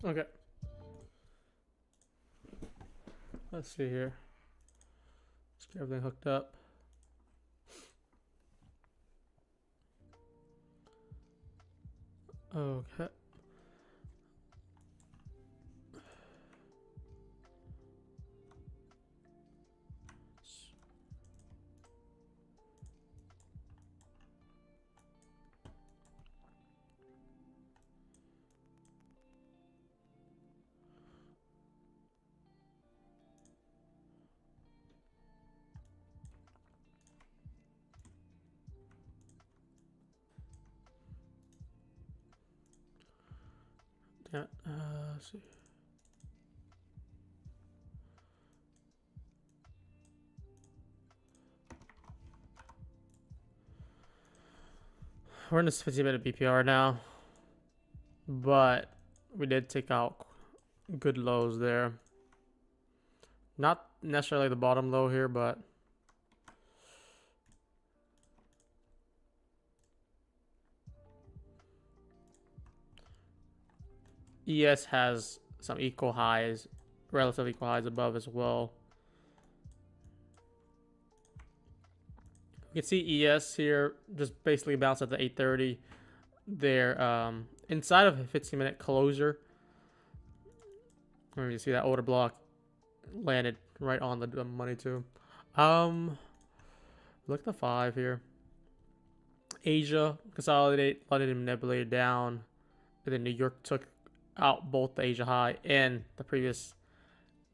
Okay. Let's see here. Let's get everything hooked up. Okay. Yeah. Let's see. We're in this 15-minute BPR now, but we did take out good lows there. Not necessarily the bottom low here, but ES has some equal highs, relative equal highs above as well. You can see ES here just basically bounced at the 830. They're inside of a 15-minute closure. You see that order block landed right on the money too. Look at the 5 here. Asia consolidate, London manipulated down, and then New York took out both the Asia high and the previous.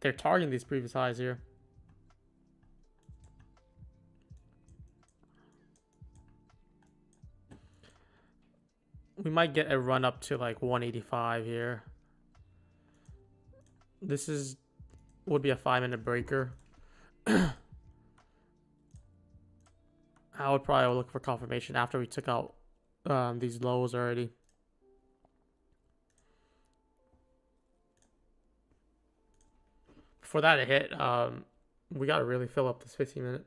They're targeting these previous highs here. We might get a run up to like 185 here. This would be a 5-minute breaker. I would probably look for confirmation after we took out these lows already. For that to hit, we got to really fill up this 15-minute.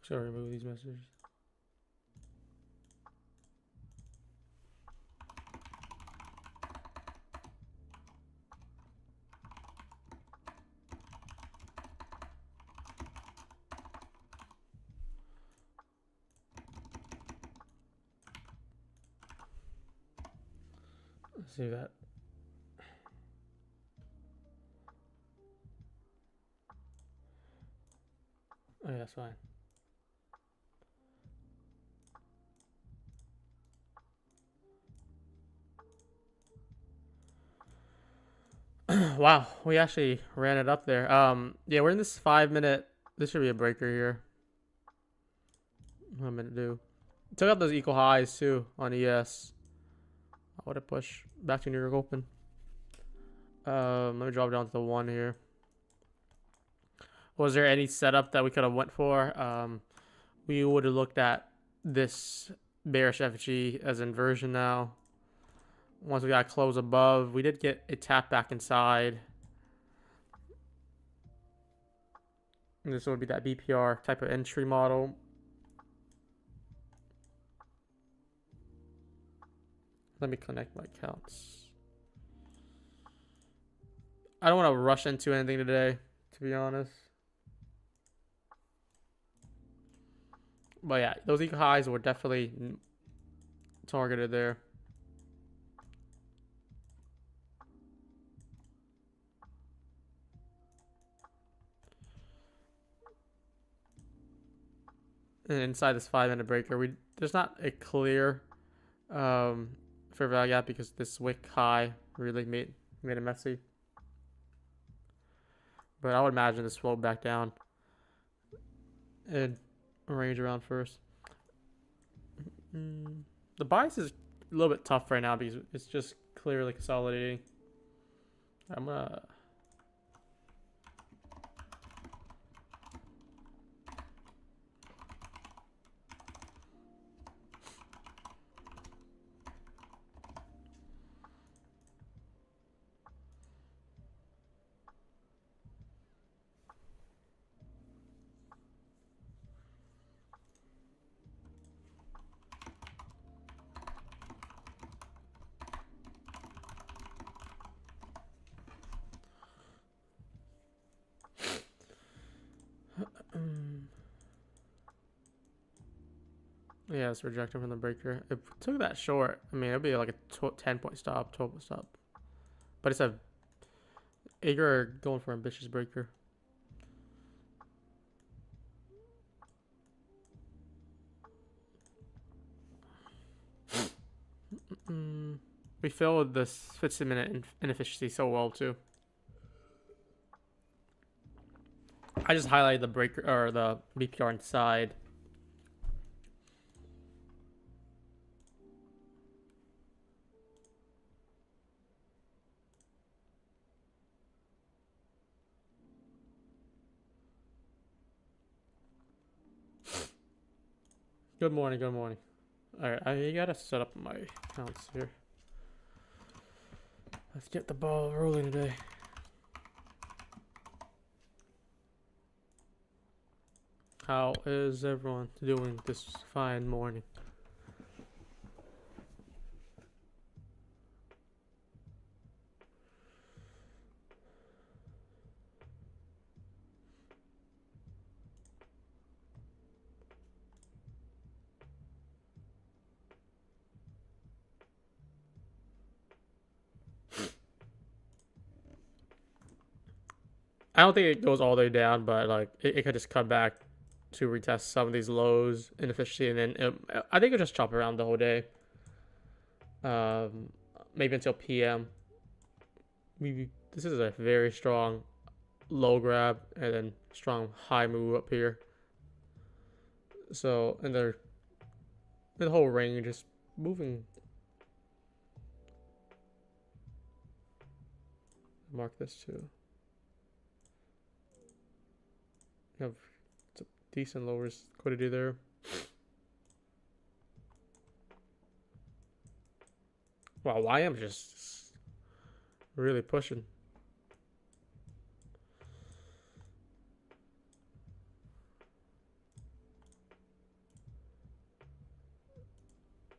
Should I remove these messages? Let's see that. Oh yeah, that's fine. Wow, we actually ran it up there. Yeah, we're in this 5-minute. This should be a breaker here. What I'm gonna do. Took out those equal highs too on ES. I would have pushed back to New York Open. Let me drop down to the 1 here. Was there any setup that we could have went for? We would have looked at this bearish FG as inversion now. Once we got close above, we did get a tap back inside. And this would be that BPR type of entry model. Let me connect my accounts. I don't want to rush into anything today, to be honest. But yeah, those equal highs were definitely targeted there. And inside this 5-minute breaker, there's not a clear fair value gap because this wick high really made it messy. But I would imagine this flow back down and range around first. The bias is a little bit tough right now because it's just clearly consolidating. I'm gonna yeah, it's rejected from the breaker. If it took that short, I mean, it'd be like a 10-point stop, 12-point stop. But it's a eager going for ambitious breaker. We filled this 15-minute inefficiency so well too. I just highlighted the breaker or the BPR inside. Good morning, good morning. Alright, I gotta set up my accounts here. Let's get the ball rolling today. How is everyone doing this fine morning? I don't think it goes all the way down, but like it could just come back to retest some of these lows inefficiency, and then I think it'll just chop around the whole day. Maybe until PM. This is a very strong low grab and then strong high move up here. So, and the whole range is moving. Mark this too. You have decent lower liquidity there. Wow, YM just really pushing.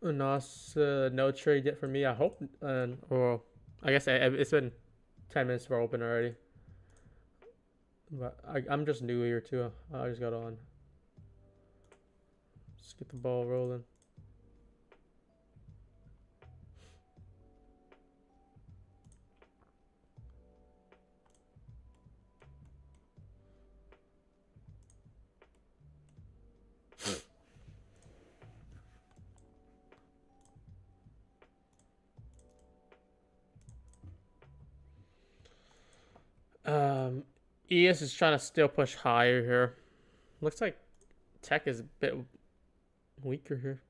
No trade yet for me. I hope, or I guess it's been 10 minutes for open already. But I'm just new here too. I just got on. Let's get the ball rolling. ES is trying to still push higher here. Looks like tech is a bit weaker here.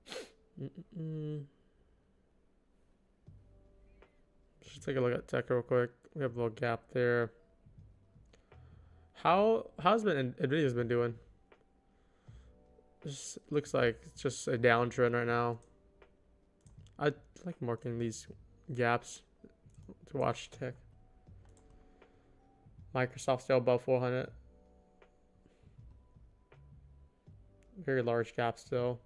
Let's take a look at tech real quick. We have a little gap there. How's Nvidia's been doing? Just looks like it's just a downtrend right now. I like marking these gaps to watch tech. Microsoft still above 400. Very large gap still.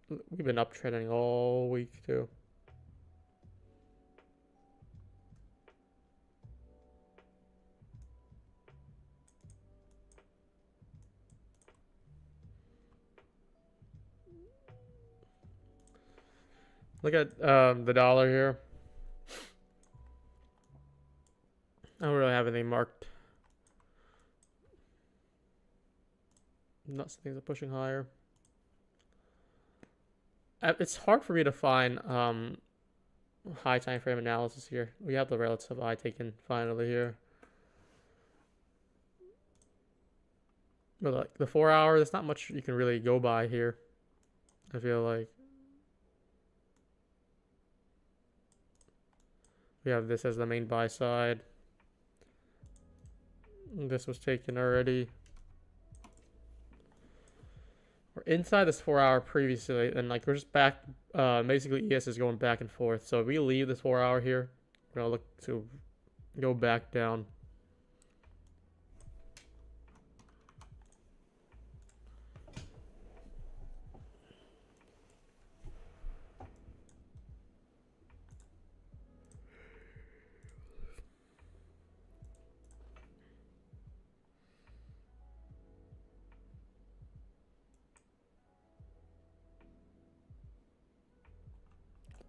We've been uptrending all week too. Look at the dollar here. I don't really have anything marked. Lots of things are pushing higher. it's hard for me to find high time frame analysis here. We have the relative high taken finally here. But like the 4 hour, there's not much you can really go by here. I feel like we have this as the main buy side. This was taken already. We're inside this 4 hour previously, and like we're just back. Basically, ES is going back and forth. So if we leave this 4 hour here, we're gonna look to go back down.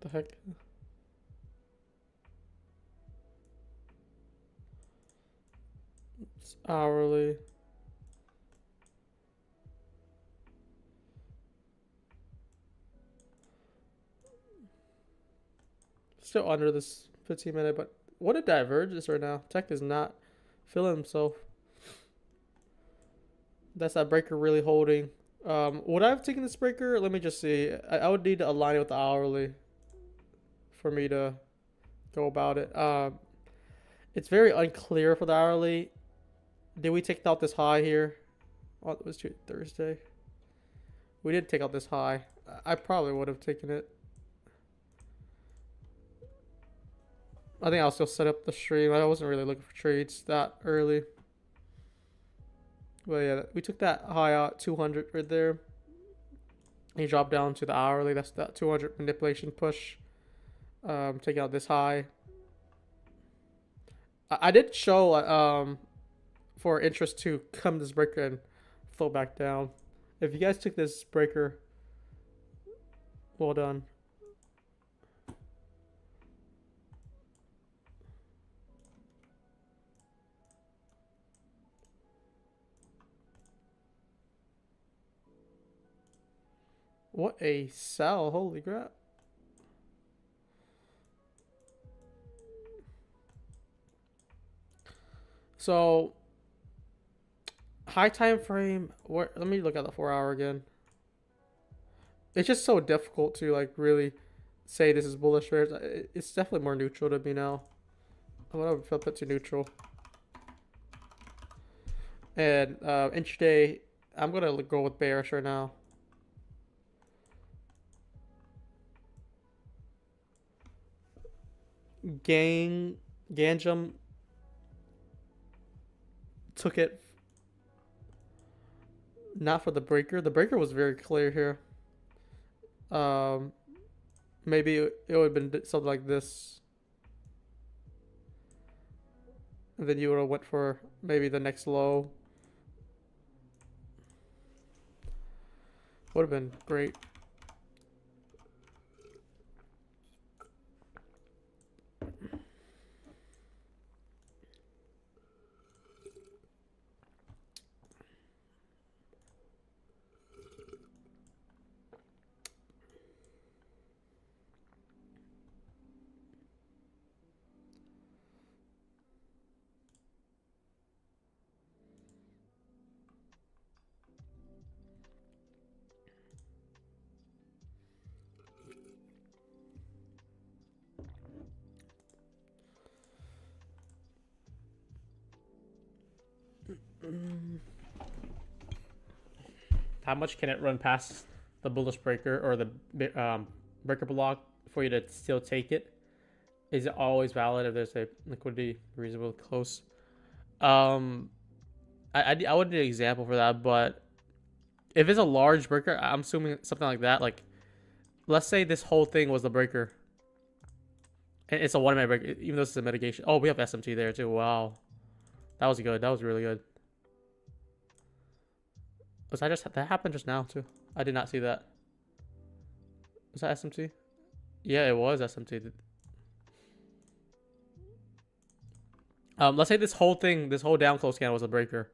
What the heck? It's hourly. Still under this 15-minute, but what a divergence right now. Tech is not feeling himself. That's that breaker really holding. Would I have taken this breaker? Let me just see. I would need to align it with the hourly for me to go about it. It's very unclear for the hourly. Did we take out this high here? Oh, it was Thursday. We did take out this high. I probably would have taken it. I think I'll still set up the stream. I wasn't really looking for trades that early. But yeah, we took that high out 200 right there. He dropped down to the hourly. That's that 200 manipulation push. Taking out this high. I did show for interest to come this breaker and flow back down. If you guys took this breaker, well done. What a sell, holy crap. So high time frame, let me look at the 4 hour again. It's just so difficult to like really say this is bullish. It's definitely more neutral to me now. I'm gonna flip it to neutral. And intraday, I'm gonna go with bearish right now. Ganjum took it not for the breaker. The breaker was very clear here. Maybe it would have been something like this. And then you would have went for maybe the next low. Would have been great. How much can it run past the bullish breaker or the breaker block for you to still take it? Is it always valid if there's a liquidity reasonably close? I would need an example for that, but if it's a large breaker, I'm assuming something like that. Like, let's say this whole thing was the breaker, and it's a 1 minute breaker, even though this is a mitigation. Oh, we have SMT there too. Wow, that was good. That was really good. Was that happened just now too? I did not see that. Was that SMT? Yeah, it was SMT. Let's say this whole thing, this whole down close scan was a breaker,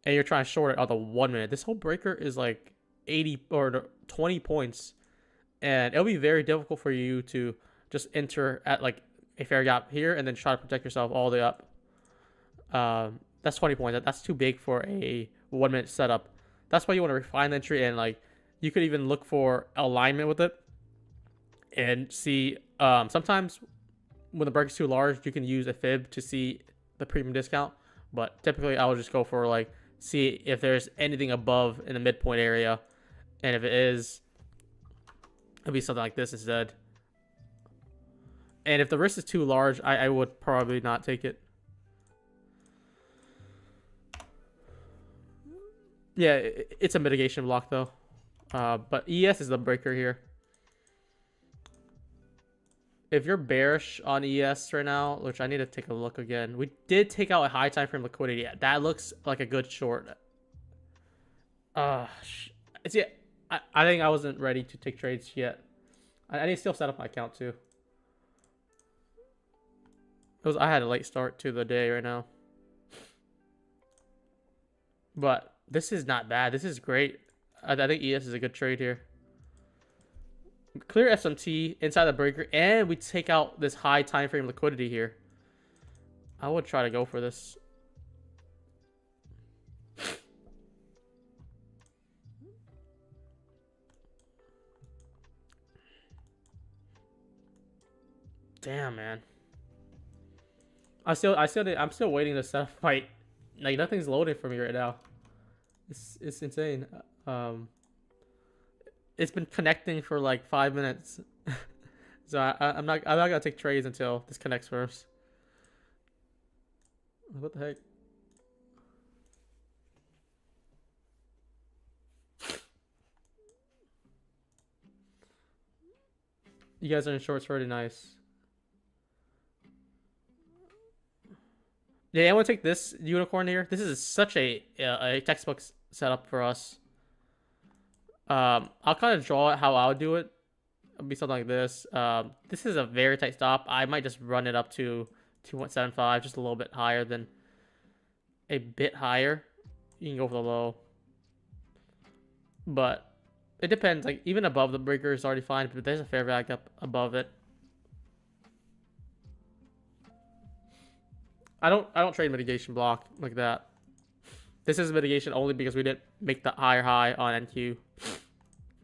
and you're trying to short it on the 1 minute. This whole breaker is like 80 or 20 points and it'll be very difficult for you to just enter at like a fair gap here and then try to protect yourself all the way up. That's 20 points. That's too big for a 1 minute setup. That's why you want to refine the entry, and like you could even look for alignment with it and see. Sometimes when the break is too large, you can use a fib to see the premium discount. But typically, I would just go for like see if there's anything above in the midpoint area, and if it is, it'll be something like this instead. And if the risk is too large, I would probably not take it. Yeah, it's a mitigation block though. But ES is the breaker here. If you're bearish on ES right now, which I need to take a look again, we did take out a high time frame liquidity. Yeah, that looks like a good short. Yeah, I think I wasn't ready to take trades yet. I need to still set up my account too. I had a late start to the day right now. But this is not bad. This is great. I think ES is a good trade here. Clear SMT inside the breaker, and we take out this high time frame liquidity here. I would try to go for this. Damn, man. I'm still waiting to set up fight. Like nothing's loading for me right now. It's insane. It's been connecting for like 5 minutes. So I'm not gonna take trades until this connects first. What the heck? You guys are in shorts already, nice. Yeah, I want to take this unicorn here. This is such a textbook setup for us. I'll kind of draw it how I would do it. It'll be something like this. This is a very tight stop. I might just run it up to 2.75, just a little bit higher than a bit higher. You can go for the low, but it depends. Like even above the breaker is already fine, but there's a fair value up above it. I don't trade mitigation block like that. This is mitigation only because we didn't make the higher high on NQ.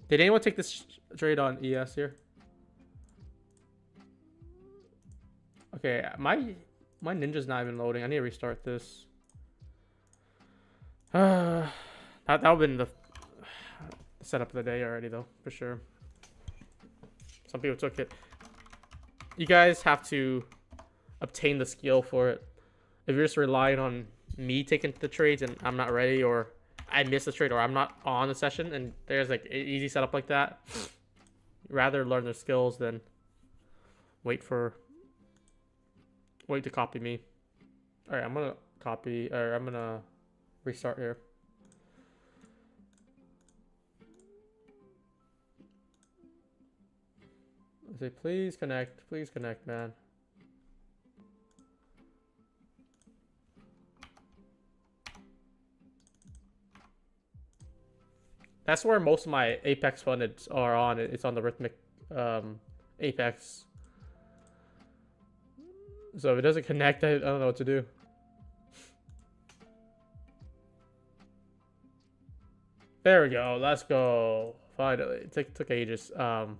Did anyone take this trade on ES here? Okay, my ninja's not even loading. I need to restart this. That would have been the setup of the day already though, for sure. Some people took it. You guys have to obtain the skill for it. If you're just relying on me taking the trades and I'm not ready, or I miss the trade, or I'm not on the session and there's like an easy setup like that, rather learn their skills than wait to copy me. All right, I'm gonna copy, or I'm gonna restart here. I say, please connect, man. That's where most of my Apex funded are on. It's on the Rhythmic Apex. So if it doesn't connect, I don't know what to do. There we go. Let's go. Finally, it took ages. All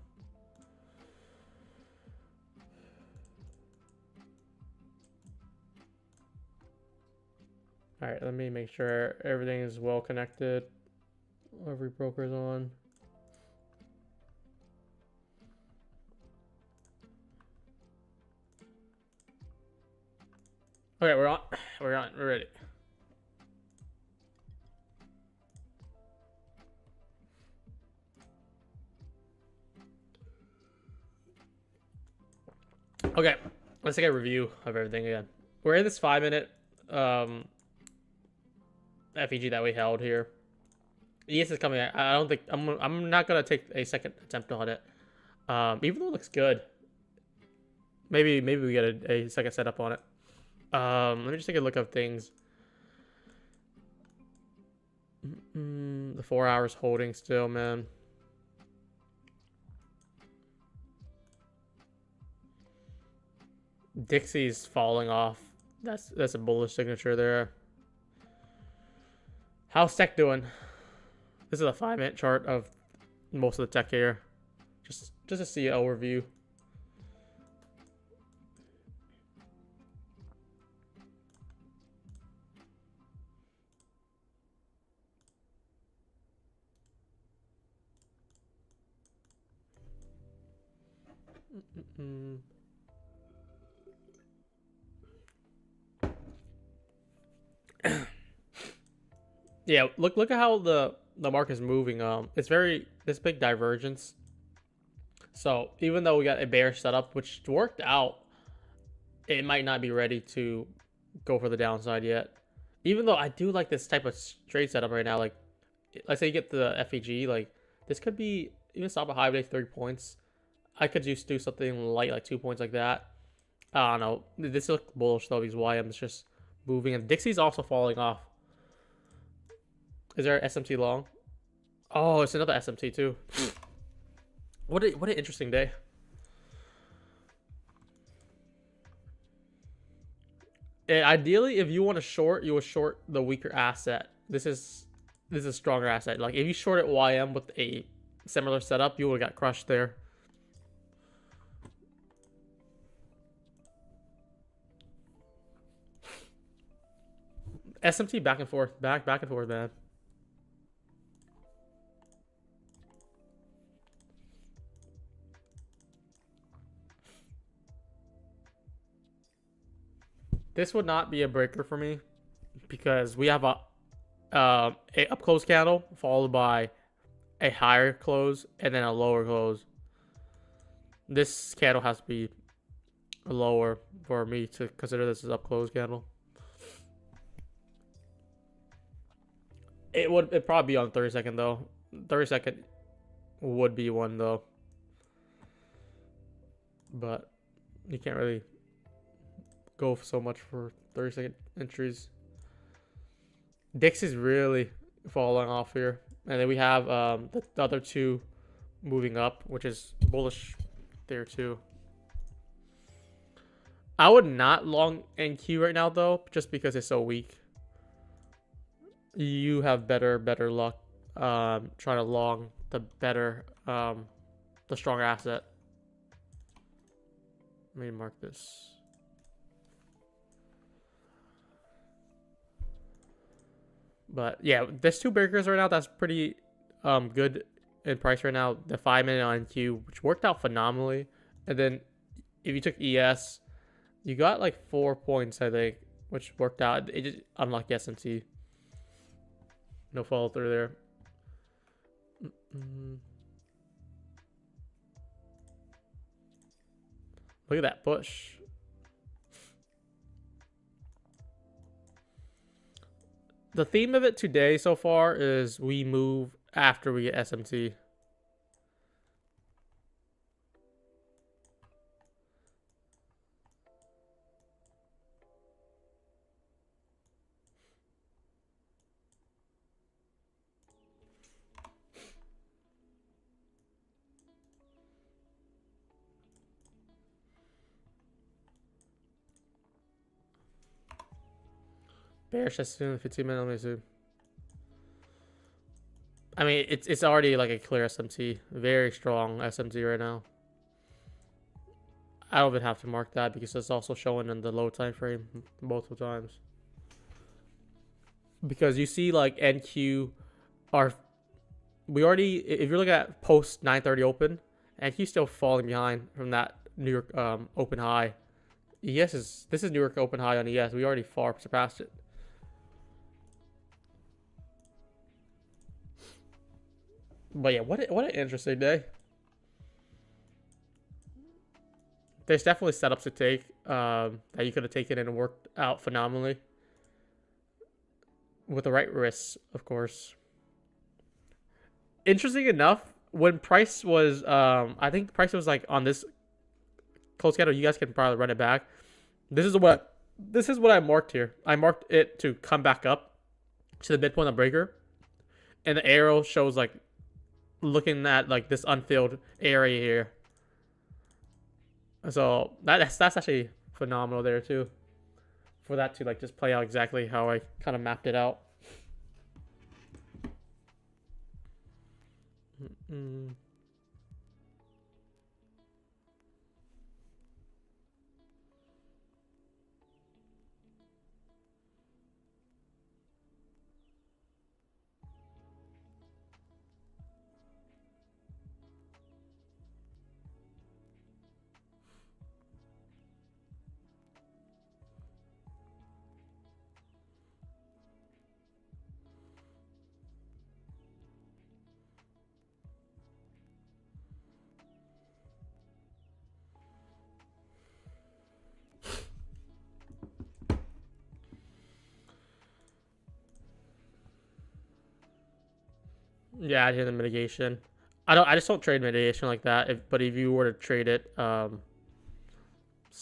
right, let me make sure everything is well connected. Every broker's on. Okay, we're on. We're ready. Okay, let's take a review of everything again. We're in this 5-minute FEG that we held here. ES is coming. I don't think I'm not gonna take a second attempt on it. Even though it looks good. Maybe we get a second setup on it. Let me just take a look at things. The 4 hours holding still, man. Dixie's falling off. That's a bullish signature there. How's tech doing? This is a 5-minute chart of most of the tech here. Just to see an overview. Yeah, look at how the market is moving. It's this big divergence. So even though we got a bearish setup, which worked out, it might not be ready to go for the downside yet. Even though I do like this type of trade setup right now, like let's say you get the FEG, like this could be even stop at high day 30 points. I could just do something light like 2 points like that. I don't know. This looks bullish though because YM is just moving and Dixie's also falling off. Is there an SMT long? Oh, it's another SMT too. What an interesting day. And ideally, if you want to short, you would short the weaker asset. This is a stronger asset. Like if you shorted YM with a similar setup, you would have got crushed there. SMT back and forth, back and forth, man. This would not be a breaker for me because we have a up close candle followed by a higher close and then a lower close. This candle has to be lower for me to consider this as up close candle. It'd probably be on 30-second though. 30-second would be one though. But you can't really go so much for 30-second entries. Dix is really falling off here. And then we have the other two moving up, which is bullish there too. I would not long NQ right now though, just because it's so weak. You have better luck trying to long the stronger asset. Let me mark this. But yeah, there's two breakers right now. That's pretty good in price right now. The 5-minute on NQ, which worked out phenomenally. And then if you took ES, you got like 4 points, I think, which worked out. It just unlocked SMT. No follow through there. Look at that push. The theme of it today so far is we move after we get SMT. Bearish as soon as 15 minutes. Let me see. I mean, it's already like a clear SMT. Very strong SMT right now. I don't even have to mark that because it's also showing in the low time frame multiple times. Because you see like NQ we already, if you're looking at post 9:30 open, NQ still falling behind from that New York open high. This is New York open high on ES. We already far surpassed it. But yeah, what an interesting day. There's definitely setups to take that you could have taken and worked out phenomenally. With the right risks, of course. Interesting enough, when price was, I think the price was like on this close candle, you guys can probably run it back. This is what I marked here. I marked it to come back up to the midpoint of the breaker. And the arrow shows like looking at like this unfilled area here. So that's actually phenomenal there too. For that to like just play out exactly how I kind of mapped it out. Yeah, I did the mitigation. I just don't trade mitigation like that. But if you were to trade it, let's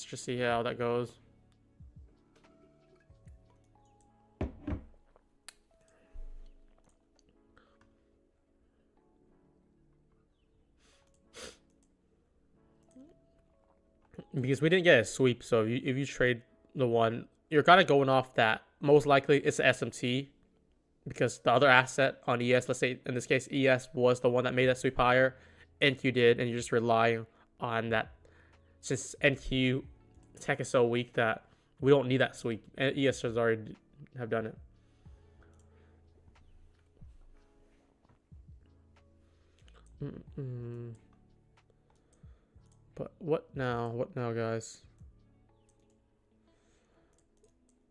just see how that goes. Because we didn't get a sweep, so if you trade the one, you're kind of going off that most likely it's the SMT, because the other asset on ES, let's say in this case ES was the one that made that sweep higher, NQ did, and you're just relying on that. Since NQ tech is so weak that we don't need that sweep, and ES has already have done it. But what now? What now, guys?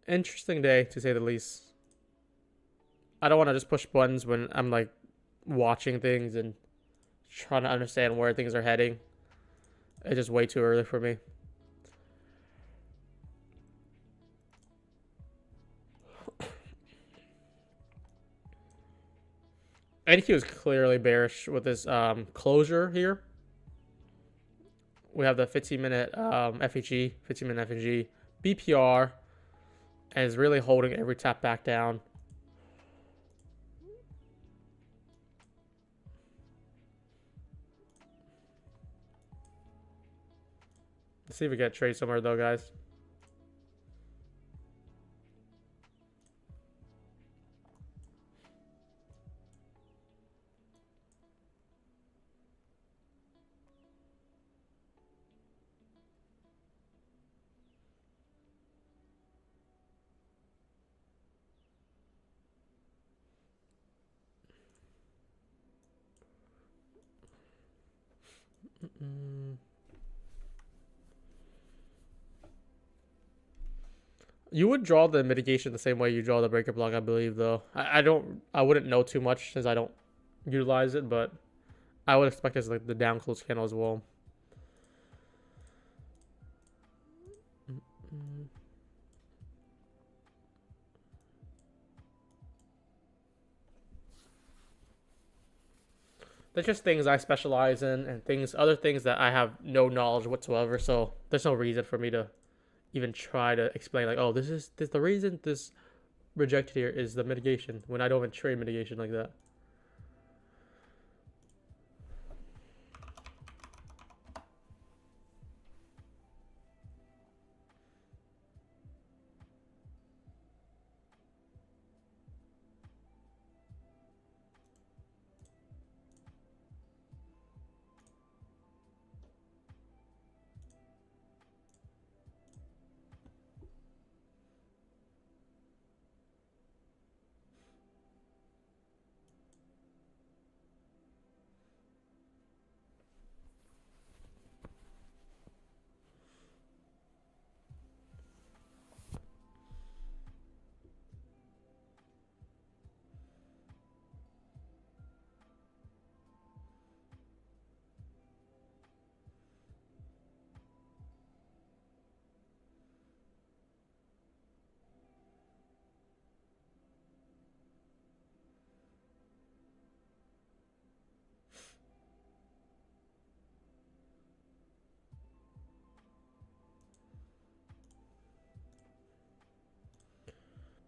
Interesting day, to say the least. I don't want to just push buttons when I'm like watching things and trying to understand where things are heading. It's just way too early for me. NQ is clearly bearish with this closure here. We have the 15-minute FEG, 15-minute FEG, BPR, and is really holding every tap back down. Let's see if we get a trade somewhere though, guys. You would draw the mitigation the same way you draw the breaker block, I believe, though. I wouldn't know too much since I don't utilize it, but I would expect it's like the down close candle as well. There's just things I specialize in and other things that I have no knowledge whatsoever. So there's no reason for me to even try to explain like, oh, this is the reason this rejected here is the mitigation, when I don't even trade mitigation like that.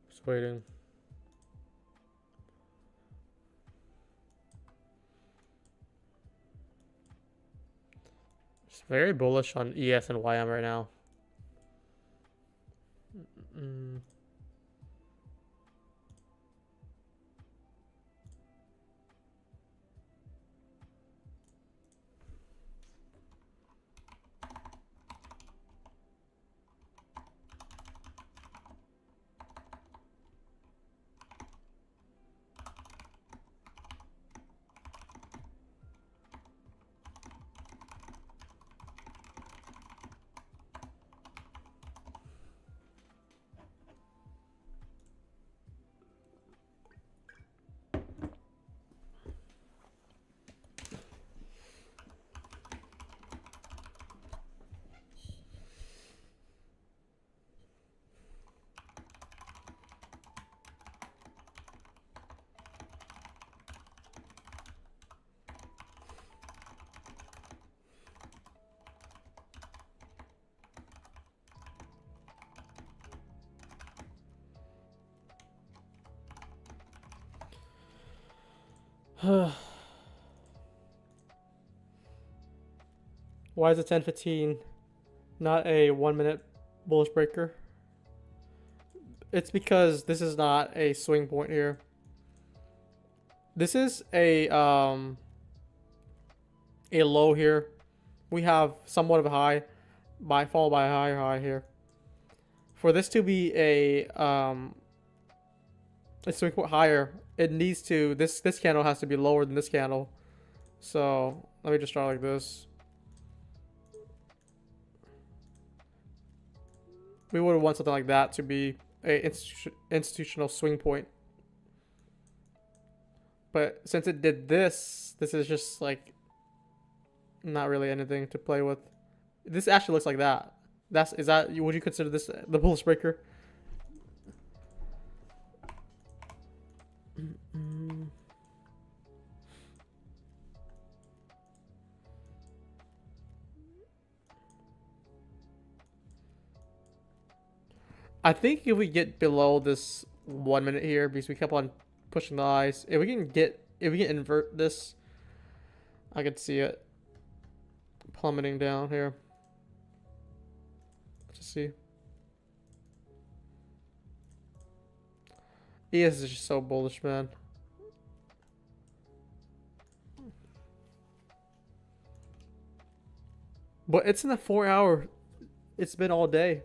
Just waiting. Just very bullish on ES and YM right now. Why is it 10:15 not a 1 minute bullish breaker? It's because this is not a swing point here. This is a low here. We have somewhat of a high, followed by a higher high here. For this to be a swing point higher, it needs to this candle has to be lower than this candle. So let me just draw like this. We would want something like that to be a institutional swing point. But since it did this, this is just like not really anything to play with. This actually looks like that. Would you consider this the bullish breaker? I think if we get below this 1 minute here, because we kept on pushing the highs, if we can invert this, I could see it plummeting down here. Let's see. ES is just so bullish, man. But it's in the 4 hour. It's been all day.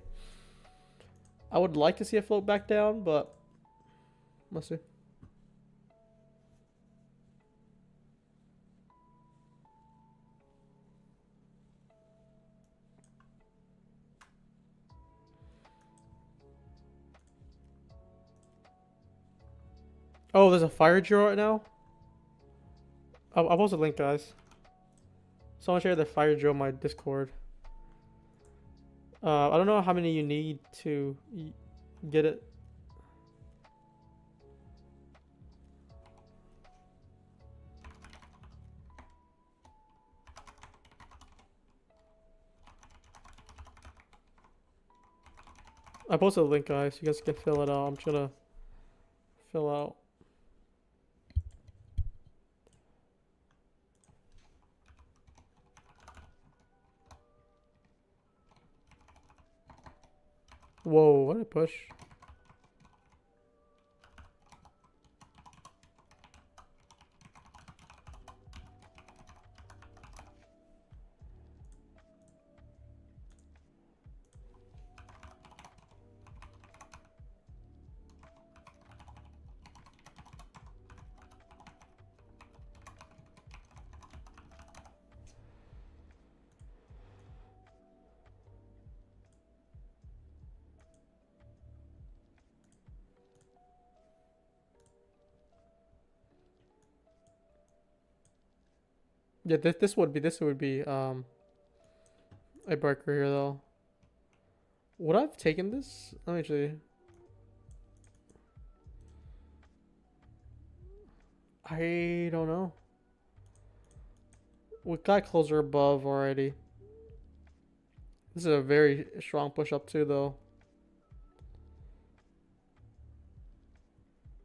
I would like to see it float back down, but let's see. Oh, there's a fire drill right now. I'll post a link, guys. Someone share the fire drill on my Discord. I don't know how many you need to get it. I posted a link, guys. You guys can fill it out. I'm just gonna fill out. Whoa, what did I push? Yeah, this would be a breaker here though. Would I have taken this? Let me see. I don't know. We got closer above already. This is a very strong push up too though.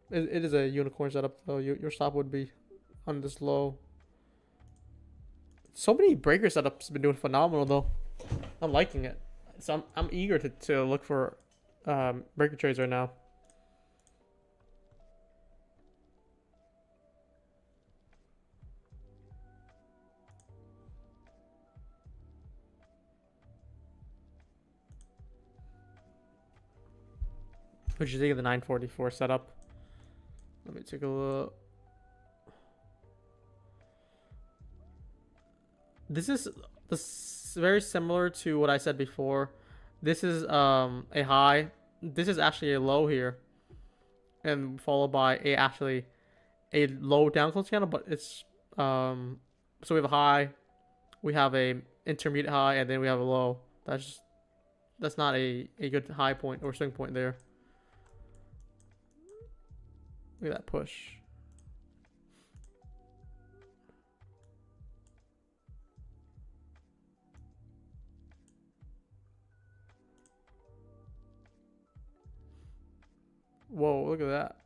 It is a unicorn setup though. Your stop would be on this low. So many breaker setups been doing phenomenal though. I'm liking it. So I'm eager to look for breaker trades right now. What do you think of the 944 setup? Let me take a look. This is very similar to what I said before. This is a high. This is actually a low here, and followed by actually a low down close candle. But it's so we have a high, we have a intermediate high, and then we have a low. That's not a good high point or swing point there. Look at that push. Whoa, look at that.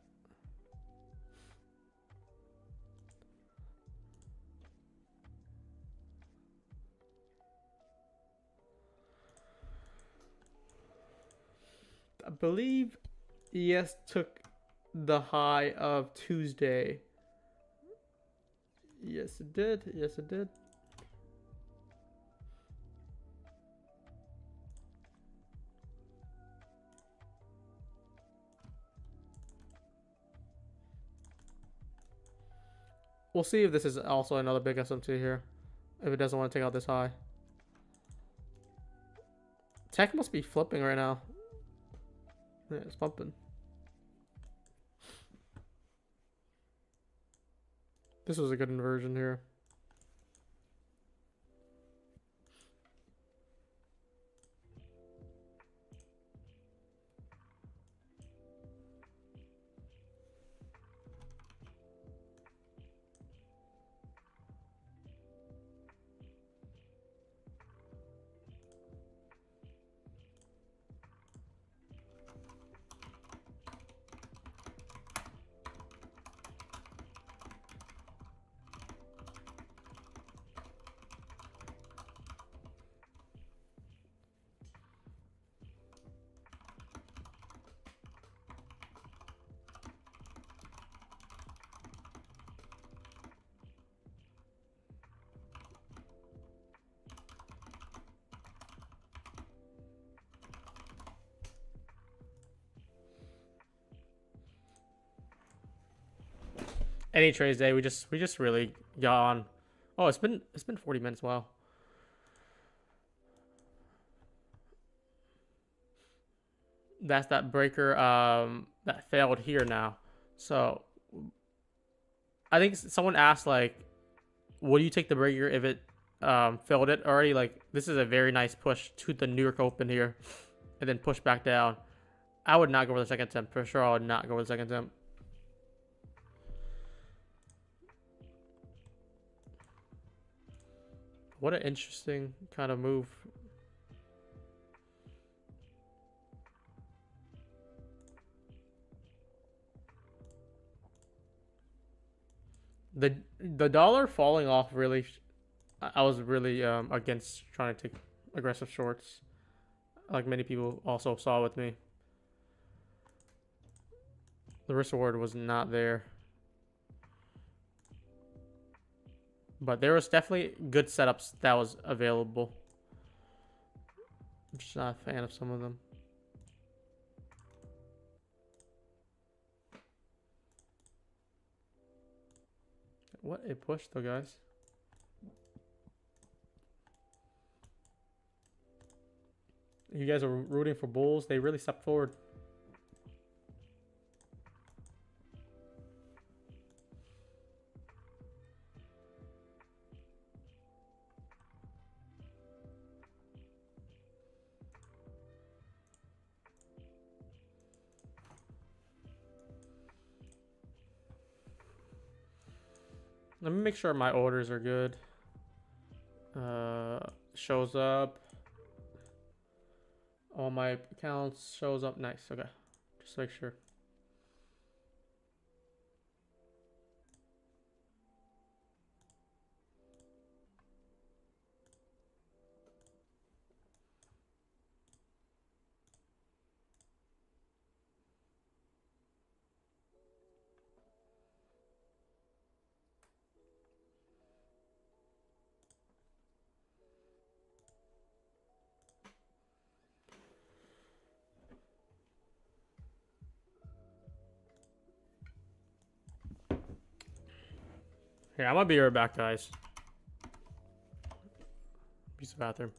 I believe ES took the high of Tuesday. Yes, it did. Yes, it did. We'll see if this is also another big SMT here. If it doesn't want to take out this high. Tech must be flipping right now. Yeah, it's pumping. This was a good inversion here. Any trades day, we just really got on. Oh, it's been 40 minutes. Wow. That's that breaker that failed here now. So I think someone asked like, would you take the breaker if it failed it already? Like, this is a very nice push to the New York Open here, and then push back down. I would not go for the second attempt for sure. I would not go for the second attempt. What an interesting kind of move. The dollar falling off really, I was really against trying to take aggressive shorts, like many people also saw with me. The risk reward was not there, but there was definitely good setups that was available. I'm just not a fan of some of them. What a push though, guys. You guys are rooting for bulls. They really stepped forward. Let me make sure my orders are good. Shows up. All my accounts shows up. Nice. Okay. Just make sure. Here, I'm gonna be right back, guys. Use the bathroom.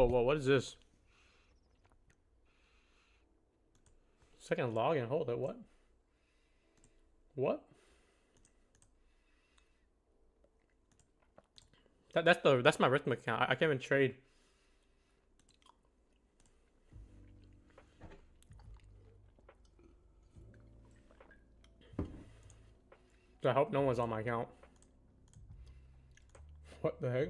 whoa, what is this? Second login, hold it, what? What? That's my Rhythmic account. I can't even trade. So I hope no one's on my account. What the heck?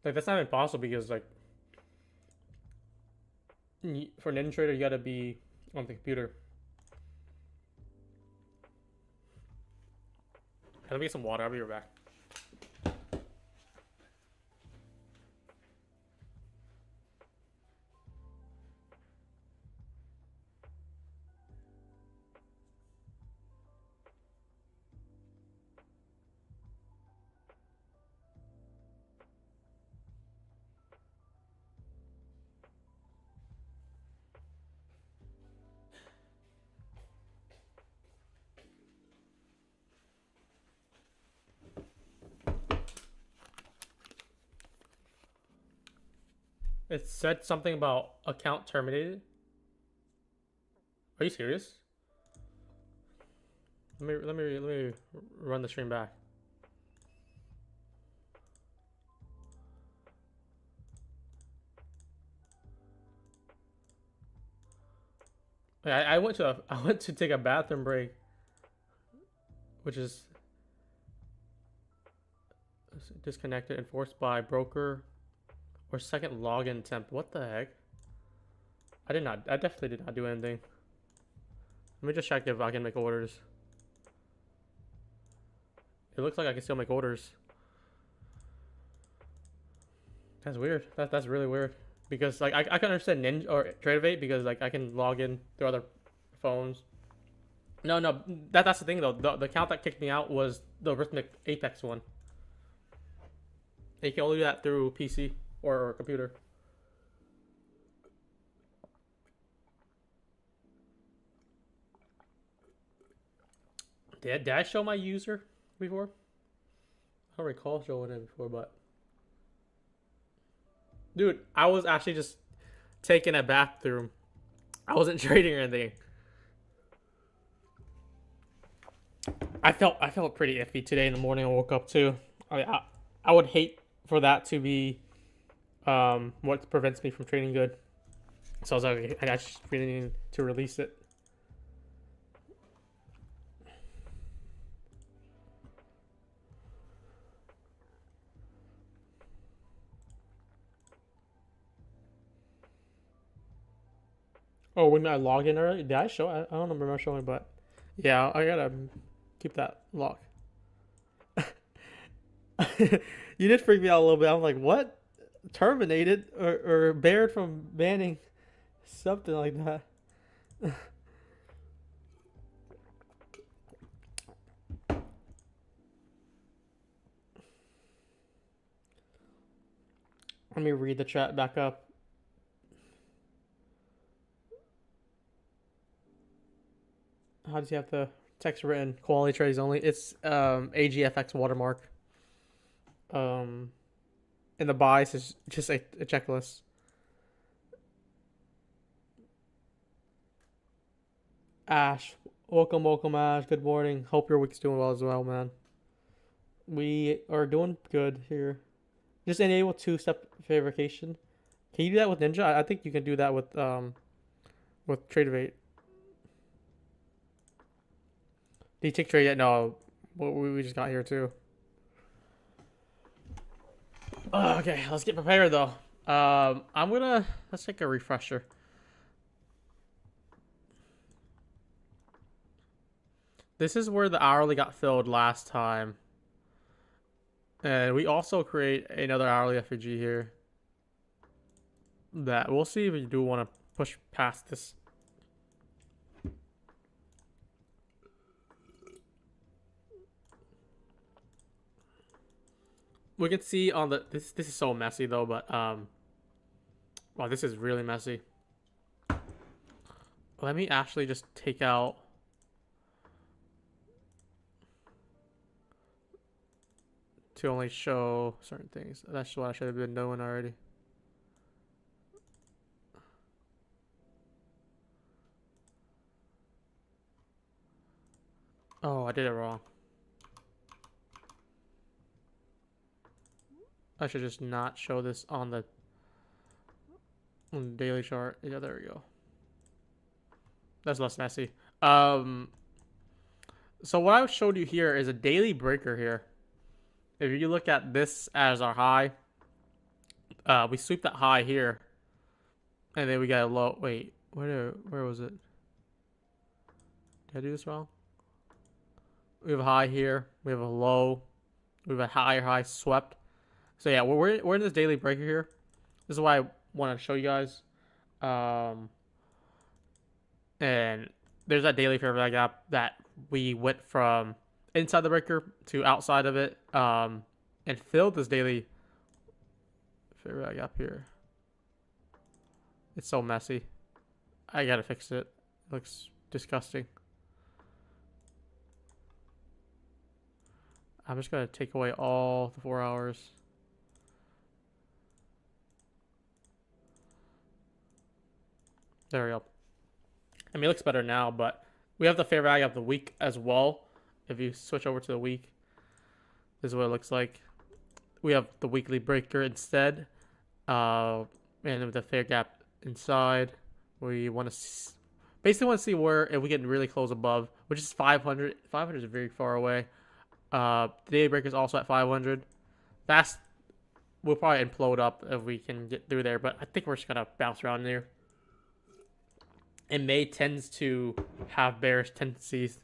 Like, that's not even possible because, like, for an trader, you gotta be on the computer. Let me get some water. I'll be right back. It said something about account terminated. Are you serious? Let me run the stream back. I went to take a bathroom break, which is disconnected, enforced by broker or second login attempt. What the heck? I definitely did not do anything. Let me just check if I can make orders. It looks like I can still make orders. That's weird. That's really weird. Because like I can understand Ninja or Tradeovate because like I can log in through other phones. No, that's the thing though. The account that kicked me out was the Rhythmic Apex one. And you can only do that through PC or computer. Did I show my user before? I don't recall showing it before, but dude, I was actually just taking a bathroom. I wasn't trading or anything. I felt pretty iffy today in the morning. I woke up too. I would hate for that to be what prevents me from trading good. So I was like, I just really need to release it. Oh, when I logged in early, did I show? I don't remember showing, but yeah, I gotta keep that lock. You did freak me out a little bit. I'm like, what? Terminated or barred from banning? Something like that. Let me read the chat back up. How does he have the text written? Quality trades only. It's AGFX watermark. And the bias is just a checklist. Ash, welcome, Ash. Good morning. Hope your week's doing well as well, man. We are doing good here. Just enable two-step verification. Can you do that with Ninja? I think you can do that with Tradeovate. Did you take trade yet? No, we just got here too. Okay, let's get prepared though. Let's take a refresher. This is where the hourly got filled last time. And we also create another hourly FAG here. That we'll see if we do want to push past this. We can see on the this is so messy though, but wow, this is really messy. Let me actually just take out to only show certain things. That's what I should have been knowing already. Oh, I did it wrong. I should just not show this on the daily chart. Yeah, there we go. That's less messy. So what I showed you here is a daily breaker here. If you look at this as our high, we sweep that high here, and then we got a low. Wait, where was it? Did I do this wrong? We have a high here. We have a low. We have a higher high swept. So yeah, we're in this daily breaker here. This is why I want to show you guys. And there's that daily fair value gap that we went from inside the breaker to outside of it, and filled this daily fair value gap here. It's so messy. I gotta fix it. It looks disgusting. I'm just gonna take away all the 4 hours. There we go. I mean, it looks better now, but we have the fair value of the week as well. If you switch over to the week, this is what it looks like. We have the weekly breaker instead, and with the fair gap inside, we want to basically want to see where if we get really close above, which is 500. 500 is very far away. The daily breaker is also at 500. We'll probably implode up if we can get through there, but I think we're just gonna bounce around there. And May tends to have bearish tendencies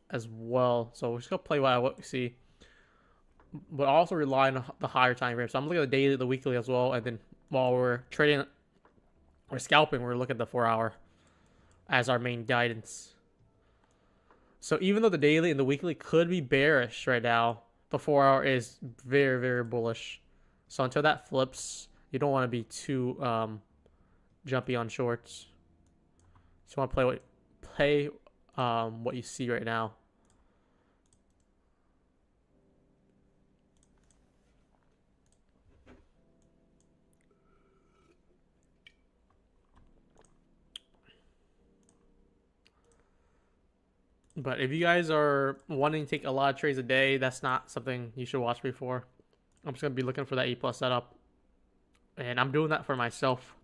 as well, so we're just gonna play what we see, but also rely on the higher time frame. So I'm looking at the daily, the weekly as well, and then while we're trading or scalping, we're looking at the 4 hour as our main guidance. So even though the daily and the weekly could be bearish right now, the 4 hour is very, very bullish. So until that flips, you don't want to be too jumpy on shorts. So I want to play what you see right now. But if you guys are wanting to take a lot of trades a day, that's not something you should watch me for. I'm just going to be looking for that A+ setup. And I'm doing that for myself.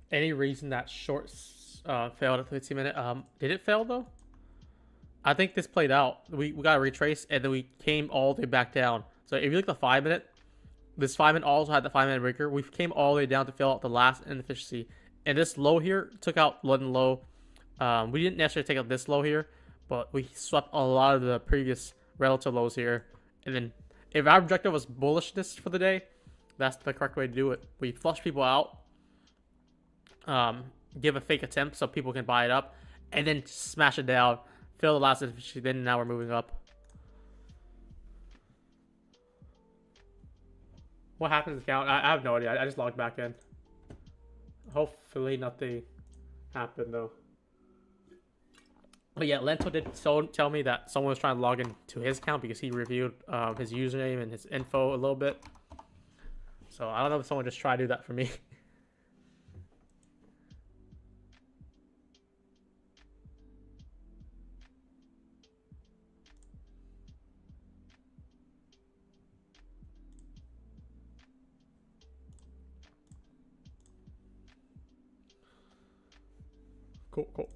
Any reason that shorts failed at 15 minute? Did it fail though? I think this played out. We got to retrace, and then we came all the way back down. So if you look at the 5 minute, this 5 minute also had the 5 minute breaker. We came all the way down to fill out the last inefficiency. And this low here took out London low. We didn't necessarily take out this low here, but we swept a lot of the previous relative lows here. And then if our objective was bullishness for the day, that's the correct way to do it. We flush people out, give a fake attempt so people can buy it up, and then smash it down, fill the last inefficiency, then now we're moving up. What happened to the count? I have no idea. I just logged back in. Hopefully nothing happened though. But yeah, Lento did tell me that someone was trying to log in to his account because he reviewed his username and his info a little bit. So I don't know if someone just tried to do that for me. Cool.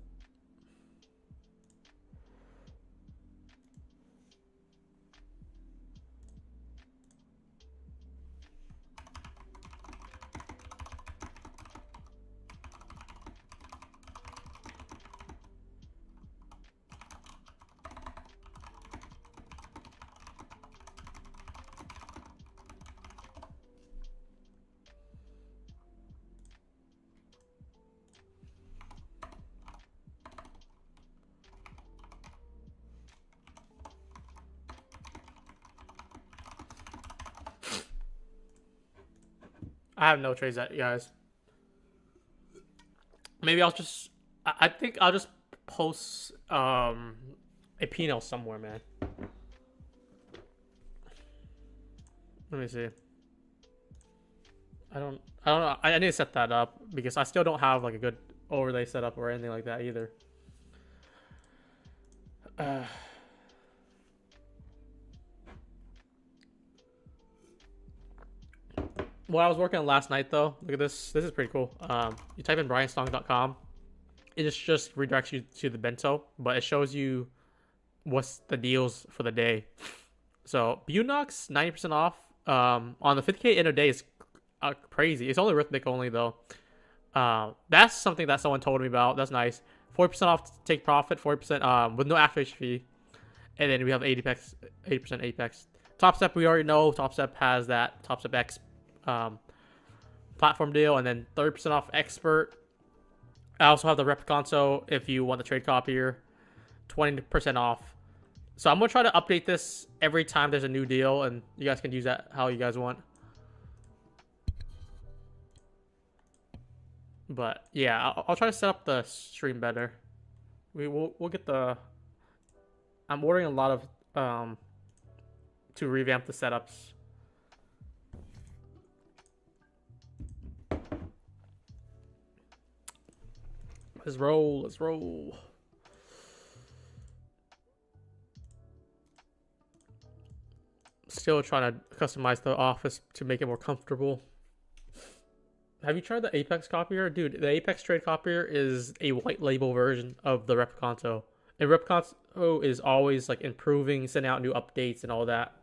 I have no trades yet, guys. Maybe I'll just. I think I'll just post a P&L somewhere, man. Let me see. I don't know. I need to set that up because I still don't have like a good overlay setup or anything like that either. What I was working on last night though, look at this. This is pretty cool. You type in brianstong.com. It just redirects you to the bento, but it shows you what's the deals for the day. So Bunox 90% off. On the 50K end of day is crazy. It's only Rhythmic only though. That's something that someone told me about. That's nice. 40% off take profit, 40% with no activation fee. And then we have 80% Apex. Top Step we already know. Top Step has that Top Step X platform deal, and then 30% off Expert. I also have the Replicanto if you want the trade copier, 20% off. So I'm gonna try to update this every time there's a new deal, and you guys can use that how you guys want. But yeah, I'll try to set up the stream better. We'll get the. I'm ordering a lot of to revamp the setups. Let's roll. Let's roll. Still trying to customize the office to make it more comfortable. Have you tried the Apex copier? Dude, the Apex trade copier is a white label version of the Replicanto. And Replicanto is always like improving, sending out new updates and all that.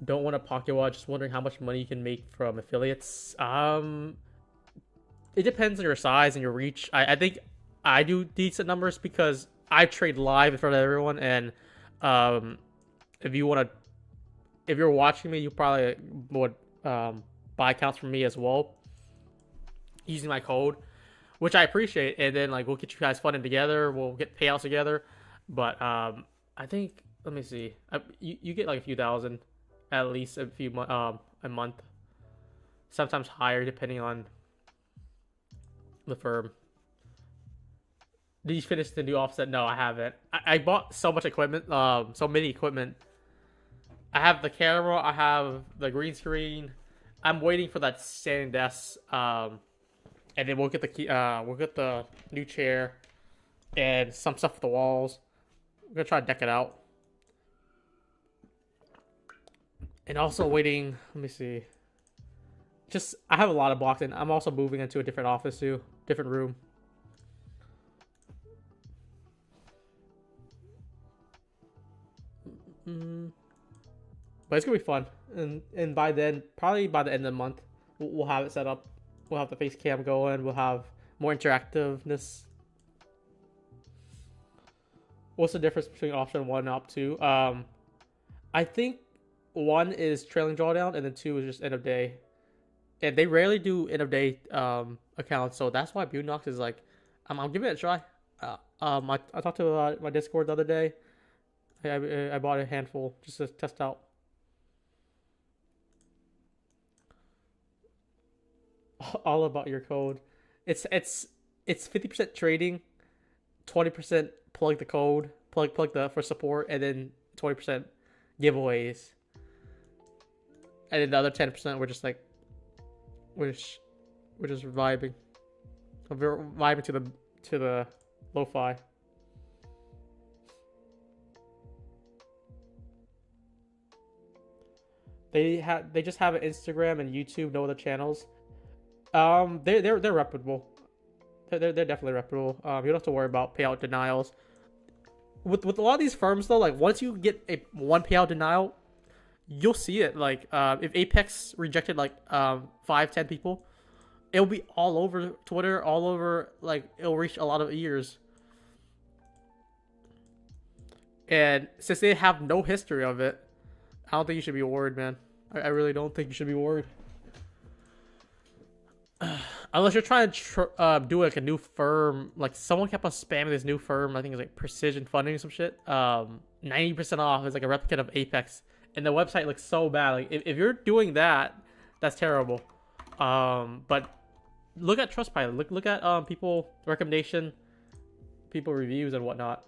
Don't want a pocket watch, just wondering how much money you can make from affiliates. It depends on your size and your reach. I think I do decent numbers because I trade live in front of everyone, and if you're watching me, you probably would buy accounts from me as well using my code, which I appreciate. And then like we'll get you guys funded together, we'll get payouts together. But I think, let me see, you get like a few thousand at least a month, sometimes higher depending on the firm. Did you finish the new offset? No, I haven't. I bought so much equipment, so many equipment. I have the camera, I have the green screen. I'm waiting for that standing desk, and then we'll get the new chair and some stuff for the walls. We're gonna try to deck it out. And also waiting, let me see. I have a lot of blocks in. I'm also moving into a different office too, different room. But it's gonna be fun, and by then, probably by the end of the month, we'll have it set up. We'll have the face cam going. We'll have more interactiveness. What's the difference between option 1 and op 2? I think 1 is trailing drawdown, and then 2 is just end of day. And they rarely do end of day accounts, so that's why Bunox is like, I'm giving it a try. I talked to my Discord the other day. I bought a handful just to test out. All about your code. It's 50% trading, 20% plug the code, plug the for support, and then 20% giveaways. And then the other 10% we're just like we're just vibing. We're vibing to the lo-fi. They just have an Instagram and YouTube, no other channels. They're reputable. They're definitely reputable. You don't have to worry about payout denials. With a lot of these firms though, like once you get one payout denial, you'll see it. Like if Apex rejected like 5-10 people, it'll be all over Twitter, all over, like it'll reach a lot of ears. And since they have no history of it, I don't think you should be worried, man. I really don't think you should be worried. Unless you're trying to do like a new firm. Like someone kept on spamming this new firm. I think it's like Precision Funding or some shit. 90% off. It's like a replicate of Apex. and the website looks so bad. Like if you're doing that, that's terrible. But look at Trustpilot. Look at people recommendation, people reviews and whatnot.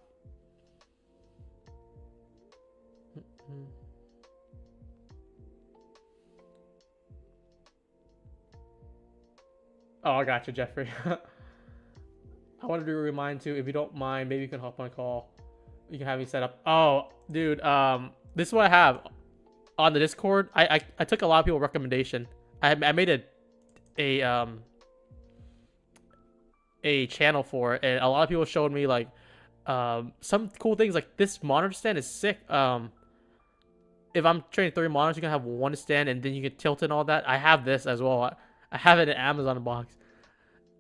Oh, I got you, Jeffrey. I wanted to remind too, if you don't mind, maybe you can hop on a call. You can have me set up. Oh, dude, this is what I have on the Discord. I took a lot of people's recommendation. I made a channel for it, and a lot of people showed me like some cool things. Like this monitor stand is sick. If I'm training 3 monitors, you can have one stand, and then you can tilt and all that. I have this as well. I have it in Amazon box.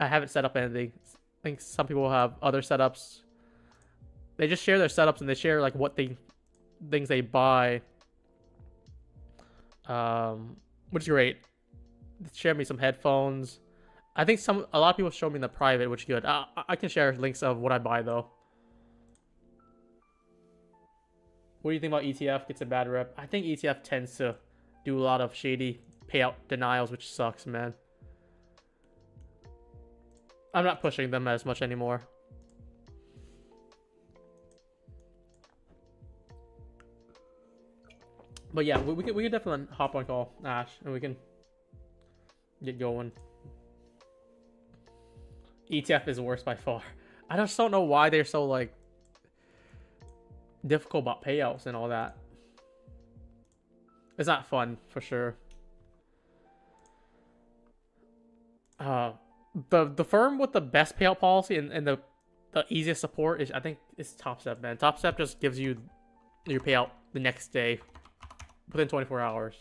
I haven't set up anything. I think some people have other setups. They just share their setups and they share like what things they buy. Which is great. They share me some headphones. I think a lot of people show me in the private, which is good. I can share links of what I buy though. What do you think about ETF? Gets a bad rep. I think ETF tends to do a lot of shady payout denials, which sucks, man. I'm not pushing them as much anymore. But yeah, we can definitely hop on call, Ash, and we can get going. ETF is worse by far. I just don't know why they're so like difficult about payouts and all that. It's not fun for sure. The firm with the best payout policy and the easiest support is, I think, is TopStep, man. TopStep just gives you your payout the next day within 24 hours.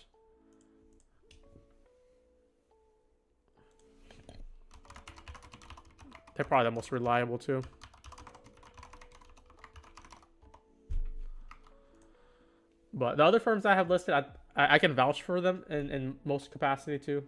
They're probably the most reliable too. But the other firms I have listed, I can vouch for them in most capacity too.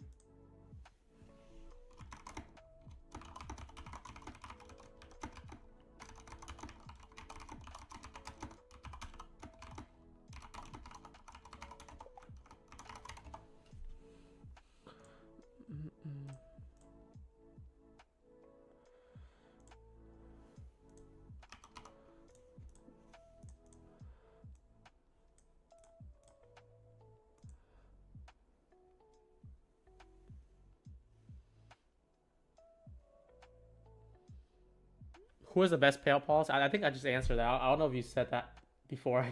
Who has the best payout policy? I think I just answered that. I don't know if you said that before.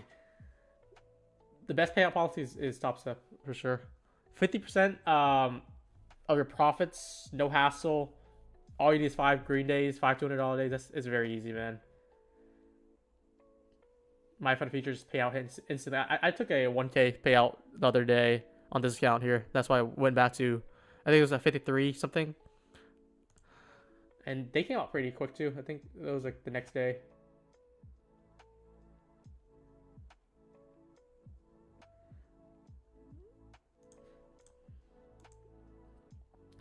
The best payout policy is TopStep for sure. 50% of your profits, no hassle. All you need is 5 green days, 5 $200 days. It's very easy, man. My fund features payout hit instantly. I took a 1K payout the other day on this account here. That's why I went back to, I think it was a 53 something. And they came out pretty quick too. I think it was like the next day.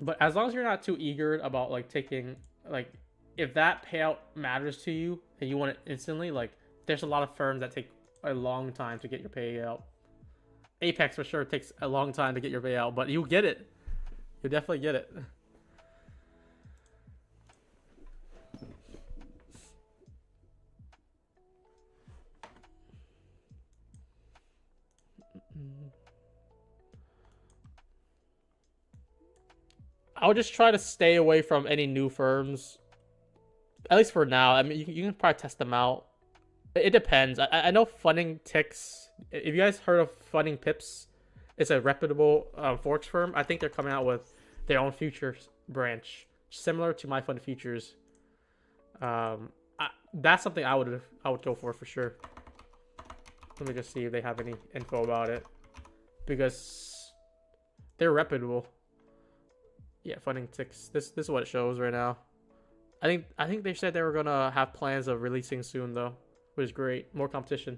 But as long as you're not too eager about like taking, like, if that payout matters to you and you want it instantly, like there's a lot of firms that take a long time to get your payout. Apex for sure takes a long time to get your payout, but you'll get it. You'll definitely get it. I would just try to stay away from any new firms, at least for now. I mean, you can probably test them out. It depends. I know Funding Ticks. If you guys heard of Funding Pips, it's a reputable forex firm. I think they're coming out with their own futures branch, similar to My Fund Futures. That's something I would go for sure. Let me just see if they have any info about it, because they're reputable. Yeah, Funding Ticks. This is what it shows right now. I think they said they were gonna have plans of releasing soon though, which is great. More competition.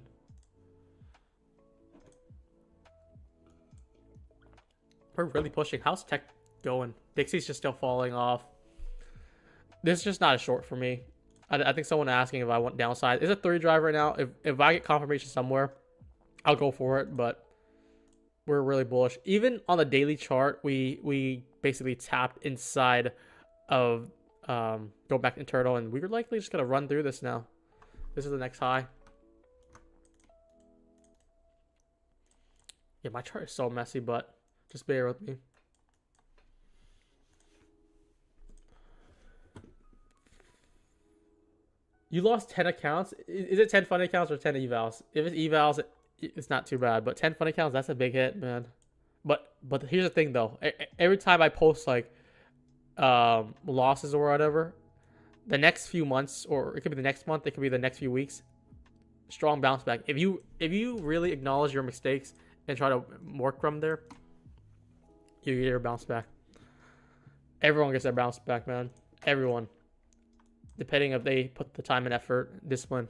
We're really pushing. How's tech going? Dixie's just still falling off. This is just not a short for me. I think someone asking if I want downside. It's a 3 drive right now. If I get confirmation somewhere, I'll go for it. But we're really bullish. Even on the daily chart, we basically tapped inside of go back internal, and we were likely just gonna run through this now. This is the next high. Yeah, my chart is so messy, but just bear with me. You lost 10 accounts. Is it 10 fund accounts or 10 evals? If it's evals, it's not too bad. But 10 fund accounts, that's a big hit, man. But here's the thing, though. Every time I post, like, losses or whatever, the next few months, or it could be the next month, it could be the next few weeks, strong bounce back. If you really acknowledge your mistakes and try to work from there, you get your bounce back. Everyone gets their bounce back, man. Everyone. Depending if they put the time and effort, discipline.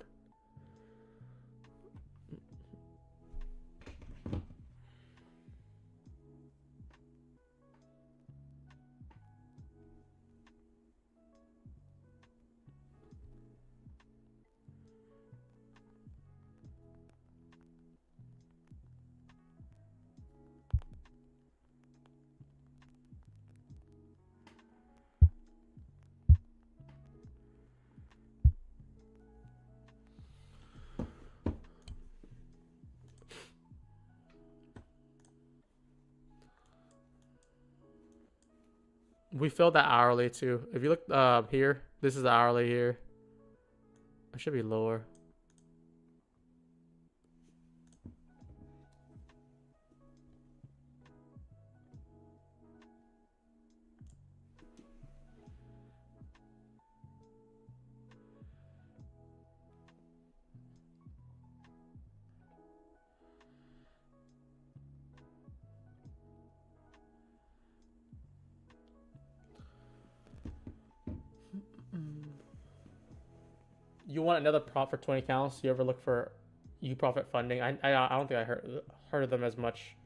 We filled that hourly too. If you look here, this is the hourly here. It should be lower. You want another prop for 20 counts? You ever look for profit funding? I don't think I heard of them as much,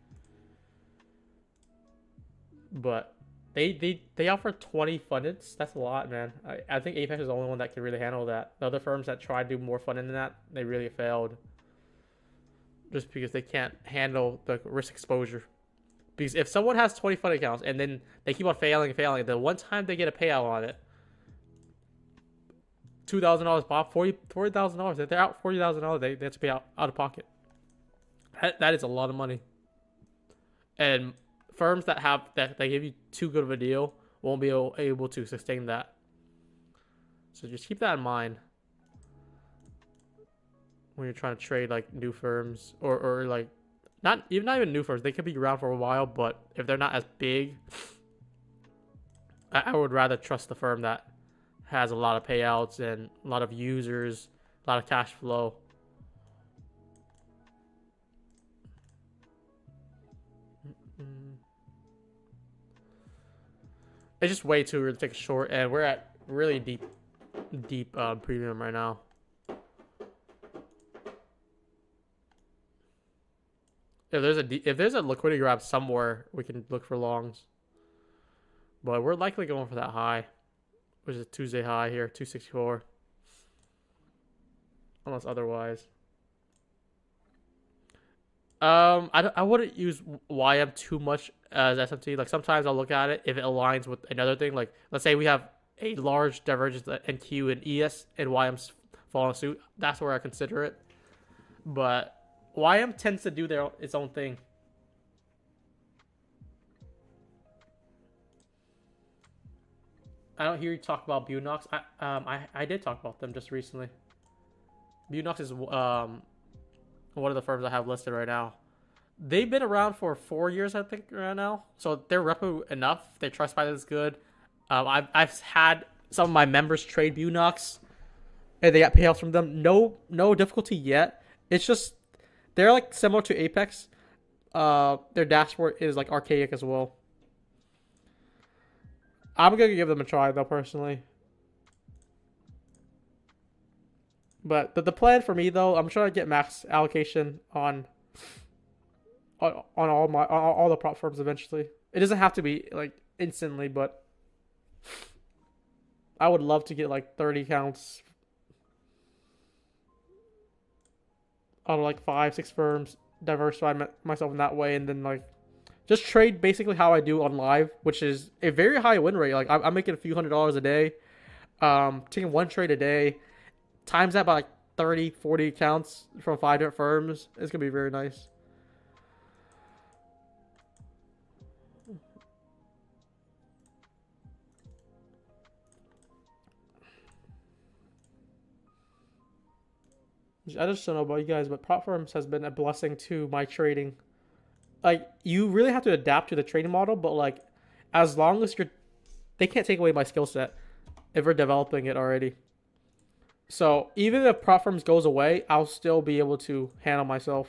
but they offer 20 fundeds. That's a lot, man. I think Apex is the only one that can really handle that. The other firms that try to do more funding than that, they really failed, just because they can't handle the risk exposure. Because if someone has 20 fund accounts and then they keep on failing, the one time they get a payout on it, $2,000 pop, $40,000. If they're out $40,000, they have to pay out of pocket. That is a lot of money. And firms that they give you too good of a deal won't be able to sustain that. So just keep that in mind when you're trying to trade like new firms or like not even new firms. They could be around for a while, but if they're not as big, I would rather trust the firm that has a lot of payouts and a lot of users, a lot of cash flow. It's just way too early to take a short, and we're at really deep premium right now. If there's a liquidity grab somewhere, we can look for longs. But we're likely going for that high, which is a Tuesday high here, 264. Unless otherwise. I wouldn't use YM too much as SMT. Like sometimes I'll look at it if it aligns with another thing. Like let's say we have a large divergence in Q and ES and YM's following suit. That's where I consider it. But YM tends to do its own thing. I don't hear you talk about Bunox. I did talk about them just recently. Bunox is one of the firms I have listed right now. They've been around for 4 years, I think, right now. So they're reputable enough. Their trust pilot is good. I've had some of my members trade Bunox, and they got payouts from them. No difficulty yet. It's just they're like similar to Apex. Their dashboard is like archaic as well. I'm gonna give them a try though, personally. But the plan for me though, I'm trying to get max allocation on all the prop firms eventually. It doesn't have to be like instantly, but I would love to get like 30 counts out of like 5-6 firms diversify myself in that way, and then like just trade basically how I do on live, which is a very high win rate. Like I'm making a few $100s a day, taking one trade a day, times that by like 30, 40 accounts from 5 different firms. It's gonna be very nice. I just don't know about you guys, but prop firms has been a blessing to my trading. Like you really have to adapt to the trading model, but like as long as they can't take away my skill set if we're developing it already. So even if prop firms goes away, I'll still be able to handle myself.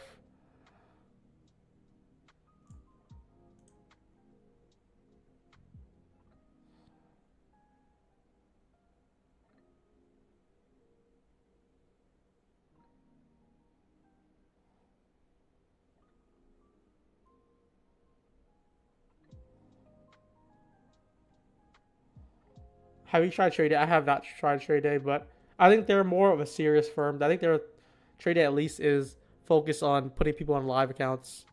Have you tried Trade Day? I have not tried Trade Day, but I think they're more of a serious firm. I think their Trade Day at least is focused on putting people on live accounts.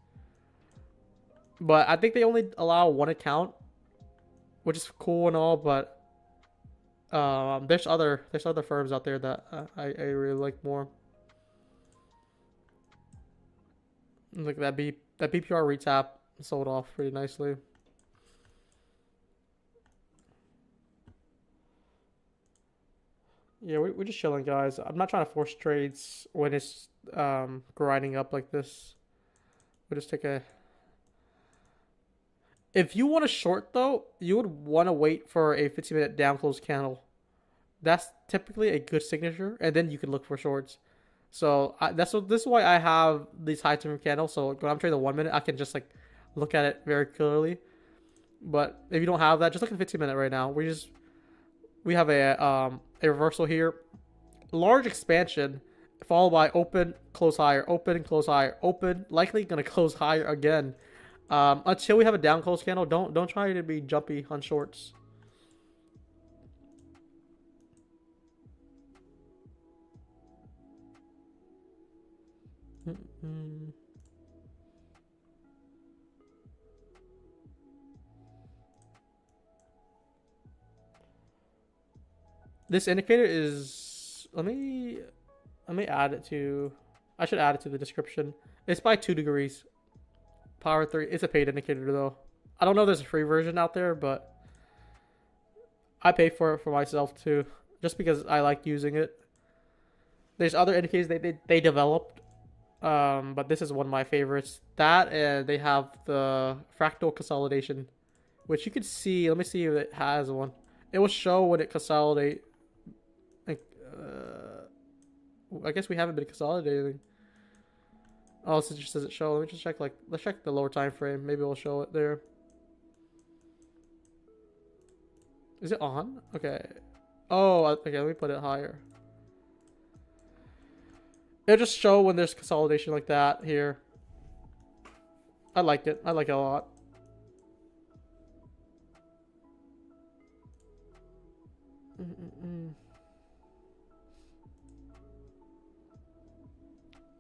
But I think they only allow one account, which is cool and all. But there's other firms out there that I really like more. Like that BPR retap sold off pretty nicely. Yeah, we're just chilling, guys. I'm not trying to force trades when it's grinding up like this. We'll just take a... If you want to short, though, you would want to wait for a 15-minute down close candle. That's typically a good signature, and then you can look for shorts. So this is why I have these high time candles. So when I'm trading the 1 minute, I can just like look at it very clearly. But if you don't have that, just look at the 15-minute right now. We have a reversal here, large expansion, followed by open, close higher, open, likely gonna close higher again. Until we have a down close candle, don't try to be jumpy on shorts. This indicator is, let me add it to, I should add it to the description. It's by 2 degrees. Power 3. It's a paid indicator though. I don't know if there's a free version out there, but I pay for it for myself too, just because I like using it. There's other indicators they developed, but this is one of my favorites. That and they have the fractal consolidation, which you can see. Let me see if it has one. It will show when it consolidate. Like, I guess we haven't been consolidating. Oh, it just doesn't show. Let me just check. Like, let's check the lower time frame. Maybe we'll show it there. Is it on? Okay. Oh, okay. Let me put it higher. It'll just show when there's consolidation like that here. I like it. I like it a lot.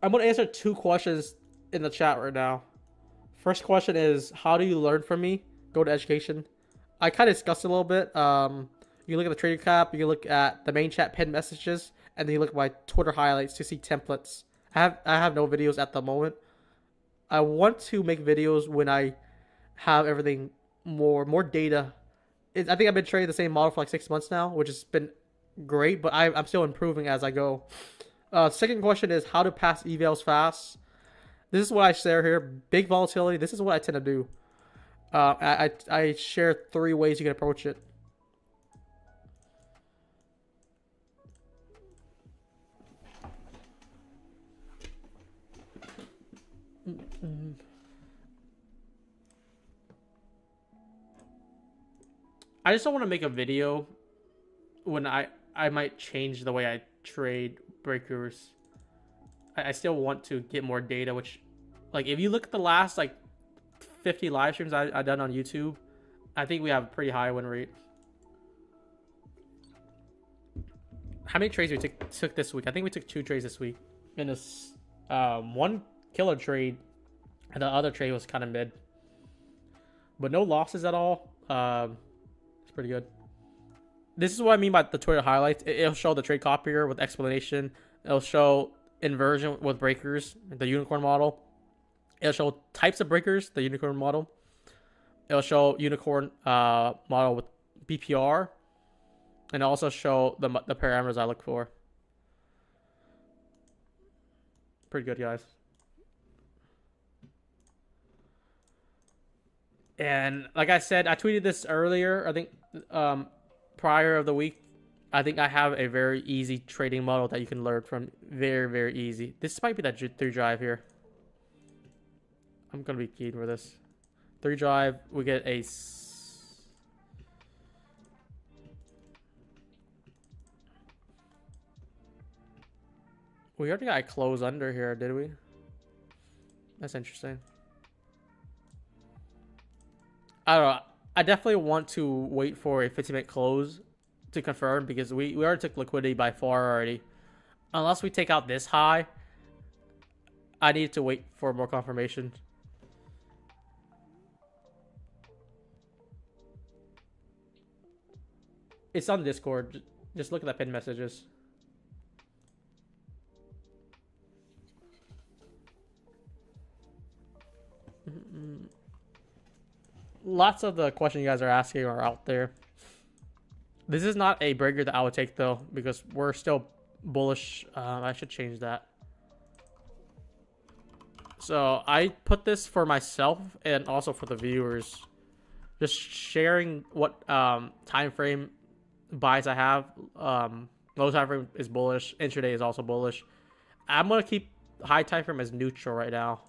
I'm going to answer 2 questions in the chat right now. First question is, how do you learn from me? Go to education. I kind of discussed it a little bit. You look at the trading cap, you look at the main chat pinned messages, and then you look at my Twitter highlights to see templates. I have no videos at the moment. I want to make videos when I have everything more data. I think I've been trading the same model for like 6 months now, which has been great, but I'm still improving as I go. Second question is how to pass evals fast. This is what I share here. Big volatility. This is what I tend to do. I share 3 ways you can approach it. I just don't want to make a video when I might change the way I trade breakers. I still want to get more data, which, like, if you look at the last like 50 live streams I've done on YouTube, I think we have a pretty high win rate. How many trades we took this week? I think we took 2 trades this week. And this one killer trade, and the other trade was kind of mid, but no losses at all. It's pretty good. This is what I mean by the Twitter highlights. It'll show the trade copier with explanation. It'll show inversion with breakers, the unicorn model. It'll show types of breakers, the unicorn model. It'll show unicorn model with BPR, and also show the parameters I look for. Pretty good, guys. And like I said, I tweeted this earlier. I think prior of the week. I think I have a very easy trading model that you can learn from. Very, very easy. This might be that 3 drive here. I'm gonna be keen for this. 3 drive. We get a. We already got a close under here, did we? That's interesting. I don't know. I definitely want to wait for a 15-minute close to confirm, because we already took liquidity by far already. Unless we take out this high, I need to wait for more confirmation. It's on Discord. Just look at the pinned messages. Lots of the questions you guys are asking are out there. This is not a breaker that I would take, though, because we're still bullish. I should change that. So I put this for myself and also for the viewers. Just sharing what time frame buys I have. Low time frame is bullish. Intraday is also bullish. I'm going to keep high time frame as neutral right now.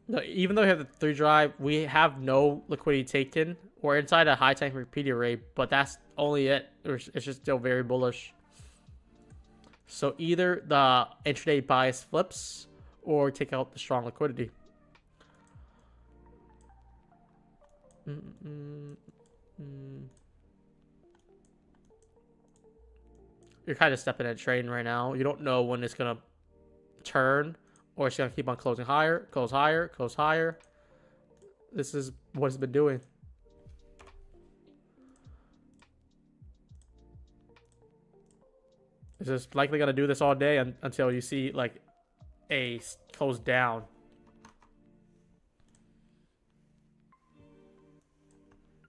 No, even though we have the 3 drive, we have no liquidity taken. We're inside a high time repeat array, but that's only it. It's just still very bullish. So either the intraday bias flips or take out the strong liquidity. You're kind of stepping in a train right now. You don't know when it's going to turn, or it's going to keep on closing higher, close higher, close higher. This is what it's been doing. It's just likely going to do this all day until you see like a close down.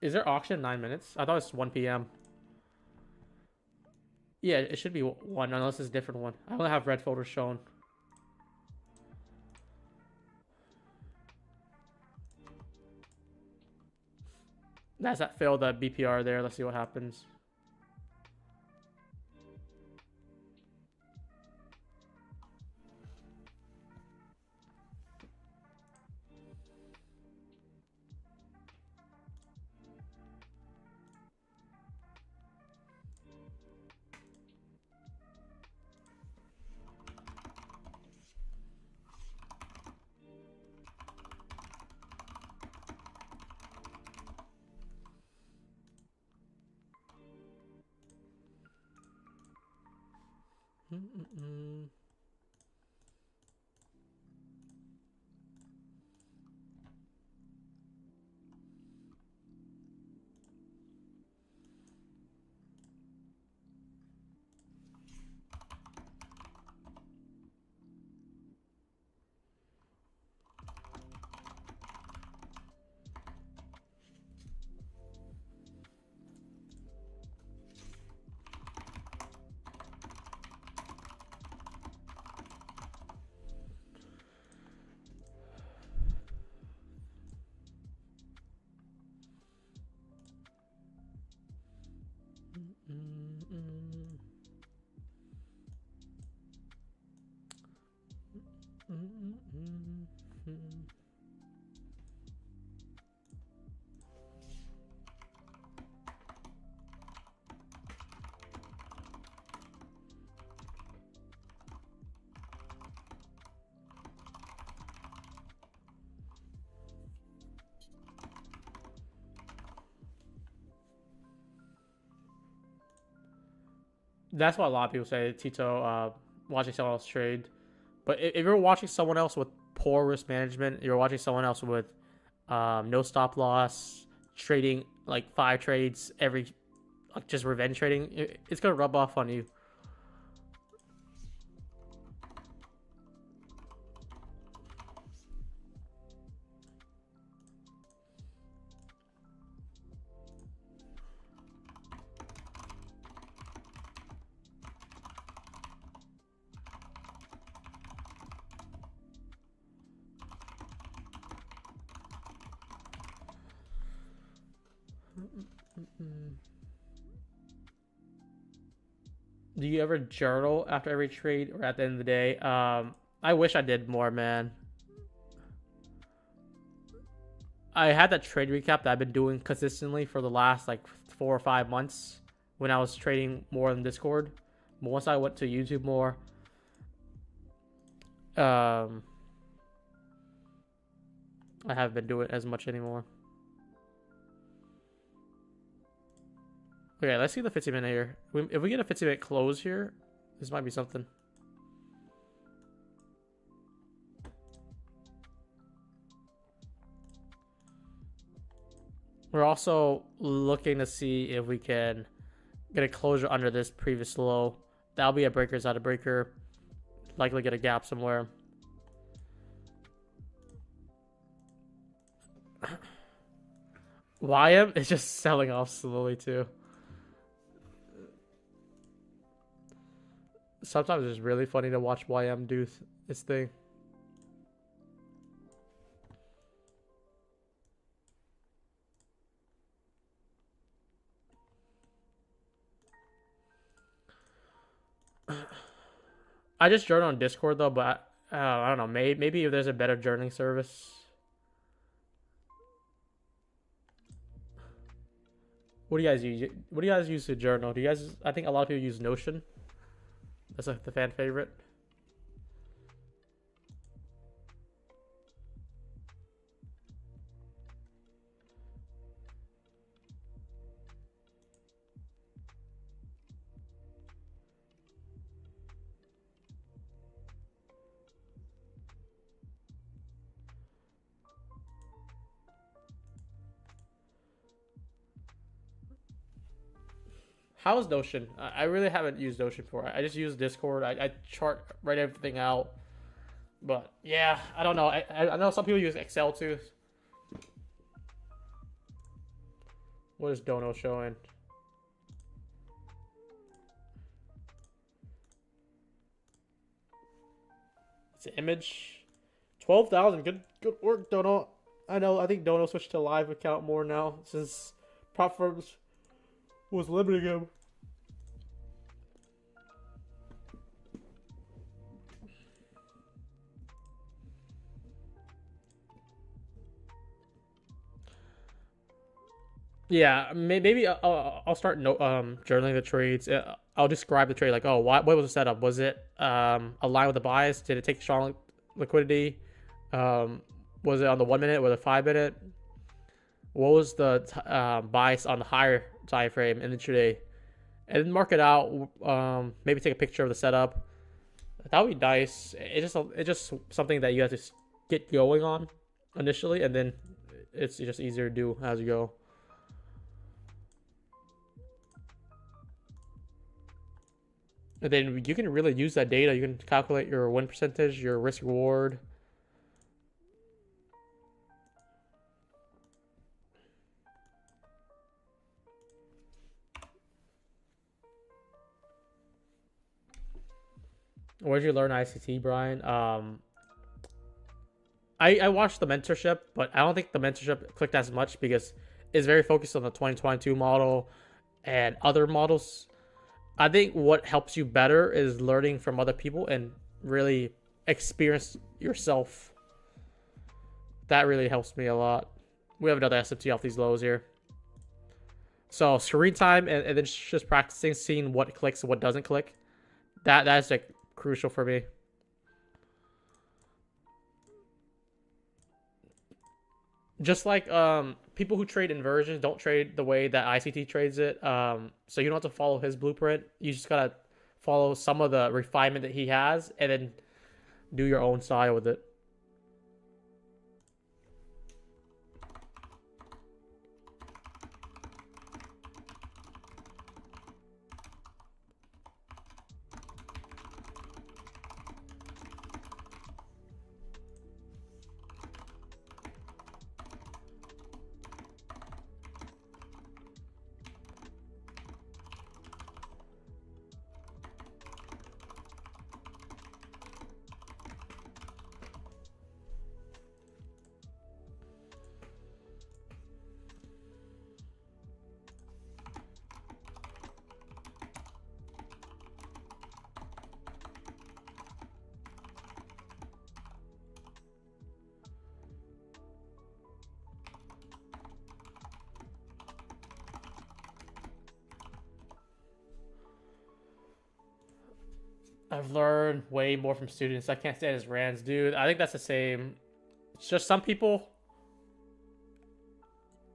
Is there auction in 9 minutes? I thought it was 1 p.m. Yeah, it should be 1, unless it's a different one. I only have red photos shown. That's that failed that BPR there. Let's see what happens. That's what a lot of people say, Tito, watching someone else trade. But if you're watching someone else with poor risk management, you're watching someone else with no stop loss, trading like 5 trades every, like just revenge trading, it's gonna rub off on you. Do you ever journal after every trade or at the end of the day? I wish I did more, man. I had that trade recap that I've been doing consistently for the last like 4 or 5 months when I was trading more in Discord. But once I went to YouTube more, I haven't been doing it as much anymore. Okay, let's see the 50-minute here. If we get a 50-minute close here, this might be something. We're also looking to see if we can get a closure under this previous low. That'll be a breaker's out of breaker. Likely get a gap somewhere. YM is just selling off slowly too. Sometimes it's really funny to watch YM do this thing. I just journal on Discord though, but I don't know. Maybe if there's a better journaling service. What do you guys use? What do you guys use to journal? Do you guys? I think a lot of people use Notion. That's like the fan favorite. How is Notion? I really haven't used Notion before. I just use Discord. I chart, write everything out. But yeah, I don't know. I know some people use Excel too. What is Dono showing? It's an image. 12,000. Good work, Dono. I know. I think Dono switched to live account more now since prop firms was limiting him. Yeah, maybe I'll start journaling the trades. I'll describe the trade like, oh, what was the setup? Was it aligned with the bias? Did it take strong liquidity? Was it on the 1 minute or the 5 minute? What was the bias on the higher time frame in the intraday? And then mark it out. Maybe take a picture of the setup. That would be nice. It's just something that you have to get going on initially, and then it's just easier to do as you go. And then you can really use that data. You can calculate your win percentage, your risk reward. Where did you learn ICT, Brian? I watched the mentorship, but I don't think the mentorship clicked as much because it's very focused on the 2022 model and other models. I think what helps you better is learning from other people and really experience yourself. That really helps me a lot. We have another SMT off these lows here. So screen time and then just practicing, seeing what clicks and what doesn't click. That's like crucial for me. Just like people who trade inversions don't trade the way that ICT trades it. So you don't have to follow his blueprint. You just gotta follow some of the refinement that he has, and then do your own style with it. I've learned way more from students. I can't stand his rants, dude. I think that's the same. It's just some people,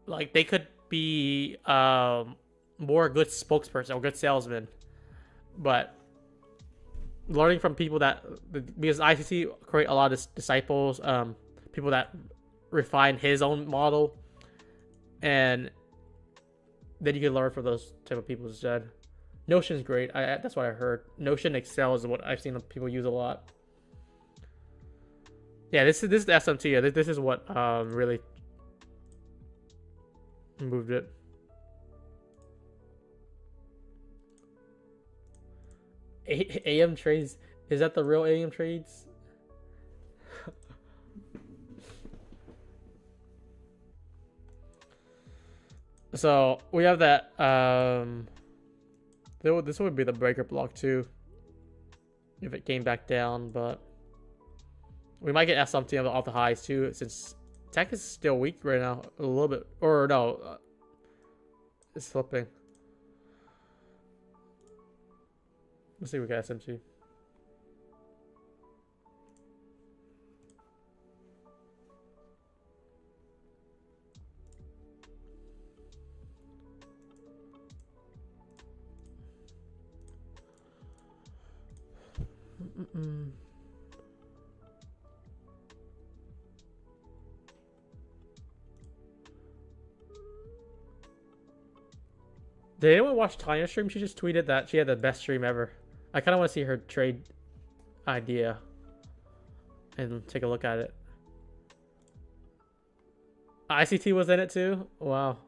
like, they could be more good spokesperson or good salesman, but learning from people that, because ICT create a lot of disciples, people that refine his own model, and then you can learn from those type of people instead. Notion's great. That's what I heard. Notion, Excel is what I've seen people use a lot. Yeah, this is the SMT. This is what really moved it. AM trades. Is that the real AM trades? So we have that. This would be the breaker block too, if it came back down, but we might get SMT off the highs too, since tech is still weak right now, a little bit, or no, it's slipping. Let's see if we got SMT. Did anyone watch Tanya's stream? She just tweeted that she had the best stream ever. I kind of want to see her trade idea and take a look at it. ICT was in it too? Wow.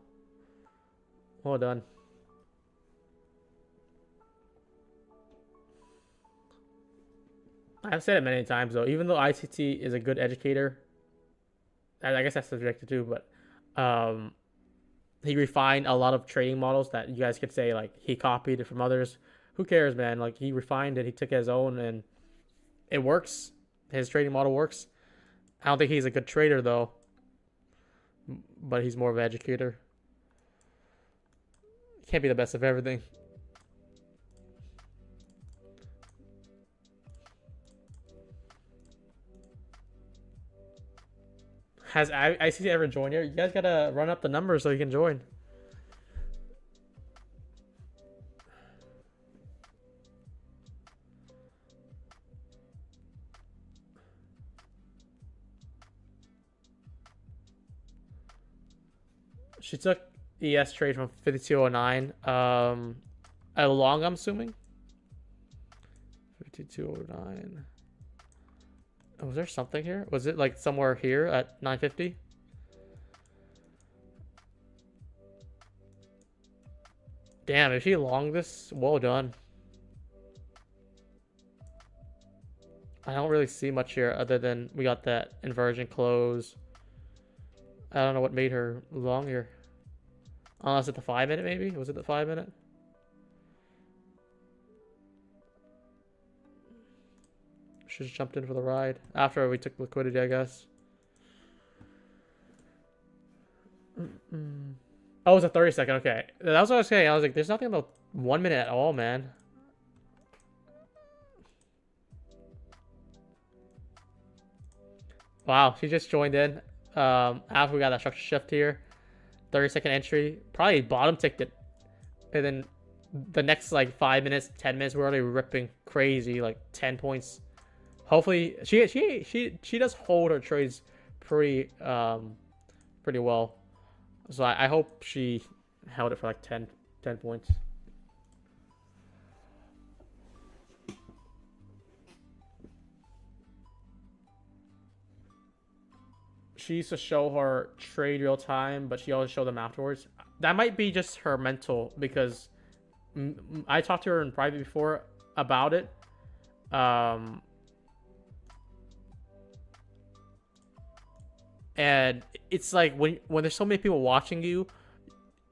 Well done. I've said it many times though, even though ICT is a good educator, I guess that's subjective too, but he refined a lot of trading models that you guys could say like he copied it from others. Who cares, man? Like, he refined it, he took his own, and it works. His trading model works. I don't think he's a good trader though, but he's more of an educator. Can't be the best of everything. Has ICT ever joined here? You guys gotta run up the numbers so you can join. She took ES trade from 5209. A long, I'm assuming. 5209. Oh, was there something here? Was it like somewhere here at 950? Damn, if she long this, well done. I don't really see much here other than we got that inversion close. I don't know what made her long here. Unless it's the 5 minute maybe? Was it the 5 minute? Should have jumped in for the ride. After we took liquidity, I guess. Oh, it was a 30-second. Okay. That was what I was saying. I was like, there's nothing about 1 minute at all, man. Wow, she just joined in. After we got that structure shift here. 30-second entry. Probably bottom ticked it. And then the next like 5 minutes, 10 minutes, we're already ripping crazy, like 10 points. Hopefully, she does hold her trades pretty well. So I hope she held it for like 10 points. She used to show her trade real time, but she always showed them afterwards. That might be just her mental, because I talked to her in private before about it. And it's like when there's so many people watching you,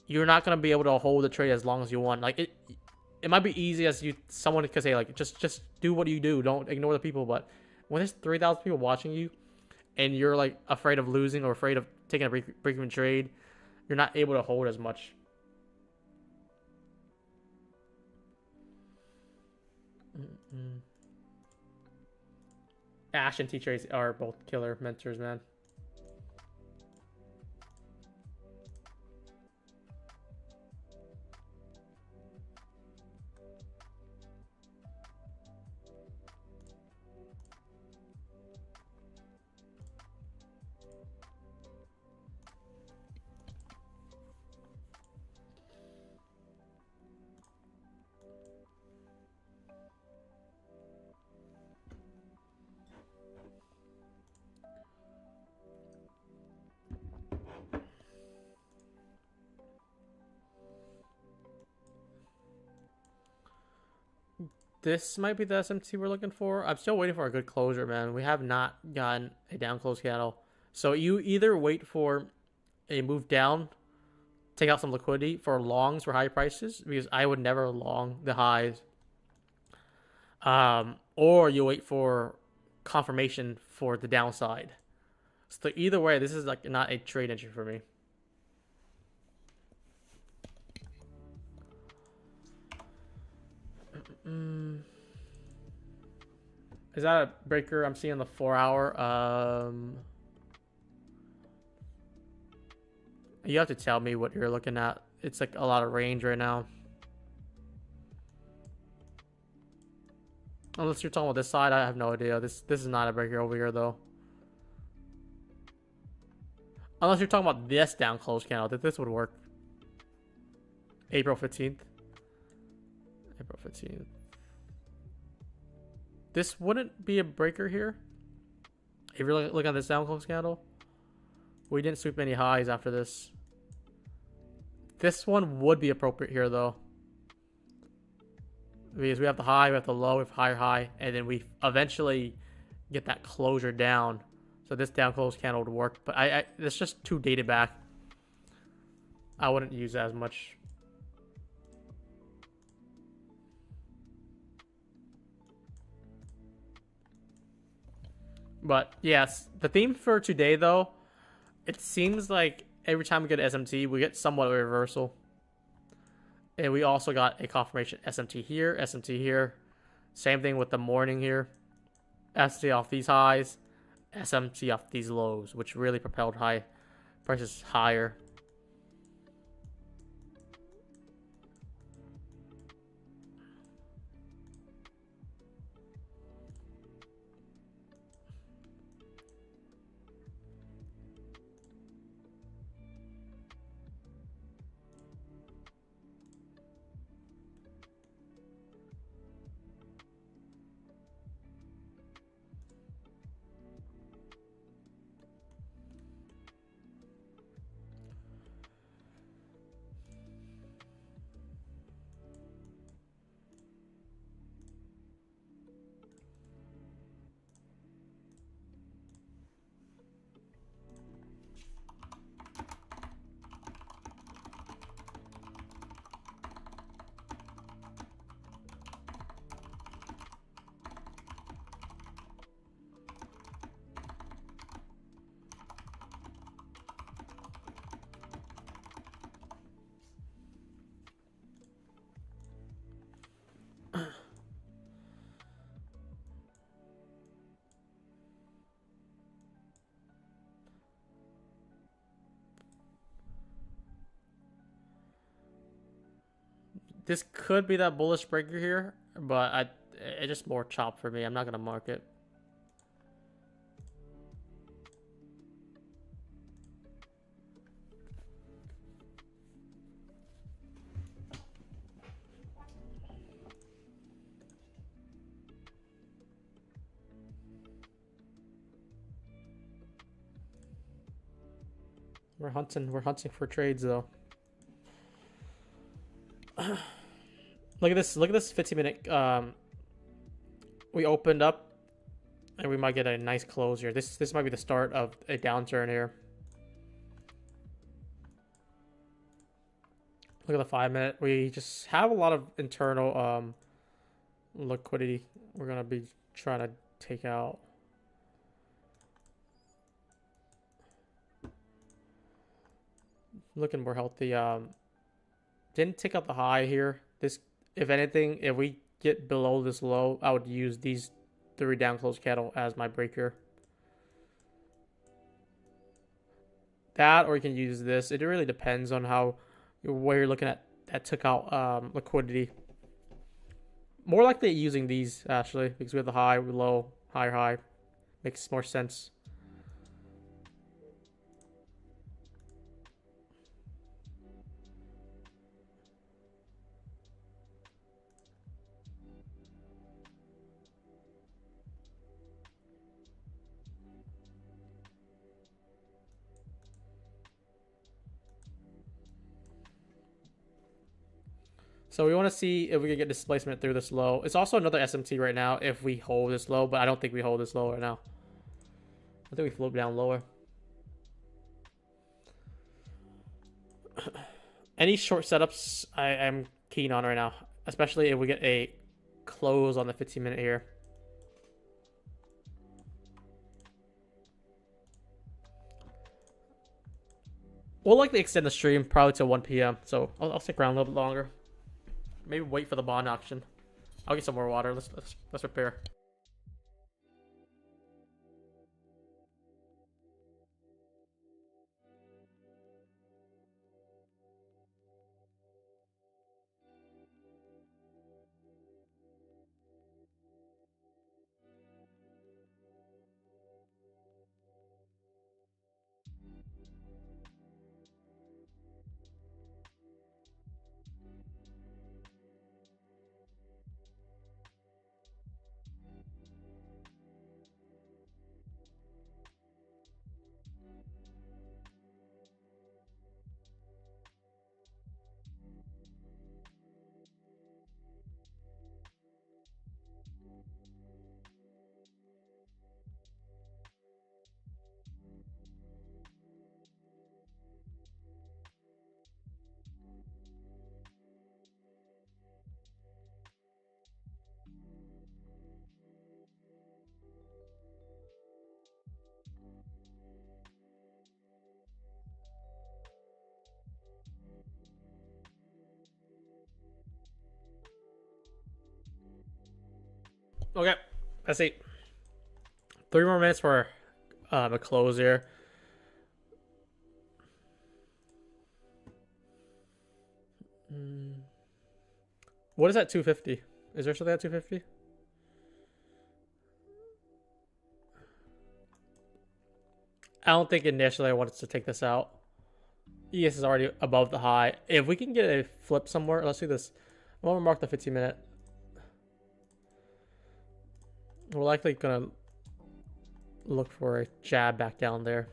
you're not gonna be able to hold the trade as long as you want. Like it might be easy as someone could say like just do what you do, don't ignore the people. But when there's 3,000 people watching you, and you're like afraid of losing or afraid of taking a break-even trade, you're not able to hold as much. Ash and T-Trace are both killer mentors, man. This might be the SMT we're looking for. I'm still waiting for a good closure, man. We have not gotten a down close candle. So you either wait for a move down, take out some liquidity for longs for high prices, because I would never long the highs. Or you wait for confirmation for the downside. So either way, this is like not a trade entry for me. Is that a breaker I'm seeing the 4 hour? You have to tell me what you're looking at. It's like a lot of range right now. Unless you're talking about this side, I have no idea. This is not a breaker over here though. Unless you're talking about this down close candle, that this would work. April 15th. April 15th. This wouldn't be a breaker here. If you're looking at this down close candle, we didn't sweep any highs after this. This one would be appropriate here though, because we have the high, we have the low, we have higher high, and then we eventually get that closure down. So this down close candle would work, but it's just too dated back. I wouldn't use it as much. But yes, the theme for today though, it seems like every time we get an SMT, we get somewhat of a reversal. And we also got a confirmation SMT here, SMT here. Same thing with the morning here. SMT off these highs, SMT off these lows, which really propelled high prices higher. This could be that bullish breaker here, but it's just more chop for me. I'm not gonna mark it. We're hunting for trades though. Look at this 15-minute. We opened up, and we might get a nice close here. This might be the start of a downturn here. Look at the 5-minute. We just have a lot of internal liquidity we're gonna be trying to take out. Looking more healthy. Didn't take out the high here. This, if anything, if we get below this low, I would use these 3 down close candle as my breaker. That, or you can use this. It really depends on where you're looking at. That took out liquidity. More likely using these actually, because we have the high, low, higher high. Makes more sense. So we want to see if we can get displacement through this low. It's also another SMT right now if we hold this low, but I don't think we hold this low right now. I think we float down lower. Any short setups I am keen on right now, especially if we get a close on the 15-minute here. We'll likely extend the stream probably till 1 p.m. So I'll stick around a little bit longer. Maybe wait for the bond auction. I'll get some more water. Let's prepare. Okay, let's see. 3 more minutes for a close here. What is that 250? Is there something at 250? I don't think initially I wanted to take this out. ES is already above the high. If we can get a flip somewhere, let's do this. I'm gonna mark the 15-minute. We're likely gonna look for a jab back down there.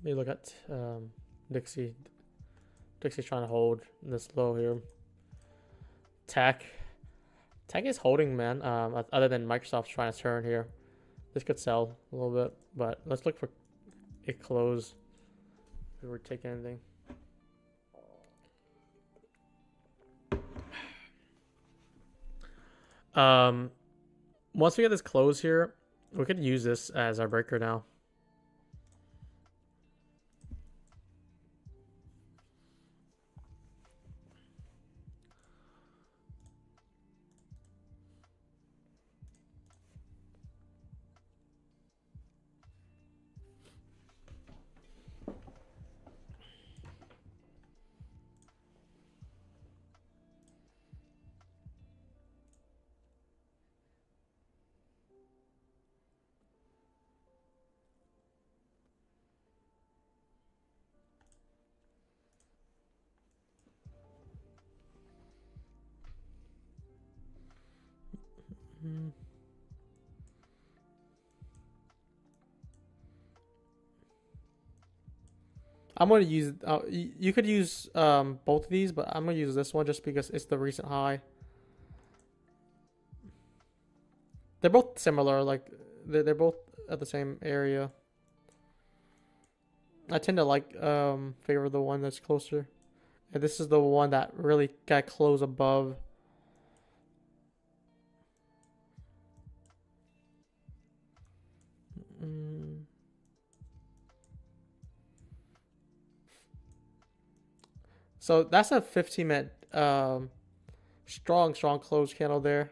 Let me look at Dixie. Dixie's trying to hold this low here. Tech is holding, man. Other than Microsoft's trying to turn here. This could sell a little bit, but let's look for a close if we're taking anything. Once we get this close here, we could use this as our breaker now. I'm going to use, you could use both of these, but I'm going to use this one just because it's the recent high. They're both similar, like they're both at the same area. I tend to like favor the one that's closer. And this is the one that really got close above. So that's a 15-minute strong close candle there.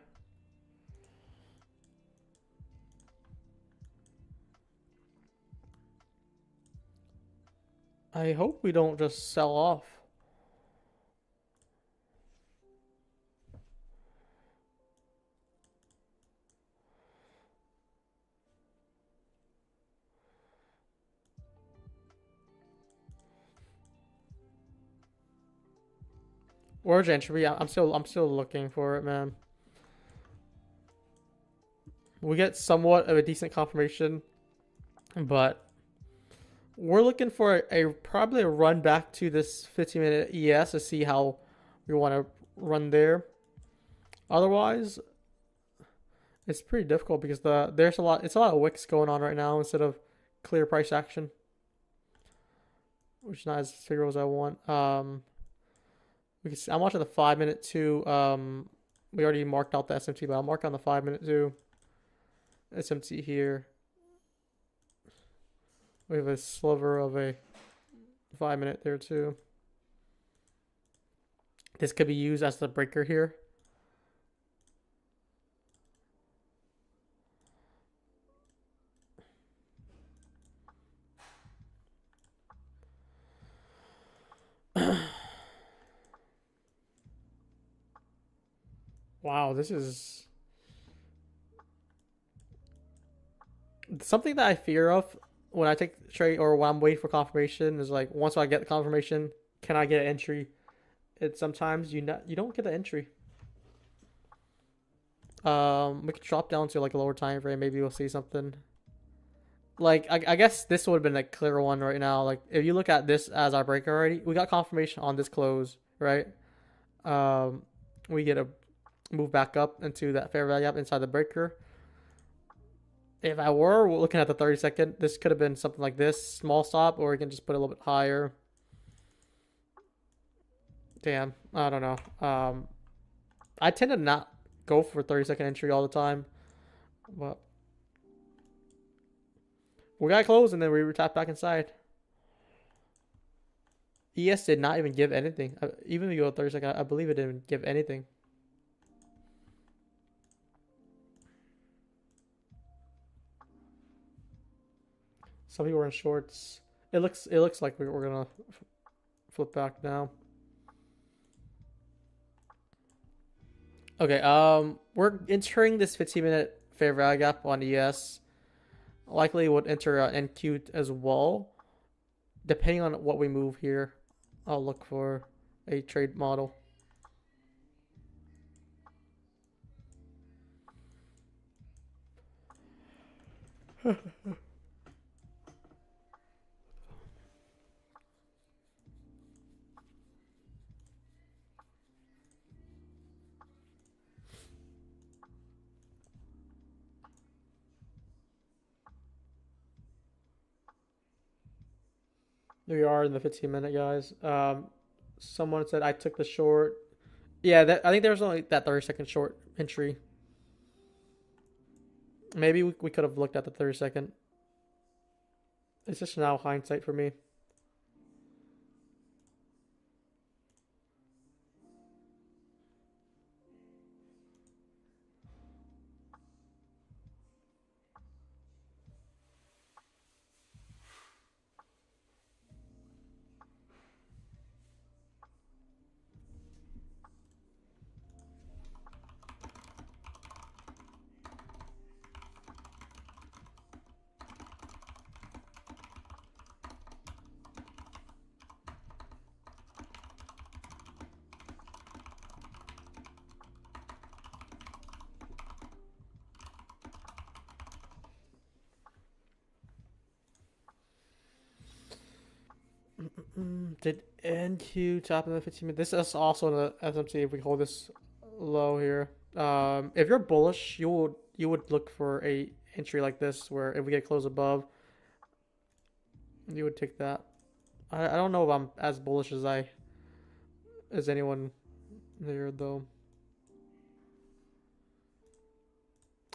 I hope we don't just sell off. Where's entry? I'm still looking for it, man. We get somewhat of a decent confirmation, but we're looking for probably a run back to this 15-minute ES to see how we want to run there. Otherwise, it's pretty difficult because it's a lot of wicks going on right now instead of clear price action, which is not as favorable as I want. I'm watching the 5-minute too. We already marked out the SMT, but I'll mark on the 5-minute too. SMT here. We have a sliver of a 5-minute there too. This could be used as the breaker here. Wow, this is something that I fear of when I take the trade or when I'm waiting for confirmation is like once I get the confirmation, can I get an entry? It's sometimes you don't get the entry. We could drop down to like a lower time frame. Maybe we'll see something. Like I guess this would have been a clear one right now. Like if you look at this as our breaker already, we got confirmation on this close, right? We get a move back up into that fair value gap inside the breaker. If I were looking at the 30-second, this could have been something like this, small stop, or we can just put it a little bit higher. Damn, I don't know. I tend to not go for 30-second entry all the time, but we got close and then we tap back inside. ES did not even give anything. Even if you go 30-second, I believe it didn't give anything. Some people are in shorts. It looks like we're gonna flip back now. Okay, we're entering this 15-minute fair value gap on ES. Likely would enter NQ as well. Depending on what we move here, I'll look for a trade model. We are in the 15-minute, guys. Someone said I took the short. Yeah, I think there was only that 30-second short entry. Maybe we could have looked at the 30-second. It's just now hindsight for me. Did NQ top in the 15 minute? This is also the SMC. If we hold this low here, if you're bullish, you would look for a entry like this, where if we get close above, you would take that. I don't know if I'm as bullish as anyone there though.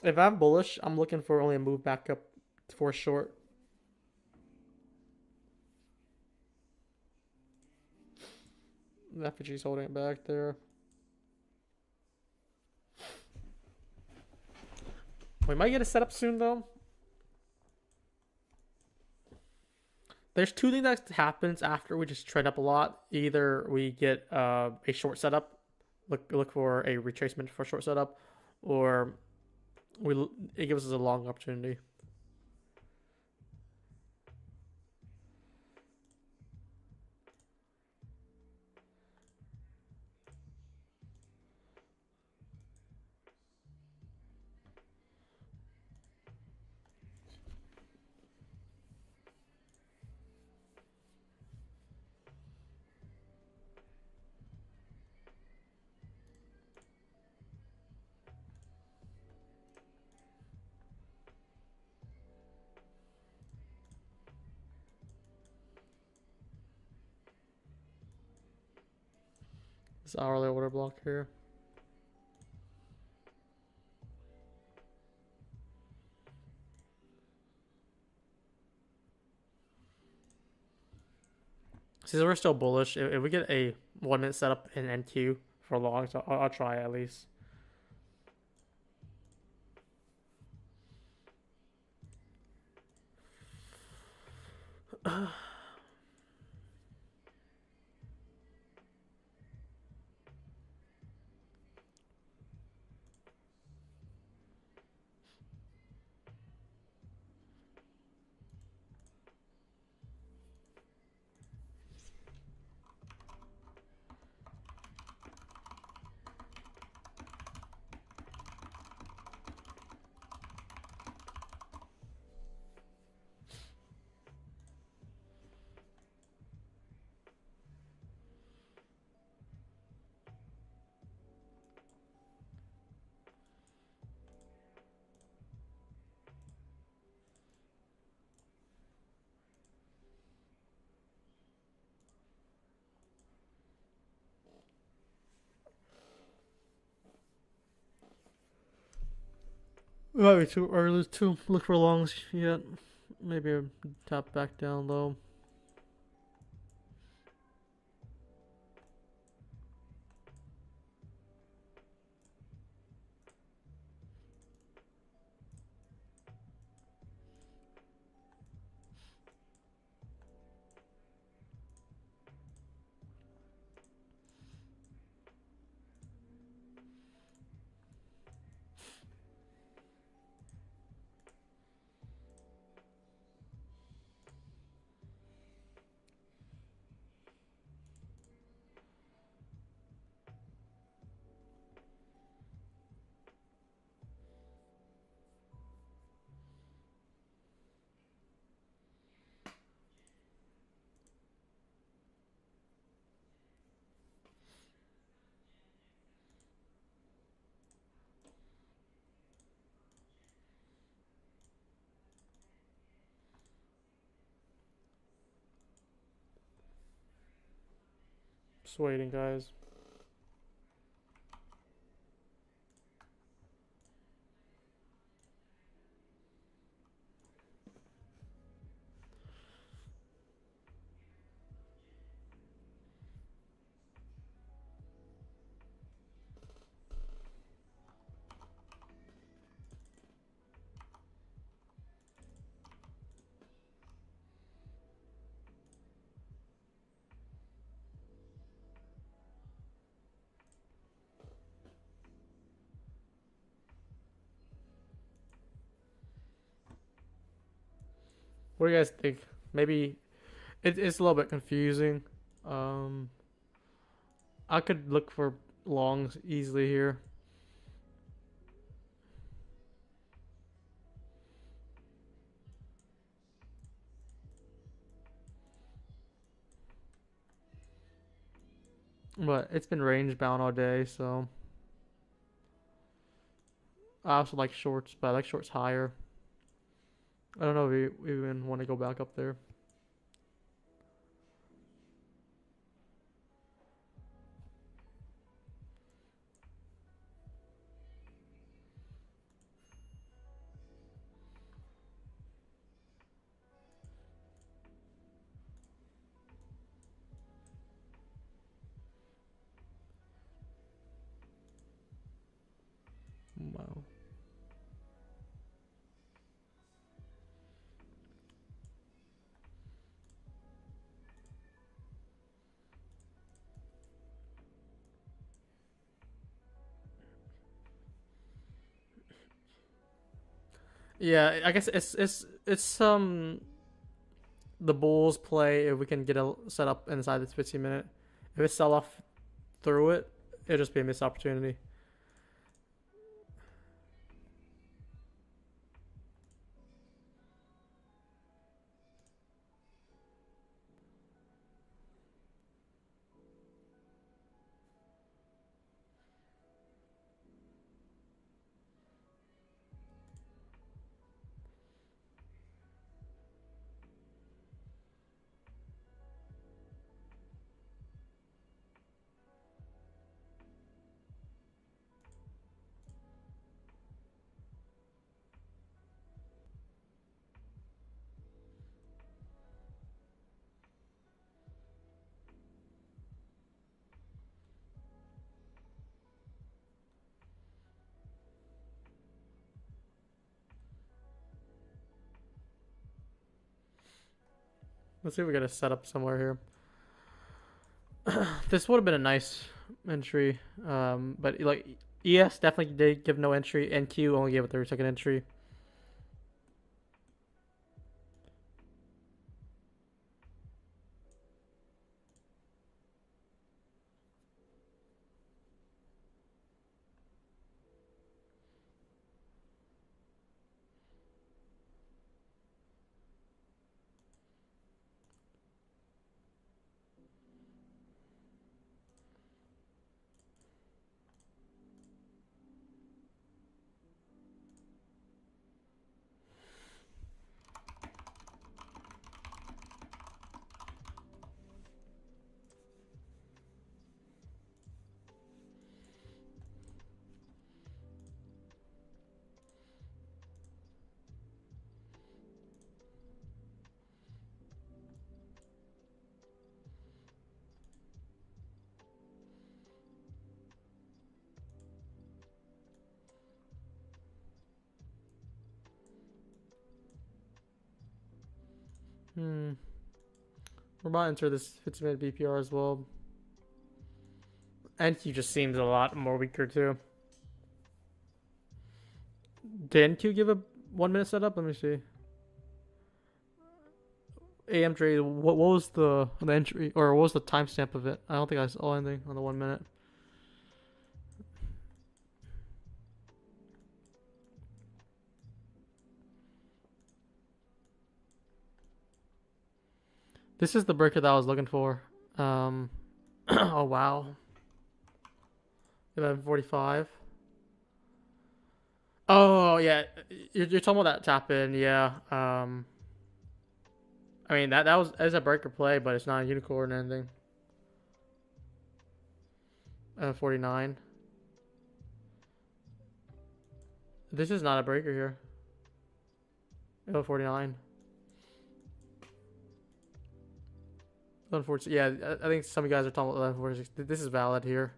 If I'm bullish, I'm looking for only a move back up for short. The FG's holding it back there. We might get a setup soon though. There's two things that happens after we just trend up a lot. Either we get a short setup, look for a retracement for short setup, or it gives us a long opportunity. This hourly order block here. Since we're still bullish, if we get a 1 minute setup in NQ for long, so I'll try at least. It might be too early to look for longs yet. Maybe a tap back down low. Just waiting, guys. What do you guys think? Maybe it's a little bit confusing. Um, I could look for longs easily here. But it's been range bound all day, so I also like shorts, but I like shorts higher. I don't know if we even want to go back up there. Wow. Yeah, I guess it's the Bulls play if we can get a set up inside this 15 minute. If we sell off through it, it'll just be a missed opportunity. Let's see if we got a setup somewhere here. This would have been a nice entry, but like ES definitely did give no entry. NQ only gave a 30-second entry. We're about to enter this 15-minute BPR as well. NQ just seems a lot more weaker too. Did NQ give a 1 minute setup? Let me see. AM trade. What was the entry or what was the timestamp of it? I don't think I saw anything on the 1 minute. This is the breaker that I was looking for. Oh wow. 11:45. Oh yeah, you're talking about that tap in, yeah. I mean that was as a breaker play, but it's not a unicorn or anything. 49. This is not a breaker here. 49. 1146. Yeah, I think some of you guys are talking about 1146. This is valid here.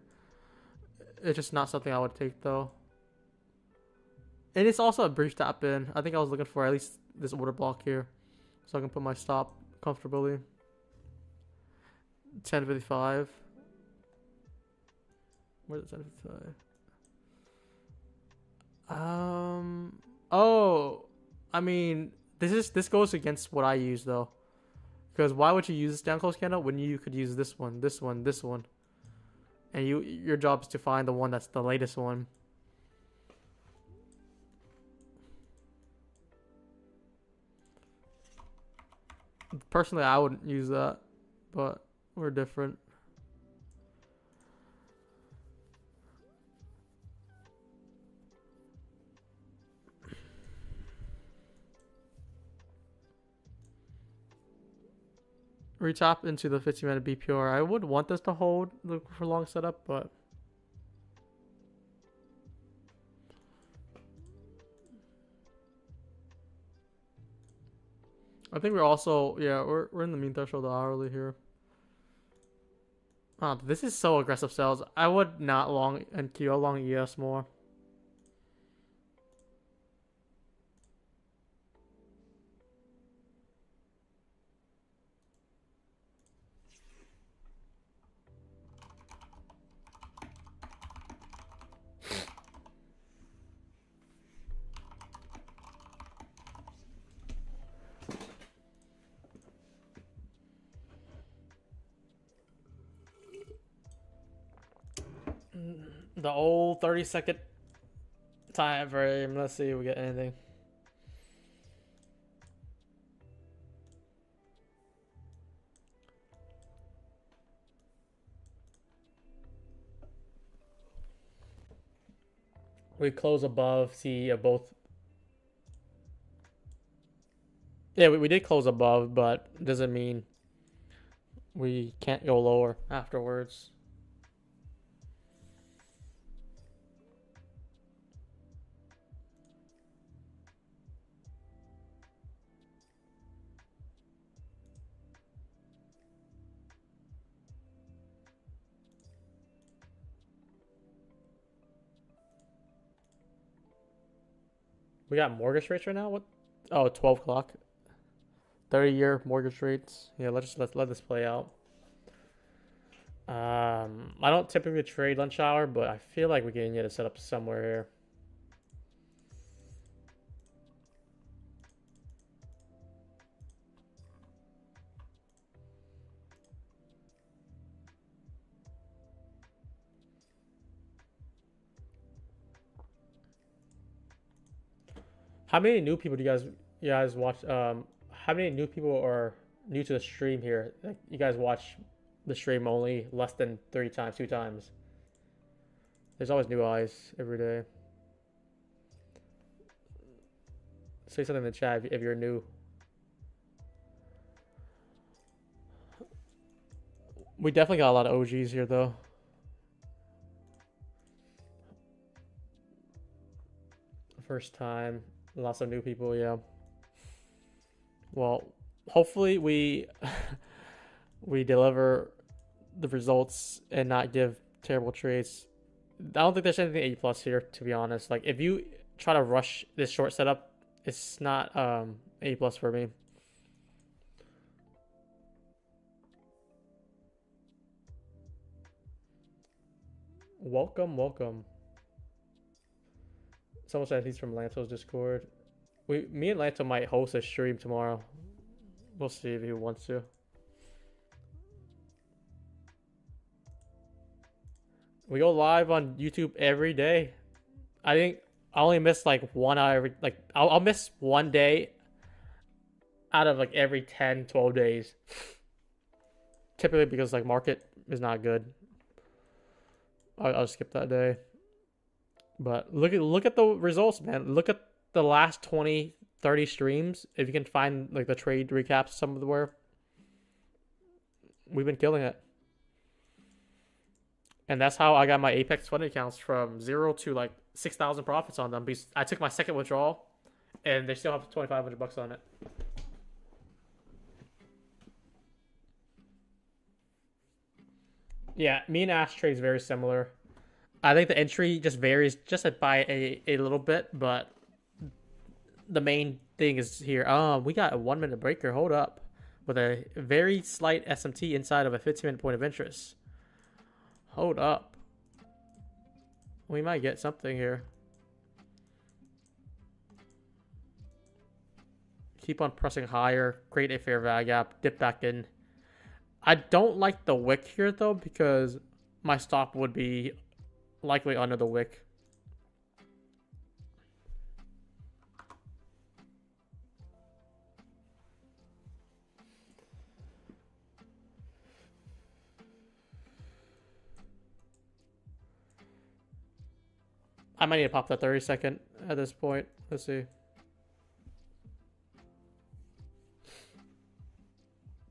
It's just not something I would take though. And it's also a brief tap in. I think I was looking for at least this order block here, so I can put my stop comfortably. 1055. Where's the 1055? Oh, I mean, this goes against what I use though, because why would you use this down close candle when you could use this one, this one, this one, and your job is to find the one that's the latest one. Personally, I wouldn't use that, but we're different. Retap into the 15-minute BPR. I would want this to hold for long setup, but I think we're also, yeah, we're in the mean threshold hourly here. Oh, this is so aggressive sells. I would not long NQ, I'll long ES more. The old 30-second time frame. Let's see if we get anything. We close above, see both. Yeah, we did close above, but doesn't mean we can't go lower afterwards. We got mortgage rates right now? What? Oh, 12 o'clock. 30-year mortgage rates. Yeah, let's let this play out. I don't typically trade lunch hour, but I feel like we can get a setup somewhere here. How many new people do you guys watch? How many new people are new to the stream here? Like, you guys watch the stream only less than 3 times, 2 times. There's always new eyes every day. Say something in the chat if you're new. We definitely got a lot of OGs here though. First time, lots of new people, yeah. Well, hopefully we we deliver the results and not give terrible trades. I don't think there's anything A plus here, to be honest. Like, if you try to rush this short setup, it's not A plus for me. Welcome. Someone said he's from Lanto's Discord. Me and Lanto might host a stream tomorrow. We'll see if he wants to. We go live on YouTube every day. I think I only miss like 1 hour every, like I'll miss 1 day out of like every 10, 12 days. Typically because like market is not good. I'll skip that day. But look at the results, man. Look at the last 20, 30 streams. If you can find like the trade recaps somewhere, we've been killing it. And that's how I got my Apex funding accounts from 0 to like 6,000 profits on them. Because I took my second withdrawal, and they still have 2,500 bucks on it. Yeah, me and Ashtray is very similar. I think the entry just varies just by a little bit, but the main thing is here. We got a 1 minute breaker. Hold up, with a very slight SMT inside of a 15-minute point of interest. Hold up. We might get something here. Keep on pressing higher. Create a fair value gap. Dip back in. I don't like the wick here though, because my stop would be likely under the wick. I might need to pop that 30-second at this point. Let's see.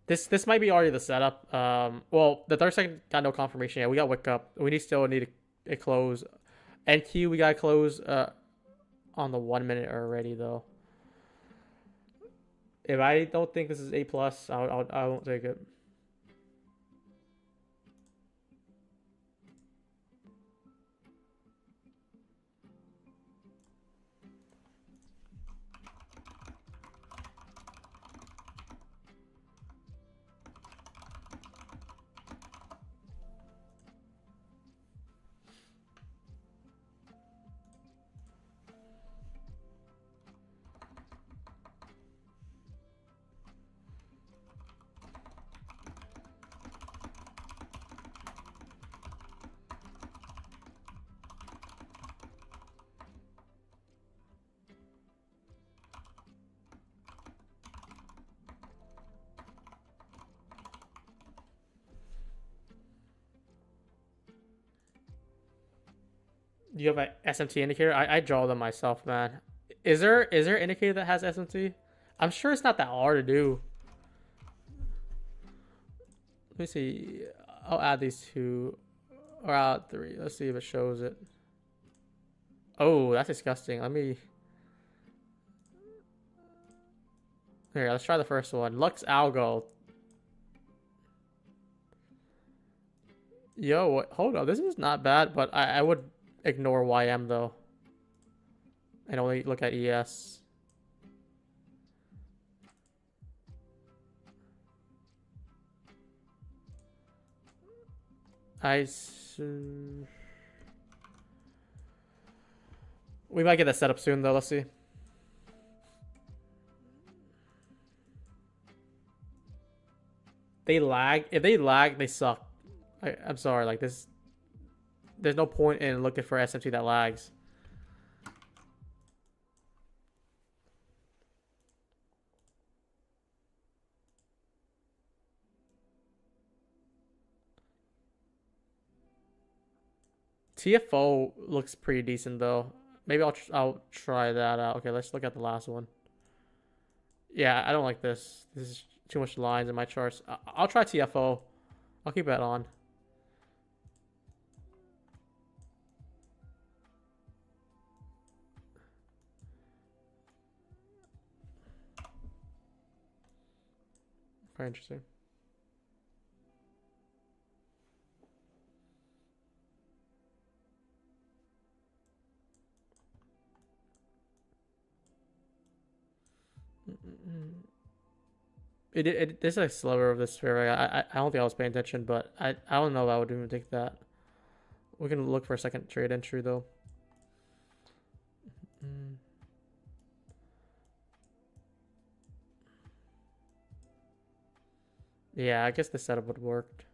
This might be already the setup. Well, the 30-second got no confirmation. Yeah, we got wick up. We still need a close. NQ, we got to close on the 1 minute already though. If I don't think this is A+, I won't take it. Do you have an SMT indicator? I draw them myself, man. Is there an indicator that has SMT? I'm sure it's not that hard to do. Let me see. I'll add these two, or add three. Let's see if it shows it. Oh, that's disgusting. Let me. Here, let's try the first one. Lux Algo. Yo, hold on. This is not bad, but I would ignore YM though, and only look at ES. We might get that set up soon though. Let's see. They lag. If they lag, they suck. I'm sorry. Like this, there's no point in looking for SMT that lags. TFO looks pretty decent though. Maybe I'll try that out. Okay, let's look at the last one. Yeah, I don't like this. This is too much lines in my charts. I'll try TFO. I'll keep that on. Very interesting. There's a sliver of this fair. I don't think I was paying attention, but I don't know if I would even take that. We can look for a second trade entry though. Yeah, I guess the setup would work.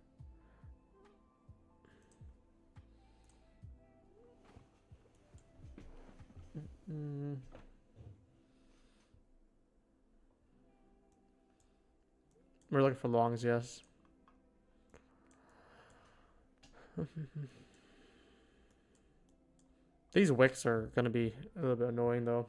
We're looking for longs, yes. These wicks are gonna be a little bit annoying though.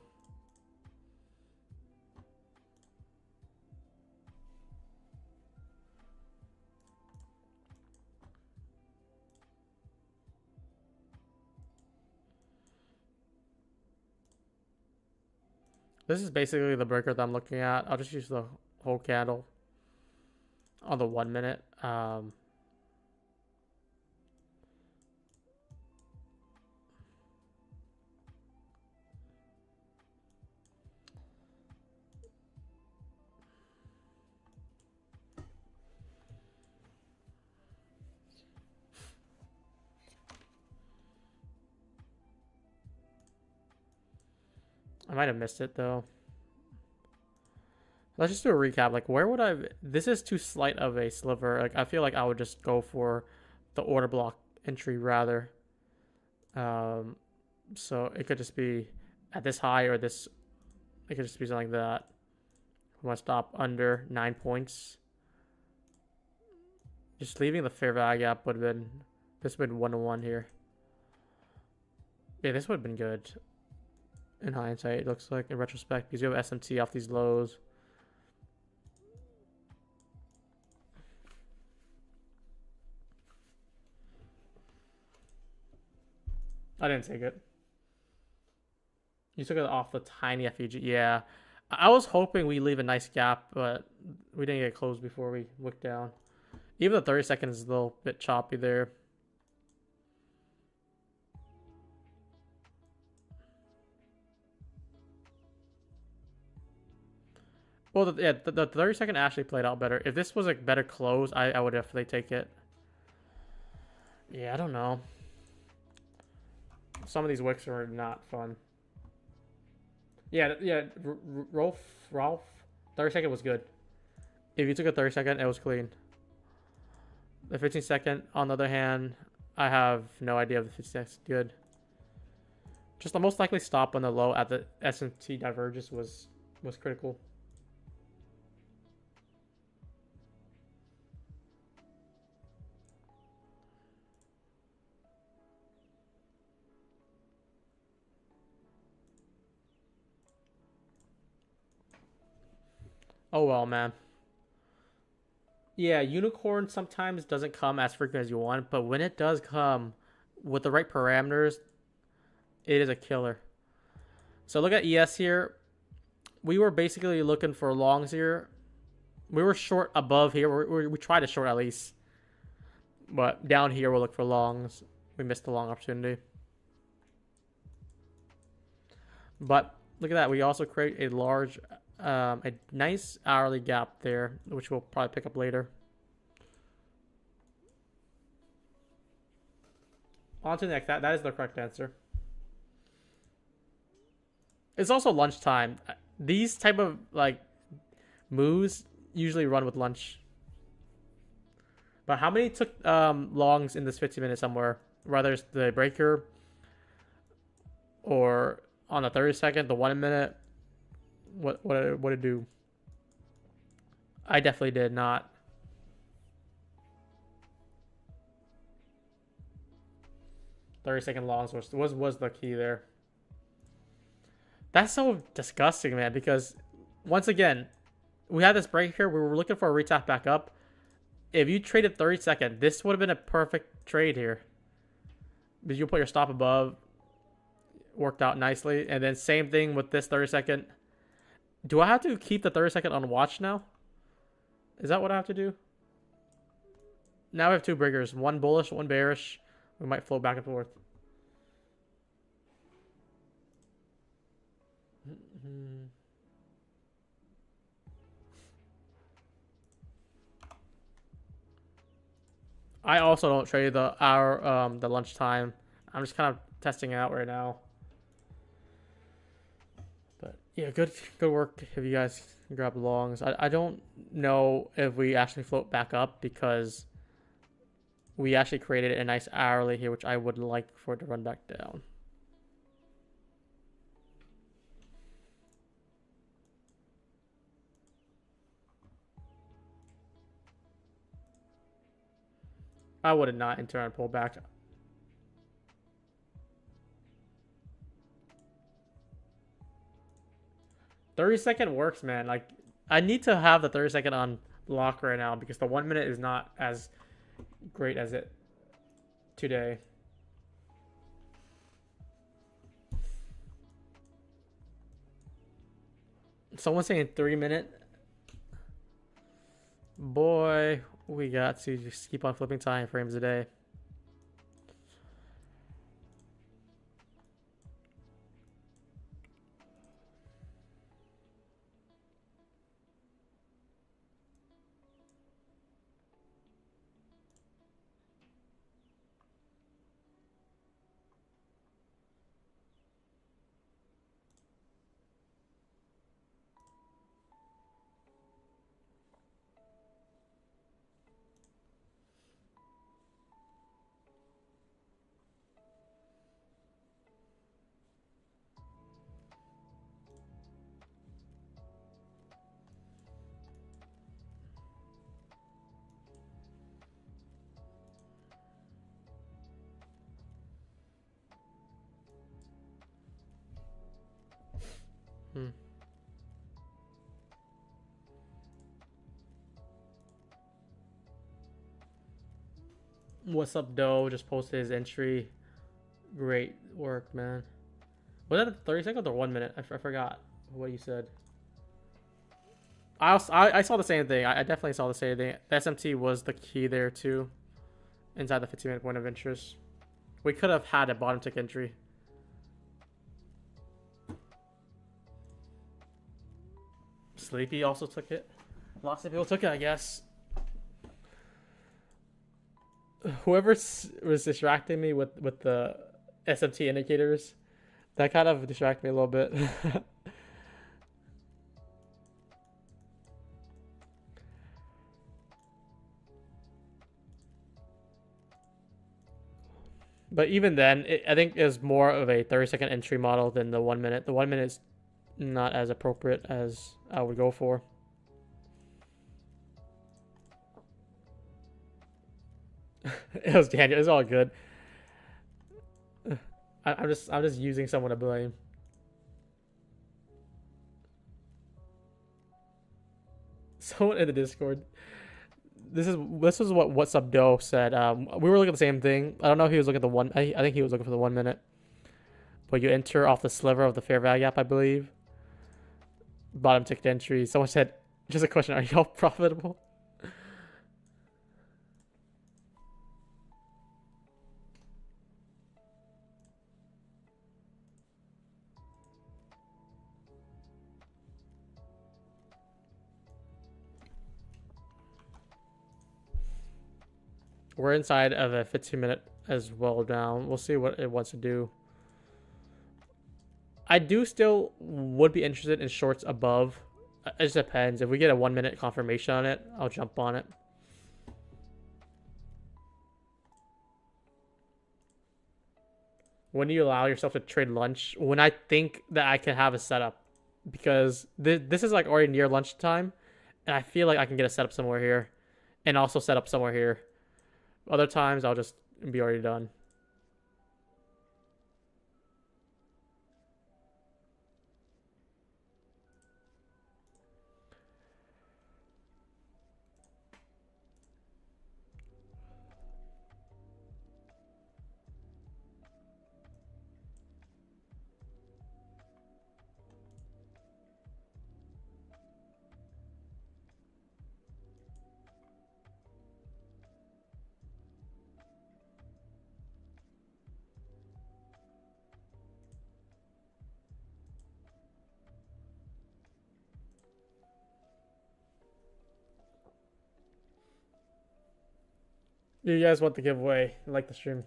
This is basically the breaker that I'm looking at. I'll just use the whole candle on the 1 minute. I might have missed it though. Let's just do a recap. Like, where would I? This is too slight of a sliver. Like, I feel like I would just go for the order block entry rather. So it could just be at this high or this. It could just be something like that. I want to stop under 9 points. Just leaving the fair value gap would have been. This would have been 1-1 here. Yeah, this would have been good. In hindsight, it looks like in retrospect, because you have SMT off these lows. I didn't take it. You took it off the tiny FEG. Yeah. I was hoping we leave a nice gap, but we didn't get closed before we looked down. Even the 30 seconds is a little bit choppy there. Well, the 30 second actually played out better. If this was a better close, I would definitely take it. Yeah, I don't know. Some of these wicks are not fun. Yeah, Ralph, 30 second was good. If you took a 30 second, it was clean. The 15 second, on the other hand, I have no idea if the 15 second is good. Just the most likely stop on the low at the SMT divergence was critical. Oh well, man. Yeah, unicorn sometimes doesn't come as frequent as you want, but when it does come with the right parameters, it is a killer. So look at ES here. We were basically looking for longs here. We were short above here. We tried to short at least. But down here, we'll look for longs. We missed the long opportunity. But look at that. We also create a large, a nice hourly gap there, which we'll probably pick up later. On to the next. That is the correct answer. It's also lunchtime. These type of like moves usually run with lunch. But how many took longs in this 15 minutes somewhere? Whether it's the breaker or on the 30 second, the 1 minute. What did it do? I definitely did not. "30-second longs was the key there. That's so disgusting, man, because once again, we had this break here. We were looking for a retap back up. If you traded 30 second, this would have been a perfect trade here. Because you put your stop above. Worked out nicely. And then same thing with this 30 second. Do I have to keep the 30 second on watch now? Is that what I have to do? Now we have two breakers. One bullish, one bearish. We might flow back and forth. I also don't trade the the lunchtime. I'm just kind of testing it out right now. But yeah, good work if you guys grab longs. I don't know if we actually float back up because we actually created a nice hourly here, which I would like for it to run back down. I would not in turn pull back. "30-second works, man. Like, I need to have the 30-second on lock right now because the 1 minute is not as great as it today. Someone saying 3 minute. Boy, we got to just keep on flipping time frames a day. What's up, Doe? Just posted his entry. Great work, man. Was that a 30 seconds or 1 minute? I forgot what you said. I saw the same thing. I definitely saw the same thing. The SMT was the key there too. Inside the 15-minute point of interest. We could have had a bottom tick entry. Sleepy also took it. Lots of people took it, I guess. Whoever was distracting me with the SMT indicators, that kind of distracted me a little bit. But even then, I think it's more of a 30-second entry model than the 1 minute. The 1 minute is not as appropriate as I would go for. It was Daniel. It's all good. I'm just using someone to blame. Someone in the Discord. This is what What's Up Doe said. We were looking at the same thing. I don't know if he was looking at the one. I think he was looking for the 1 minute. But you enter off the sliver of the fair value gap, I believe. Bottom ticked entry. Someone said, just a question: are y'all profitable? We're inside of a 15-minute as well now. We'll see what it wants to do. I do still would be interested in shorts above. It just depends. If we get a 1 minute confirmation on it, I'll jump on it. When do you allow yourself to trade lunch? When I think that I can have a setup. Because this is like already near lunchtime. And I feel like I can get a setup somewhere here. And also set up somewhere here. Other times, I'll just be already done. You guys want the giveaway? Like the stream.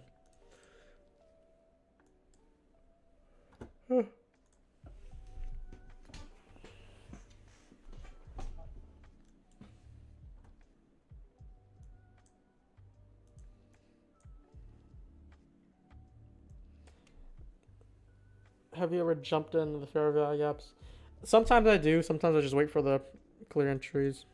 Have you ever jumped into the fair value gaps? Sometimes I do. Sometimes I just wait for the clear entries.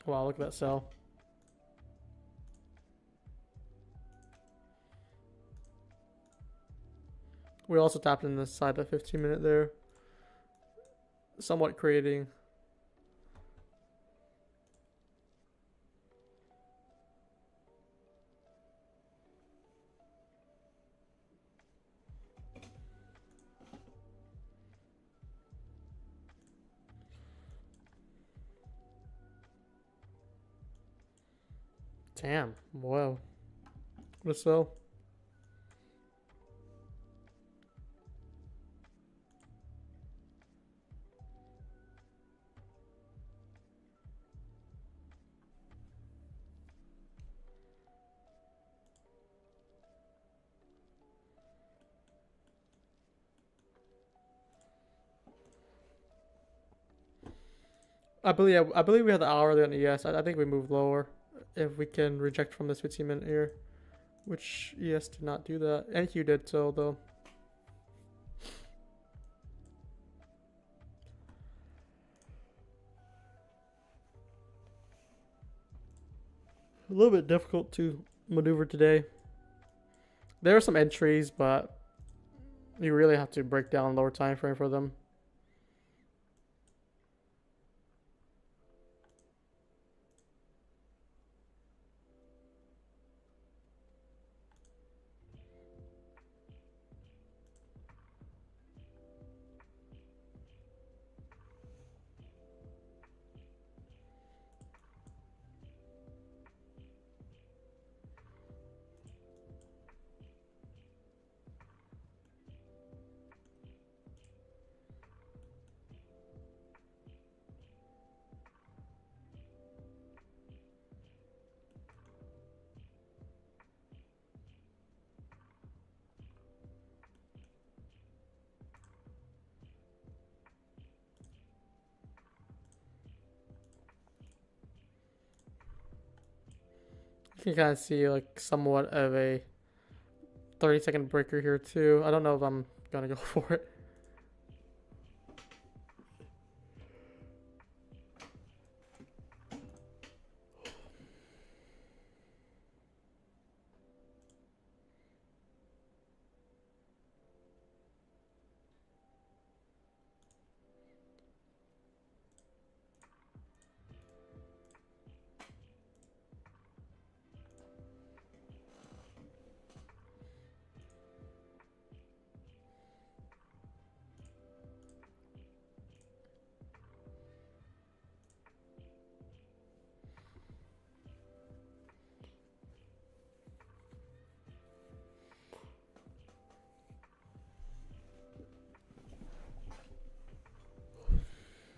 Wow, look at that sell. We also tapped in the side of 15-minute there. Somewhat creating. Damn, wow. What a sell. I believe we had the hourly on ES. I think we moved lower if we can reject from this 15-minute here, which ES did not do that. NQ did so though. A little bit difficult to maneuver today. There are some entries, but you really have to break down lower time frame for them. You can kind of see like somewhat of a 30-second breaker here too. I don't know if I'm gonna go for it.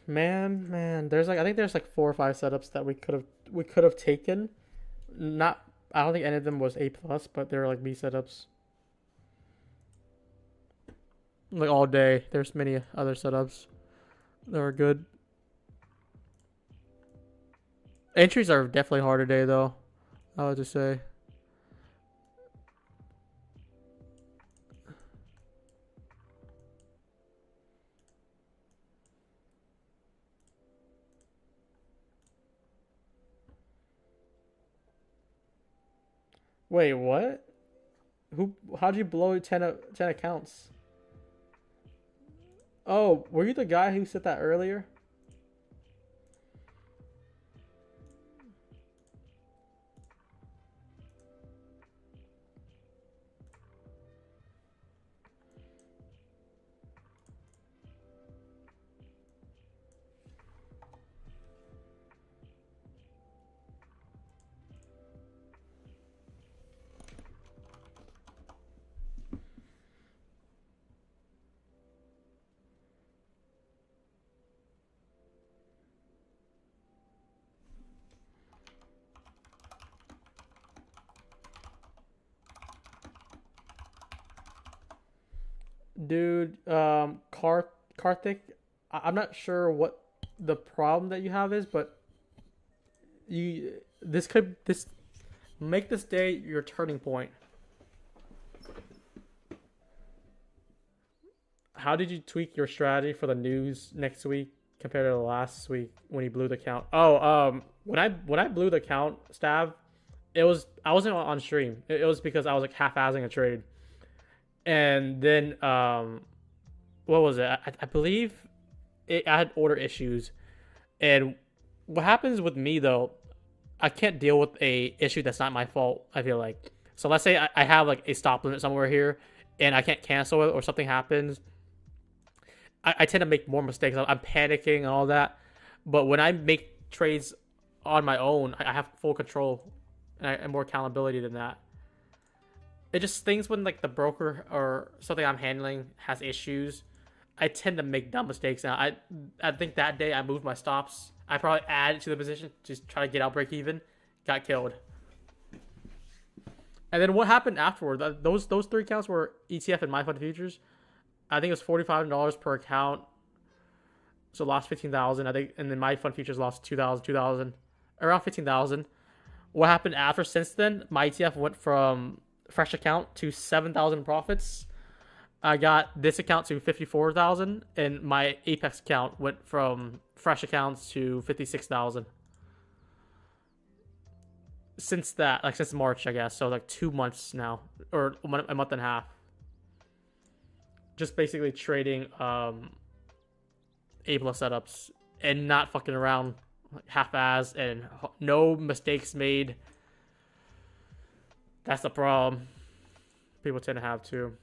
Man, there's like I think there's like 4 or 5 setups that we could have taken. Not I don't think any of them was A+, but they're like B setups. Like all day, there's many other setups that are good. Entries are definitely harder today though, I would just say. Wait, what? Who? How'd you blow 10 accounts? Oh, were you the guy who said that earlier? Dude, Karthik, I'm not sure what the problem that you have is, but this make this day your turning point. How did you tweak your strategy for the news next week compared to last week when you blew the count? Oh, when I blew the count stab, I wasn't on stream. It was because I was like half-assing a trade, and then what was it? I believe I had order issues, and what happens with me though, I can't deal with a issue that's not my fault. I feel like, so let's say I have like a stop limit somewhere here, and I can't cancel it or something happens. I tend to make more mistakes. I'm panicking and all that, but when I make trades on my own, I have full control and more accountability than that. It just things when like the broker or something I'm handling has issues, I tend to make dumb mistakes. Now I think that day I moved my stops. I probably added to the position, just try to get out break even, got killed. And then what happened afterward? Those three accounts were ETF and my fund futures. I think it was $45 per account, so lost 15,000. I think, and then my fund futures lost 2,000, around 15,000. What happened after since then? My ETF went from fresh account to 7,000 profits. I got this account to 54,000, and my Apex account went from fresh accounts to 56,000. Since that, like since March, I guess. So like 2 months now, or a month and a half. Just basically trading A+ setups and not fucking around half-ass and no mistakes made. That's the problem people tend to have too.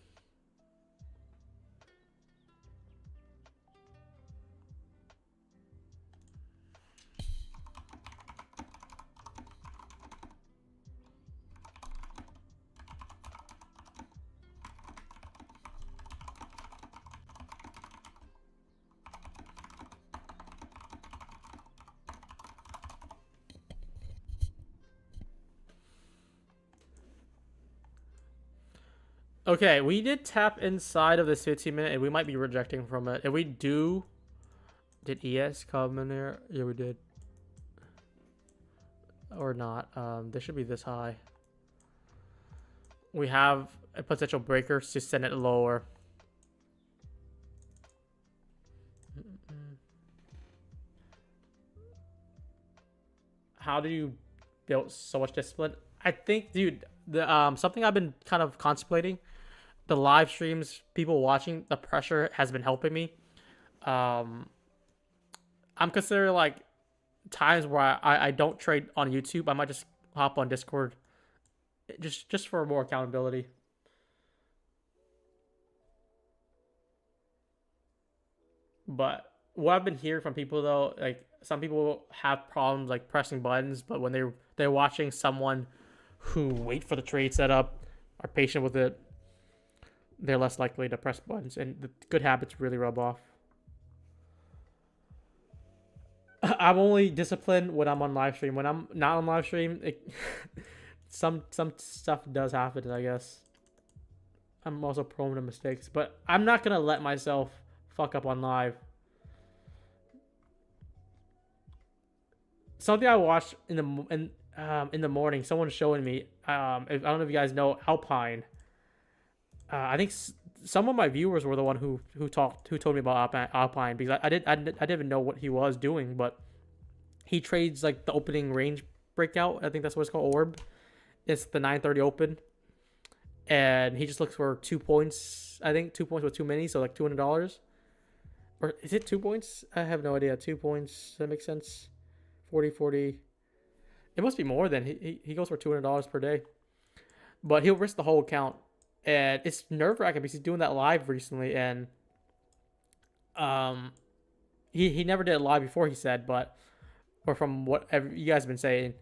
Okay, we did tap inside of this 15-minute, and we might be rejecting from it. If we do, did ES come in there? Yeah, we did. Or not. This should be this high. We have a potential breaker to send it lower. How do you build so much discipline? I think, dude, the something I've been kind of contemplating. The live streams, people watching, the pressure has been helping me. I'm considering like times where I don't trade on YouTube. I might just hop on Discord, just for more accountability. But what I've been hearing from people though, like some people have problems like pressing buttons, but when they're watching someone who wait for the trade setup, are patient with it, they're less likely to press buttons, and the good habits really rub off. I'm only disciplined when I'm on live stream. When I'm not on live stream, some stuff does happen, I guess. I'm also prone to mistakes, but I'm not gonna let myself fuck up on live. Something I watched in the morning, someone's showing me. I don't know if you guys know Alpine. I think some of my viewers were the one who told me about Alpine, because I didn't even know what he was doing, but he trades like the opening range breakout. I think that's what it's called, orb. It's the 9:30 open, and he just looks for 2 points. I think 2 points with too many, so like $200, or is it 2 points? I have no idea. 2 points. Does that make sense? 40. It must be more than he goes for $200 per day, but he'll risk the whole account. And it's nerve-wracking because he's doing that live recently, and he never did it live before, he said, but or from what you guys have been saying,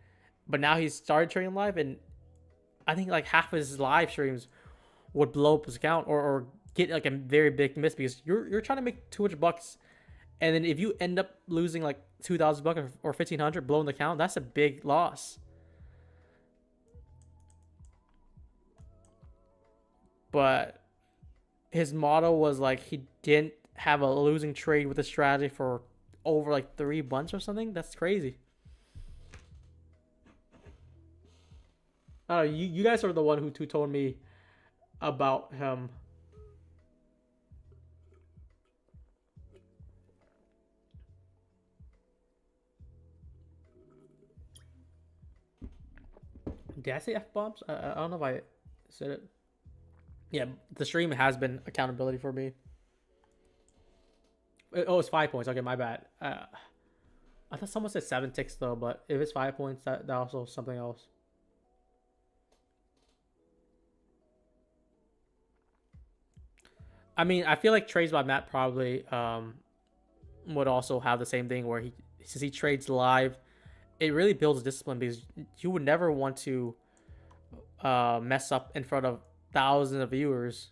but now he's started trading live, and I think like half of his live streams would blow up his account or get like a very big miss, because you're trying to make $200, and then if you end up losing like $2,000 or 1,500, blowing the account, that's a big loss. But his model was like he didn't have a losing trade with a strategy for over like 3 months or something. That's crazy. You guys are the one who told me about him. Did I say F bombs? I don't know if I said it. Yeah, the stream has been accountability for me. Oh, it's 5 points. Okay, my bad. I thought someone said 7 ticks though, but if it's 5 points, that also something else. I mean, I feel like trades by Matt probably would also have the same thing where since he trades live, it really builds discipline because you would never want to mess up in front of thousands of viewers,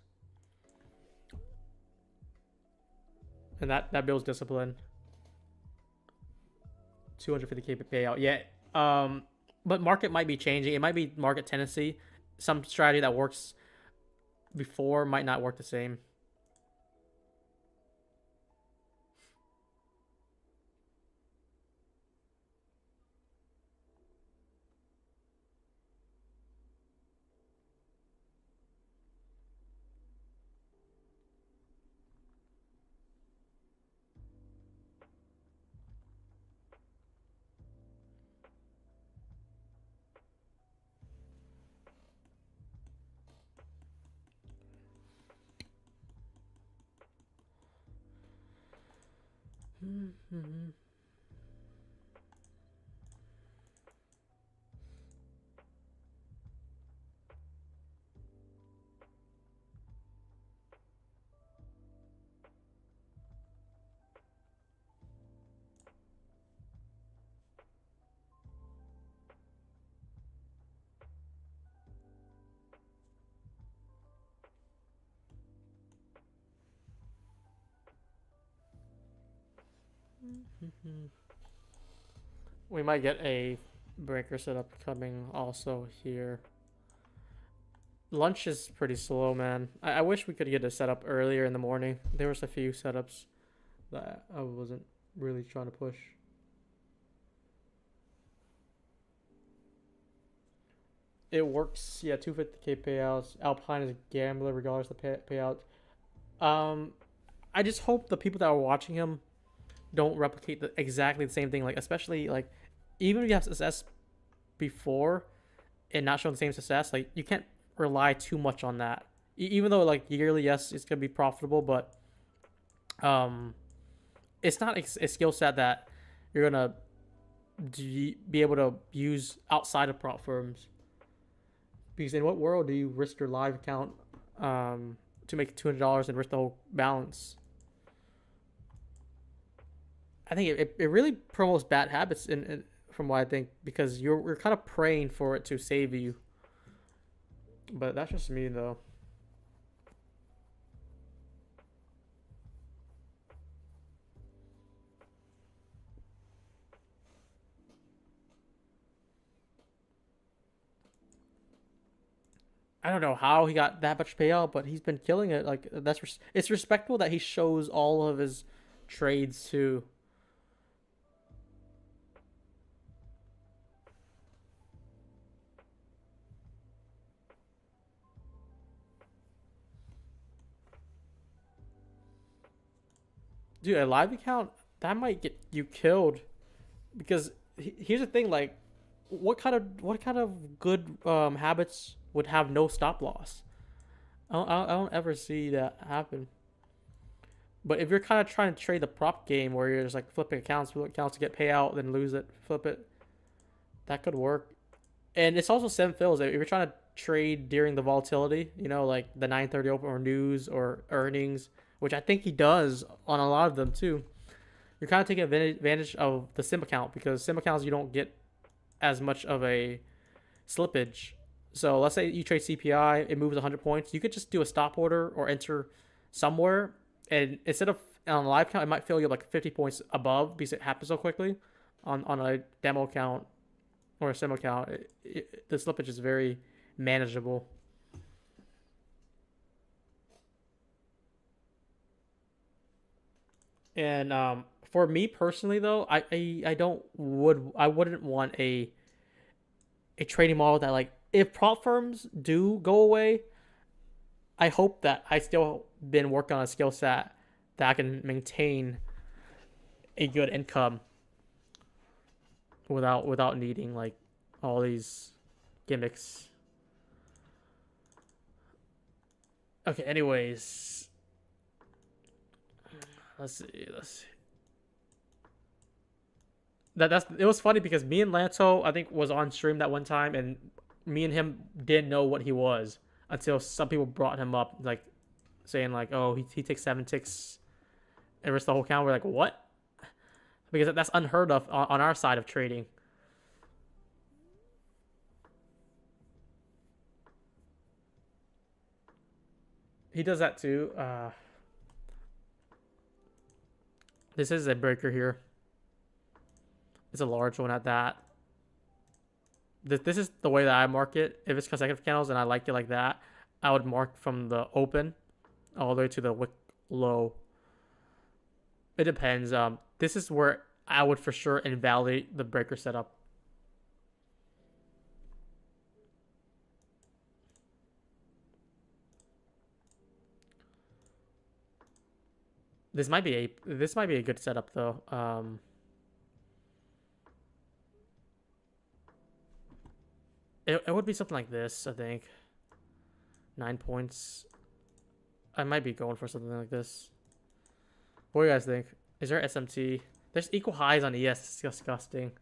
and that builds discipline. 250K payout, yeah. But market might be changing. It might be market tendency. Some strategy that works before might not work the same. Mm-hmm. We might get a breaker setup coming also here. Lunch is pretty slow, man. I wish we could get a setup earlier in the morning. There was a few setups that I wasn't really trying to push. It works, yeah. 250K payouts. Alpine is a gambler, regardless of the payout. Um, I just hope the people that are watching him don't replicate exactly the same thing. Like, especially like, even if you have success before and not showing the same success, like you can't rely too much on that. Even though like yearly, yes, it's gonna be profitable, but um, it's not a skill set that you're gonna be able to use outside of prop firms. Because in what world do you risk your live account to make $200 and risk the whole balance? I think it really promotes bad habits from what I think, because you're kind of praying for it to save you. But that's just me though. I don't know how he got that much payout, but he's been killing it. Like it's respectable that he shows all of his trades too. Dude, a live account that might get you killed, because here's the thing: like, what kind of good habits would have no stop loss? I don't ever see that happen. But if you're kind of trying to trade the prop game where you're just like flipping accounts, flip accounts to get payout, then lose it, flip it, that could work. And it's also sim fills. If you're trying to trade during the volatility, like the 9:30 open or news or earnings, which I think he does on a lot of them too. You're kind of taking advantage of the sim account, because sim accounts you don't get as much of a slippage. So let's say you trade CPI, it moves 100 points. You could just do a stop order or enter somewhere, and instead of on a live count, it might fill you up like 50 points above because it happens so quickly. On a demo account or a sim account, the slippage is very manageable. And for me personally, though, I wouldn't want a trading model that, like, if prop firms do go away, I hope that I still been working on a skill set that I can maintain a good income without needing like all these gimmicks. Okay, anyways. Let's see. It was funny because me and Lanto, I think, was on stream that one time, and me and him didn't know what he was until some people brought him up, like saying like, "Oh, he takes 7 ticks and risks the whole count." We're like, "What?" Because that's unheard of on our side of trading. He does that too. This is a breaker here. It's a large one at that. This is the way that I mark it. If it's consecutive candles and I like it like that, I would mark from the open all the way to the wick low. It depends. This is where I would for sure invalidate the breaker setup. This might be a good setup though. It would be something like this, I think. 9 points. I might be going for something like this. What do you guys think? Is there SMT? There's equal highs on ES. It's disgusting.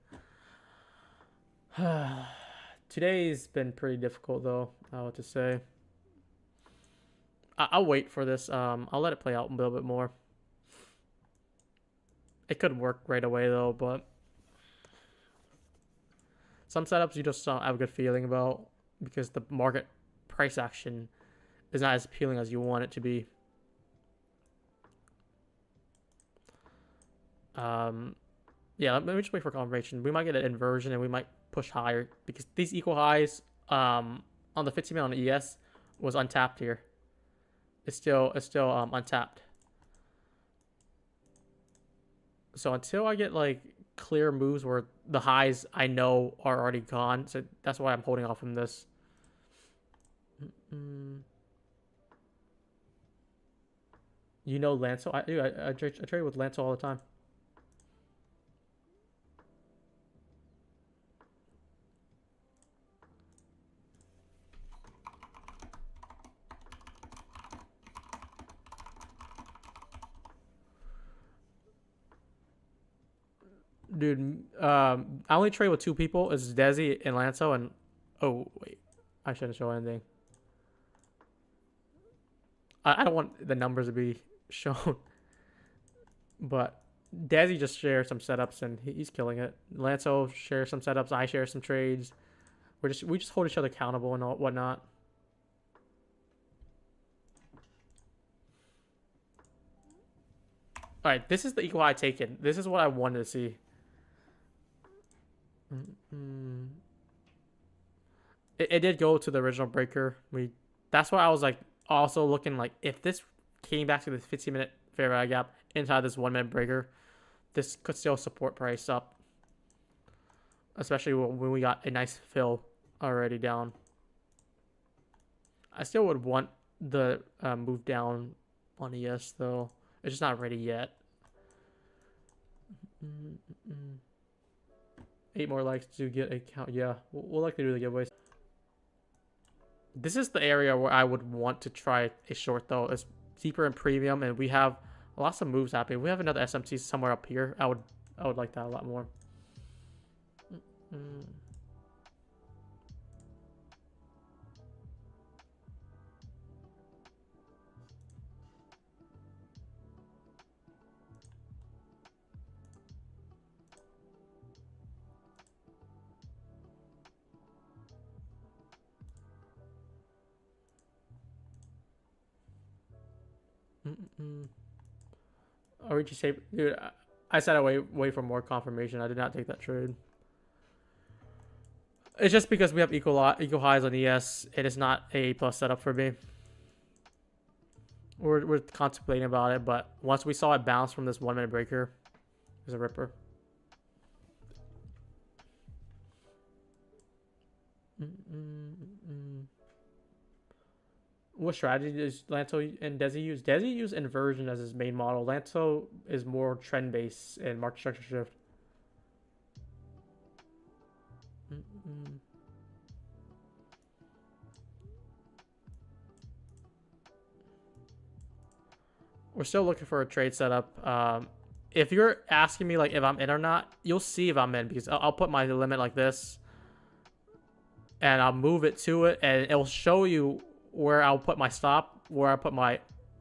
Today's been pretty difficult though, I would to say. I'll wait for this. I'll let it play out a little bit more. It could work right away though, but some setups you just don't have a good feeling about because the market price action is not as appealing as you want it to be. Yeah, let me just wait for confirmation. We might get an inversion and we might push higher because these equal highs on the 15 minute on the ES was untapped here. It's still untapped. So until I get like clear moves where the highs I know are already gone, so that's why I'm holding off from this. You know Lanto? I trade with Lanto all the time. Dude, I only trade with 2 people. It's Desi and Lanto, and oh wait, I shouldn't show anything. I don't want the numbers to be shown, but Desi just shares some setups and he's killing it. Lanto shares some setups. I share some trades. We just hold each other accountable and whatnot. All right, this is the equal high taken. This is what I wanted to see. It did go to the original breaker. That's why I was like also looking like if this came back to the 15-minute fair value gap inside this 1-minute breaker, this could still support price up, especially when we got a nice fill already down. I still would want the move down on ES though. It's just not ready yet. 8 more likes to get a count. Yeah, we'll likely do the giveaways. This is the area where I would want to try a short though. It's deeper in premium, and we have lots of moves happening. We have another SMT somewhere up here. I would like that a lot more. Or would you say, dude? I said I wait for more confirmation. I did not take that trade. It's just because we have equal highs on ES. It is not a plus setup for me. We're contemplating about it, but once we saw it bounce from this 1-minute breaker, it's a ripper. What strategy does Lanto and Desi use? Desi use inversion as his main model. Lanto is more trend based and market structure shift. we're still looking for a trade setup. If you're asking me like if I'm in or not, you'll see if I'm in, because I'll put my limit like this and I'll move it to it, and it'll show you where I'll put my stop, where I put my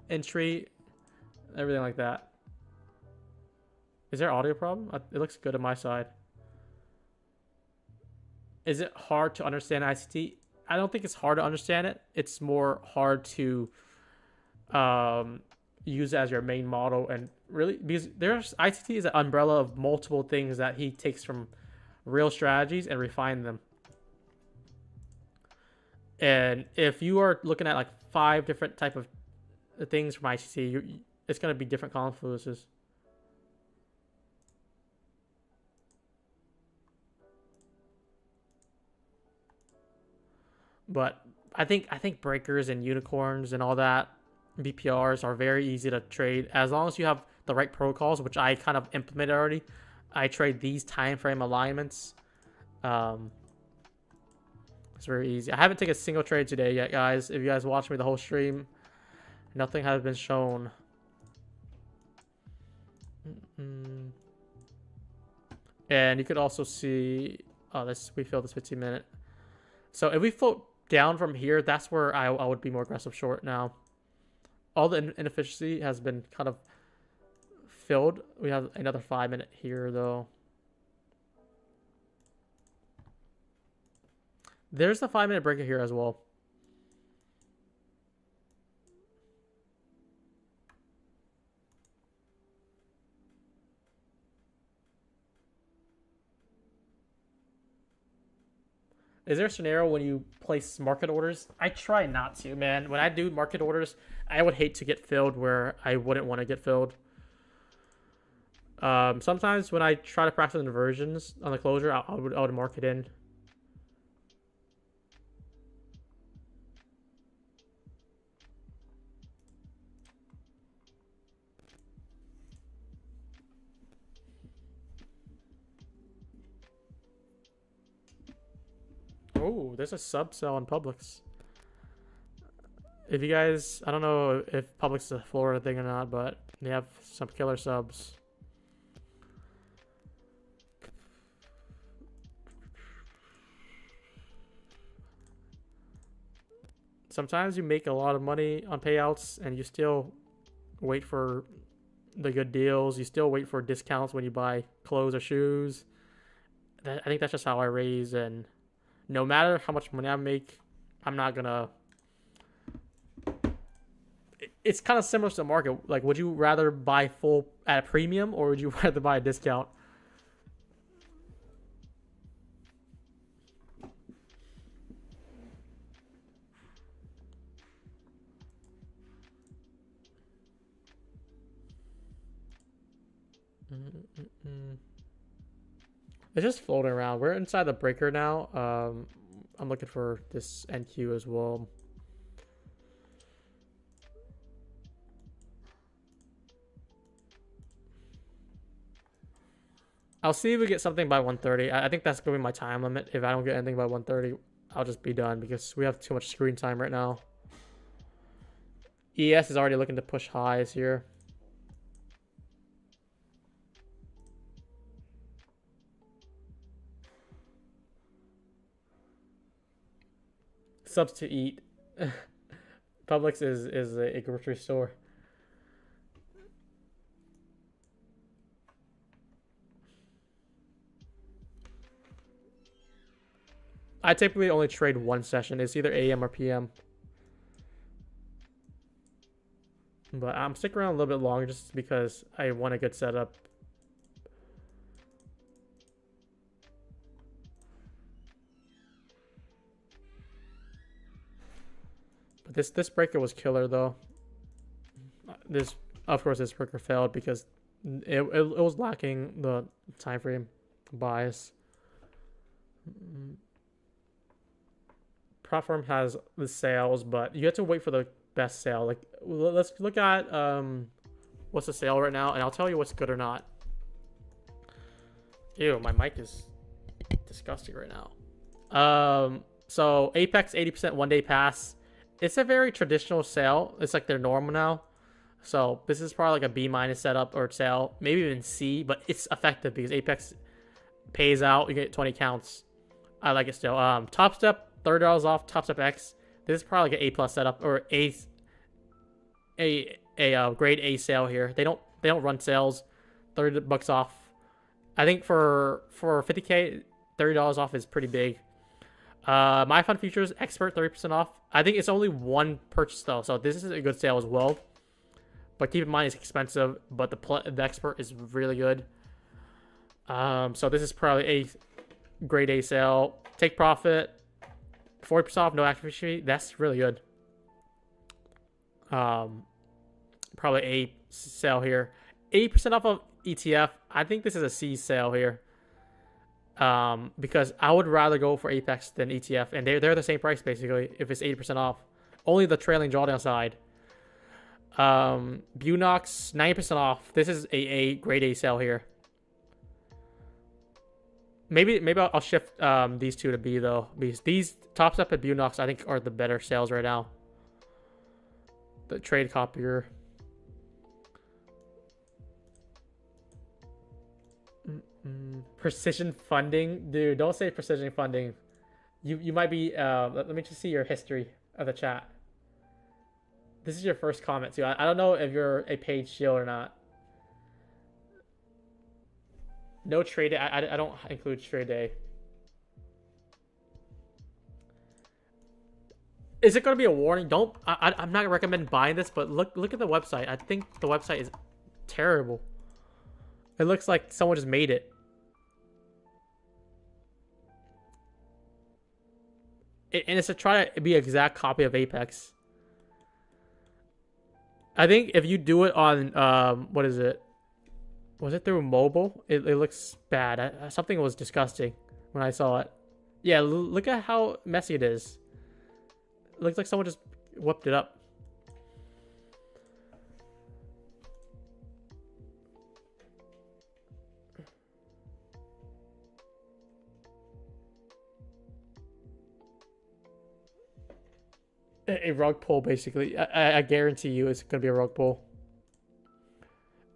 entry, everything like that. Is there an audio problem? It looks good on my side. Is it hard to understand ICT? I don't think it's hard to understand it. It's more hard to use it as your main model, and really, because there's ICT is an umbrella of multiple things that he takes from real strategies and refine them. And if you are looking at like 5 different type of things from ICT, it's going to be different confluences. But I think breakers and unicorns and all that, BPRs, are very easy to trade as long as you have the right protocols, which I kind of implemented already. I trade these time frame alignments. It's very easy. I haven't taken a single trade today yet, guys. If you guys watch me the whole stream, nothing has been shown. And you could also see, we filled this 15-minute. So if we float down from here, that's where I would be more aggressive short now. All the inefficiency has been kind of filled. We have another 5-minute here, though. There's the 5-minute breaker here as well. Is there a scenario when you place market orders? I try not to, man. When I do market orders, I would hate to get filled where I wouldn't want to get filled. Sometimes when I try to practice inversions on the closure, I would mark it in. Oh, there's a sub sell on Publix. If you guys, I don't know if Publix is a Florida thing or not, but they have some killer subs. Sometimes you make a lot of money on payouts and you still wait for the good deals. You still wait for discounts when you buy clothes or shoes. I think that's just how I raise, and no matter how much money I make, I'm not gonna. It's kind of similar to the market. Like, would you rather buy full at a premium, or would you rather buy a discount? It's just floating around. We're inside the breaker now. I'm looking for this NQ as well. I'll see if we get something by 1:30. I think that's going to be my time limit. If I don't get anything by 1:30, I'll just be done because we have too much screen time right now. ES is already looking to push highs here. Subs to eat. Publix is a grocery store. I typically only trade one session. It's either AM or PM. But I'm sticking around a little bit longer just because I want a good setup. But this breaker was killer though. Of course this breaker failed because it was lacking the time frame bias. Platform has the sales, but you have to wait for the best sale. Like, let's look at what's the sale right now, and I'll tell you what's good or not. Ew, my mic is disgusting right now. So Apex 80% 1-day pass. It's a very traditional sale. It's like they're normal now. So this is probably like a B minus setup or sell, maybe even C, but it's effective because Apex pays out. You get 20 counts. I like it still. Top Step, $30 off. Top Step X. This is probably like an A plus setup or a grade A sale here. They don't run sales. $30 off. I think for 50K, $30 off is pretty big. My Fund Futures Expert 30% off. I think it's only one purchase though, so this is a good sale as well. But keep in mind it's expensive, but the Expert is really good. So this is probably a grade A sale. Take profit, 40% off, no activation fee. That's really good. Probably a sale here. 80% off of ETF. I think this is a C sale here. Because I would rather go for Apex than ETF, and they're the same price basically if it's 80% off. Only the trailing drawdown side. Bunox 90% off. This is a grade A sale here. Maybe I'll shift these two to B though, because these Top Step and Bunox I think are the better sales right now. The trade copier. Precision funding, dude. Don't say precision funding. You might be. Let me just see your history of the chat. This is your first comment too. I don't know if you're a paid shield or not. No trade day. I don't include trade day. Is it going to be a warning? Don't. I'm not recommending buying this, but look at the website. I think the website is terrible. It looks like someone just made it. And it's to try to be an exact copy of Apex. I think if you do it on what is it? Was it through mobile? It looks bad. Something was disgusting when I saw it. Yeah, look at how messy it is. It looks like someone just whipped it up. A rug pull, basically. I guarantee you it's going to be a rug pull.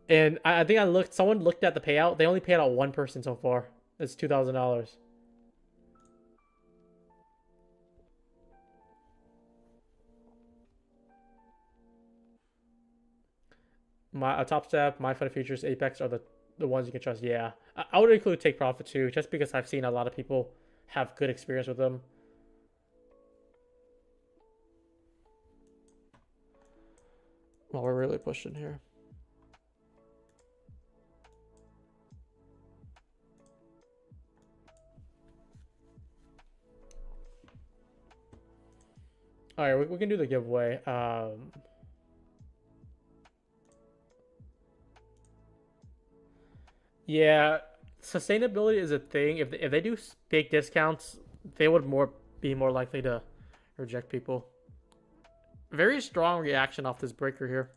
And I think someone looked at the payout. They only paid out one person so far. It's $2,000. My Top Step, My Fund Futures, Apex are the ones you can trust. Yeah. I would include Take Profit too, just because I've seen a lot of people have good experience with them. Well, we're really pushing here. All right, we can do the giveaway. Yeah, sustainability is a thing. If they do big discounts, they would be more likely to reject people. Very strong reaction off this breaker here.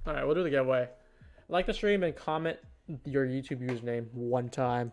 All right, we'll do the giveaway. Like the stream and comment your YouTube username one time.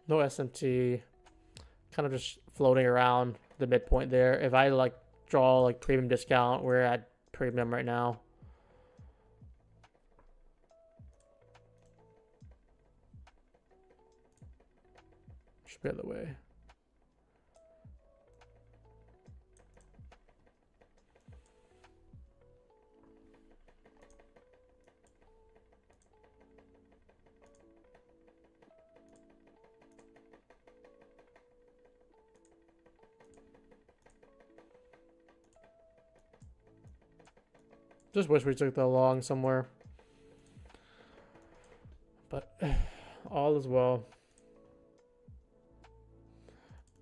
No SMT, kind of just floating around the midpoint there. If I like draw like premium discount, we're at premium right now. Should be the other way. Just wish we took the long somewhere. But all is well.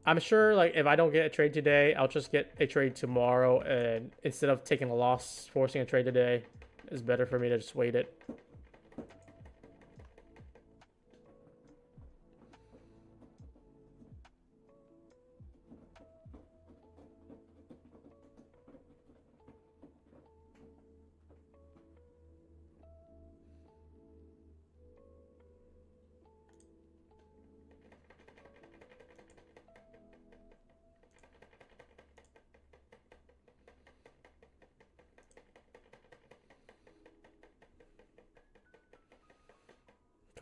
I'm sure, like, if I don't get a trade today, I'll just get a trade tomorrow. And instead of taking a loss, forcing a trade today, it's better for me to just wait it.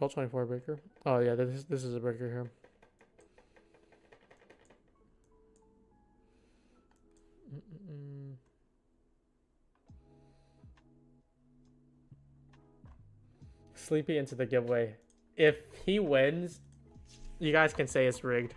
$12.24 breaker. Oh yeah, this is a breaker here. Sleepy into the giveaway. If he wins, you guys can say it's rigged.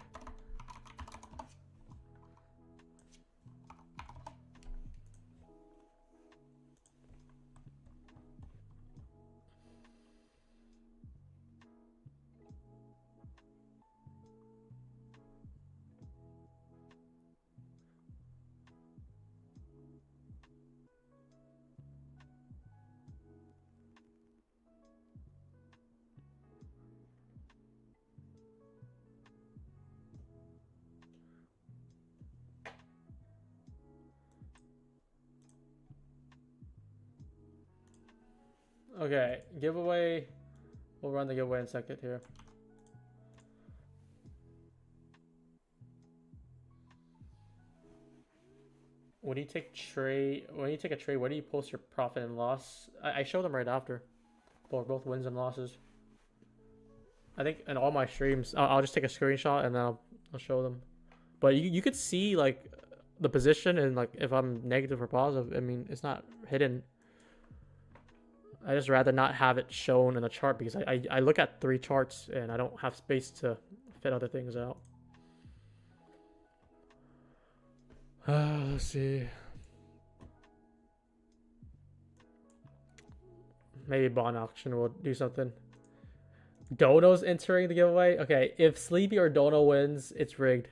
Okay, giveaway. We'll run the giveaway in a second here. When you take a trade, where do you post your profit and loss? I show them right after, for both wins and losses. I think in all my streams, I'll just take a screenshot and then I'll show them. But you could see like the position and like if I'm negative or positive. I mean, it's not hidden. I just rather not have it shown in a chart because I look at 3 charts and I don't have space to fit other things out. Let's see. Maybe bond auction will do something. Dono's entering the giveaway. Okay, if Sleepy or Dono wins, it's rigged.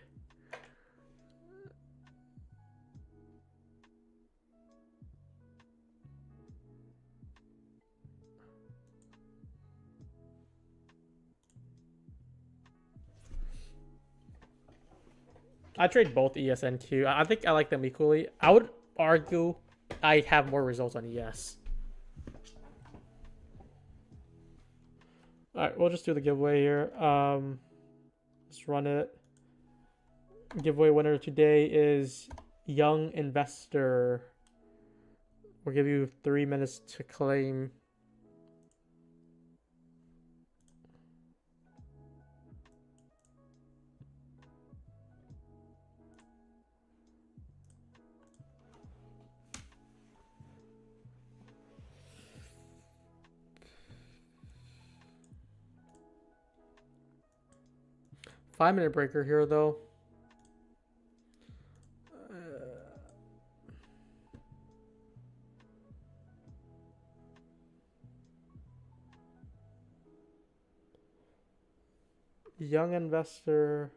I trade both ES and Q. I think I like them equally. I would argue I have more results on ES. Alright, we'll just do the giveaway here. Let's run it. Giveaway winner today is Young Investor. We'll give you 3 minutes to claim. Five-minute breaker here, though. Young Investor.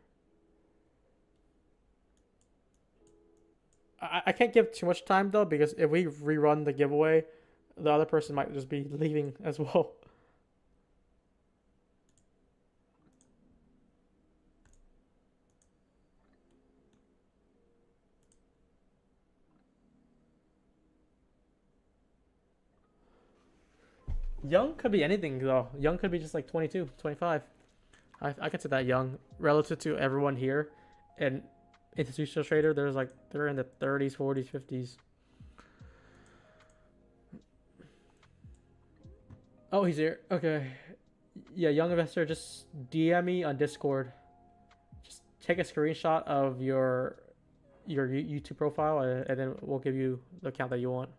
I can't give too much time, though, because if we rerun the giveaway, the other person might just be leaving as well. Young could be anything, though. Young could be just like 22, 25. I consider that young relative to everyone here. And institutional trader, they're in the 30s, 40s, 50s. Oh, he's here. Okay. Yeah, young investor, just DM me on Discord. Just take a screenshot of your YouTube profile, and then we'll give you the account that you want.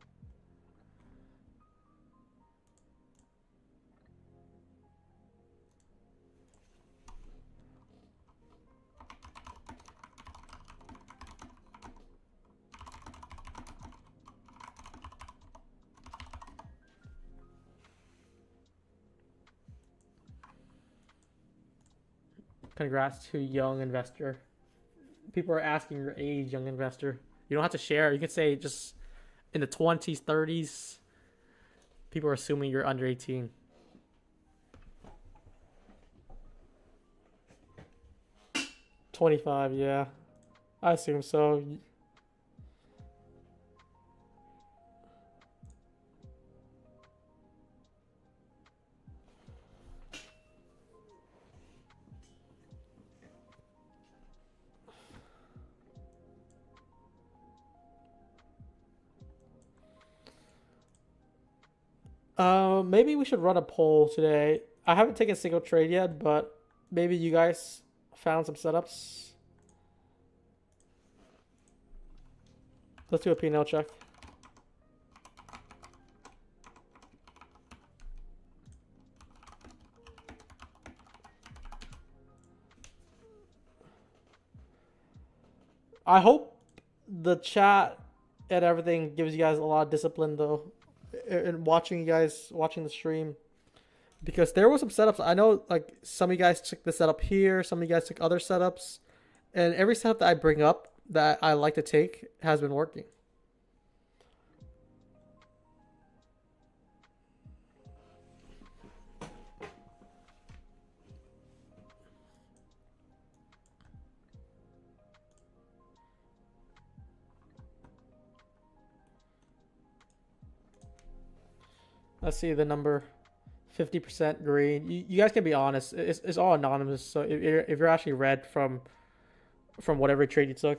Congrats to young investor. People are asking your age, young investor. You don't have to share. You can say just in the 20s, 30s. People are assuming you're under 18. $25, yeah. I assume so. Maybe we should run a poll today. I haven't taken a single trade yet, but maybe you guys found some setups. Let's do a P&L check. I hope the chat and everything gives you guys a lot of discipline though, in watching the stream, because there were some setups. I know like some of you guys took the setup here, some of you guys took other setups, and every setup that I bring up that I like to take has been working. Let's see the number. 50% green. You guys can be honest. It's all anonymous. So if you're actually red from whatever trade you took,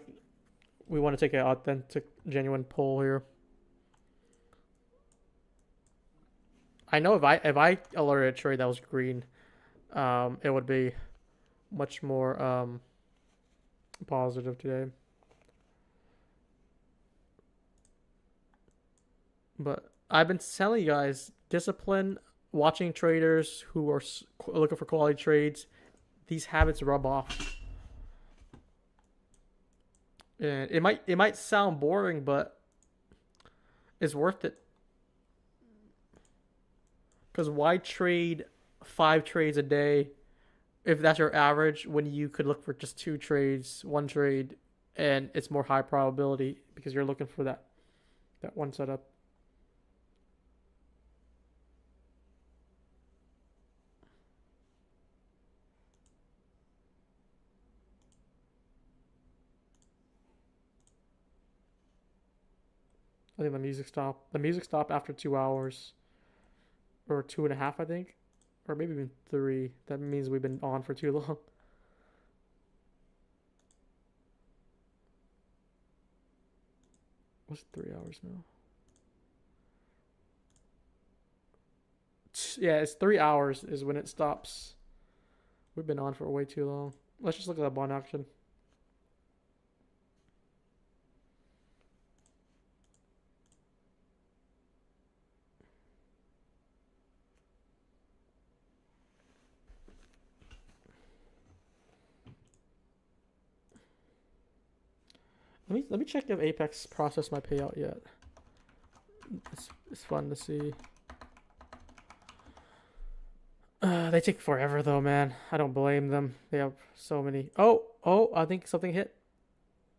we want to take an authentic, genuine poll here. I know if I alerted a trade that was green, it would be much more positive today. But I've been telling you guys, discipline, watching traders who are looking for quality trades. These habits rub off. And it might sound boring, but it's worth it. Because why trade 5 trades a day if that's your average when you could look for just 2 trades, 1 trade, and it's more high probability because you're looking for that one setup. I think the music stopped. The music stopped after 2 hours. Or 2.5, I think. Or maybe even 3. That means we've been on for too long. What's 3 hours now? Yeah, it's 3 hours is when it stops. We've been on for way too long. Let's just look at that bond action. Let me check if Apex processed my payout yet. It's fun to see. They take forever though, man. I don't blame them. They have so many. Oh, I think something hit.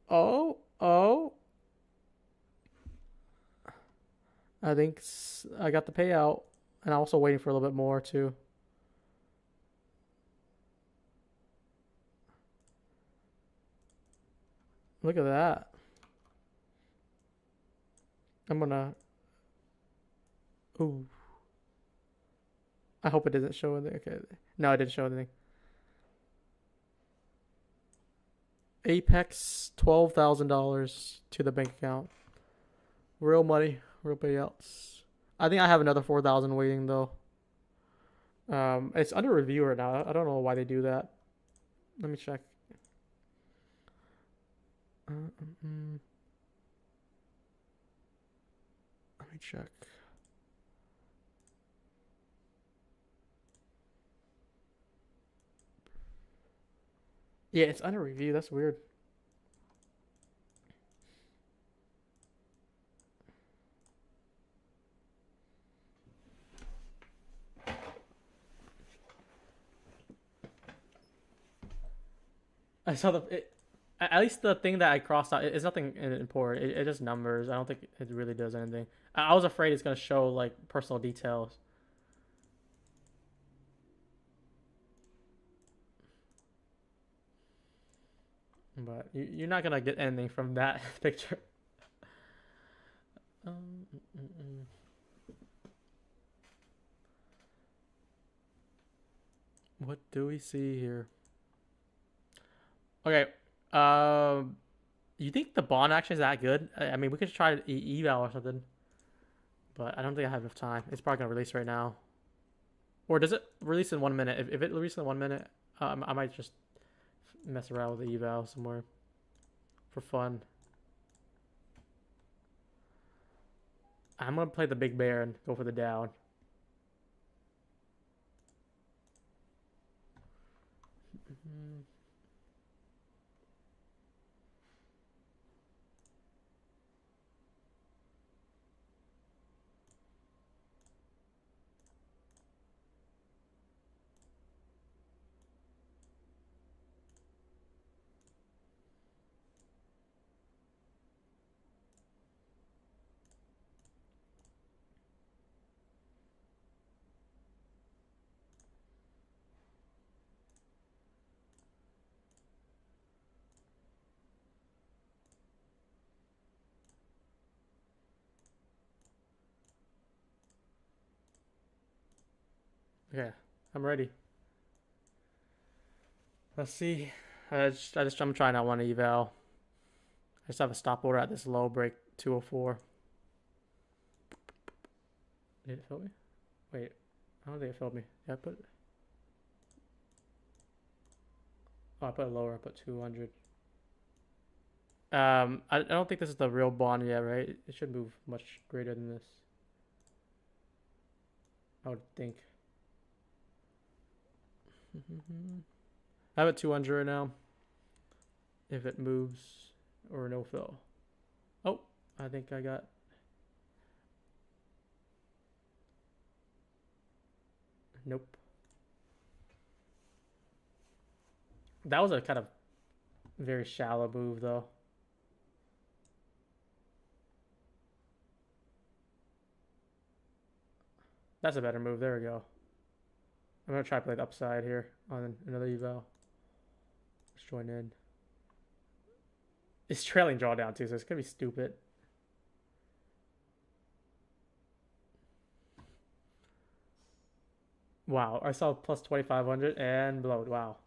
Oh. I think I got the payout, and I'm also waiting for a little bit more too. Look at that. I'm gonna. Ooh. I hope it doesn't show anything. Okay. No, it didn't show anything. Apex, $12,000 to the bank account. Real money, real payouts. I think I have another 4,000 waiting though. It's under review right now. I don't know why they do that. Let me check. Let me check. Yeah, it's under review. That's weird. I saw at least the thing that I crossed out. It's nothing important. It's just numbers. I don't think it really does anything. I was afraid it's gonna show like personal details. But you're not gonna get anything from that picture. Um, mm, mm, mm. What do we see here? Okay. You think the bond action is that good? I mean, we could try eval or something, but I don't think I have enough time. It's probably gonna release right now, or does it release in 1 minute? If it releases in 1 minute, I might just mess around with the eval somewhere for fun. I'm gonna play the big bear and go for the down. Okay, I'm ready. Let's see. I'm trying not one eval. I just have a stop order at this low break 204. Did it fill me? Wait, I don't think it filled me. Yeah, I put. Oh, I put it lower. I put 200. I don't think this is the real bond yet, right? It should move much greater than this. I would think. I have it 200 right now. If it moves or no fill. Oh, I think I got. Nope. That was a kind of very shallow move, though. That's a better move. There we go. I'm gonna try to play the upside here on another eval. Let's join in. It's trailing drawdown too, so it's gonna be stupid. Wow, I saw plus 2,500 and blowed. Wow,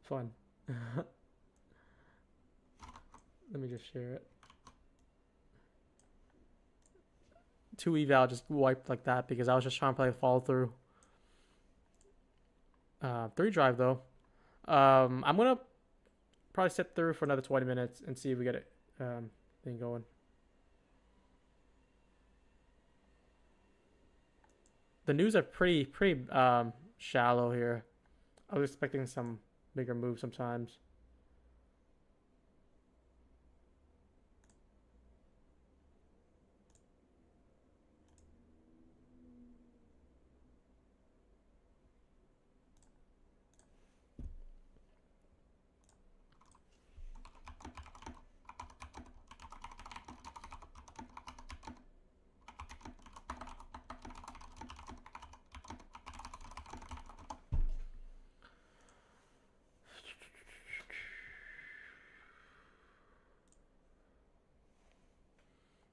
fun. Let me just share it. 2 eval just wiped like that because I was just trying to play follow through. 3 drive though. I'm gonna probably sit through for another 20 minutes and see if we get it thing going. The news are pretty shallow here. I was expecting some bigger moves sometimes.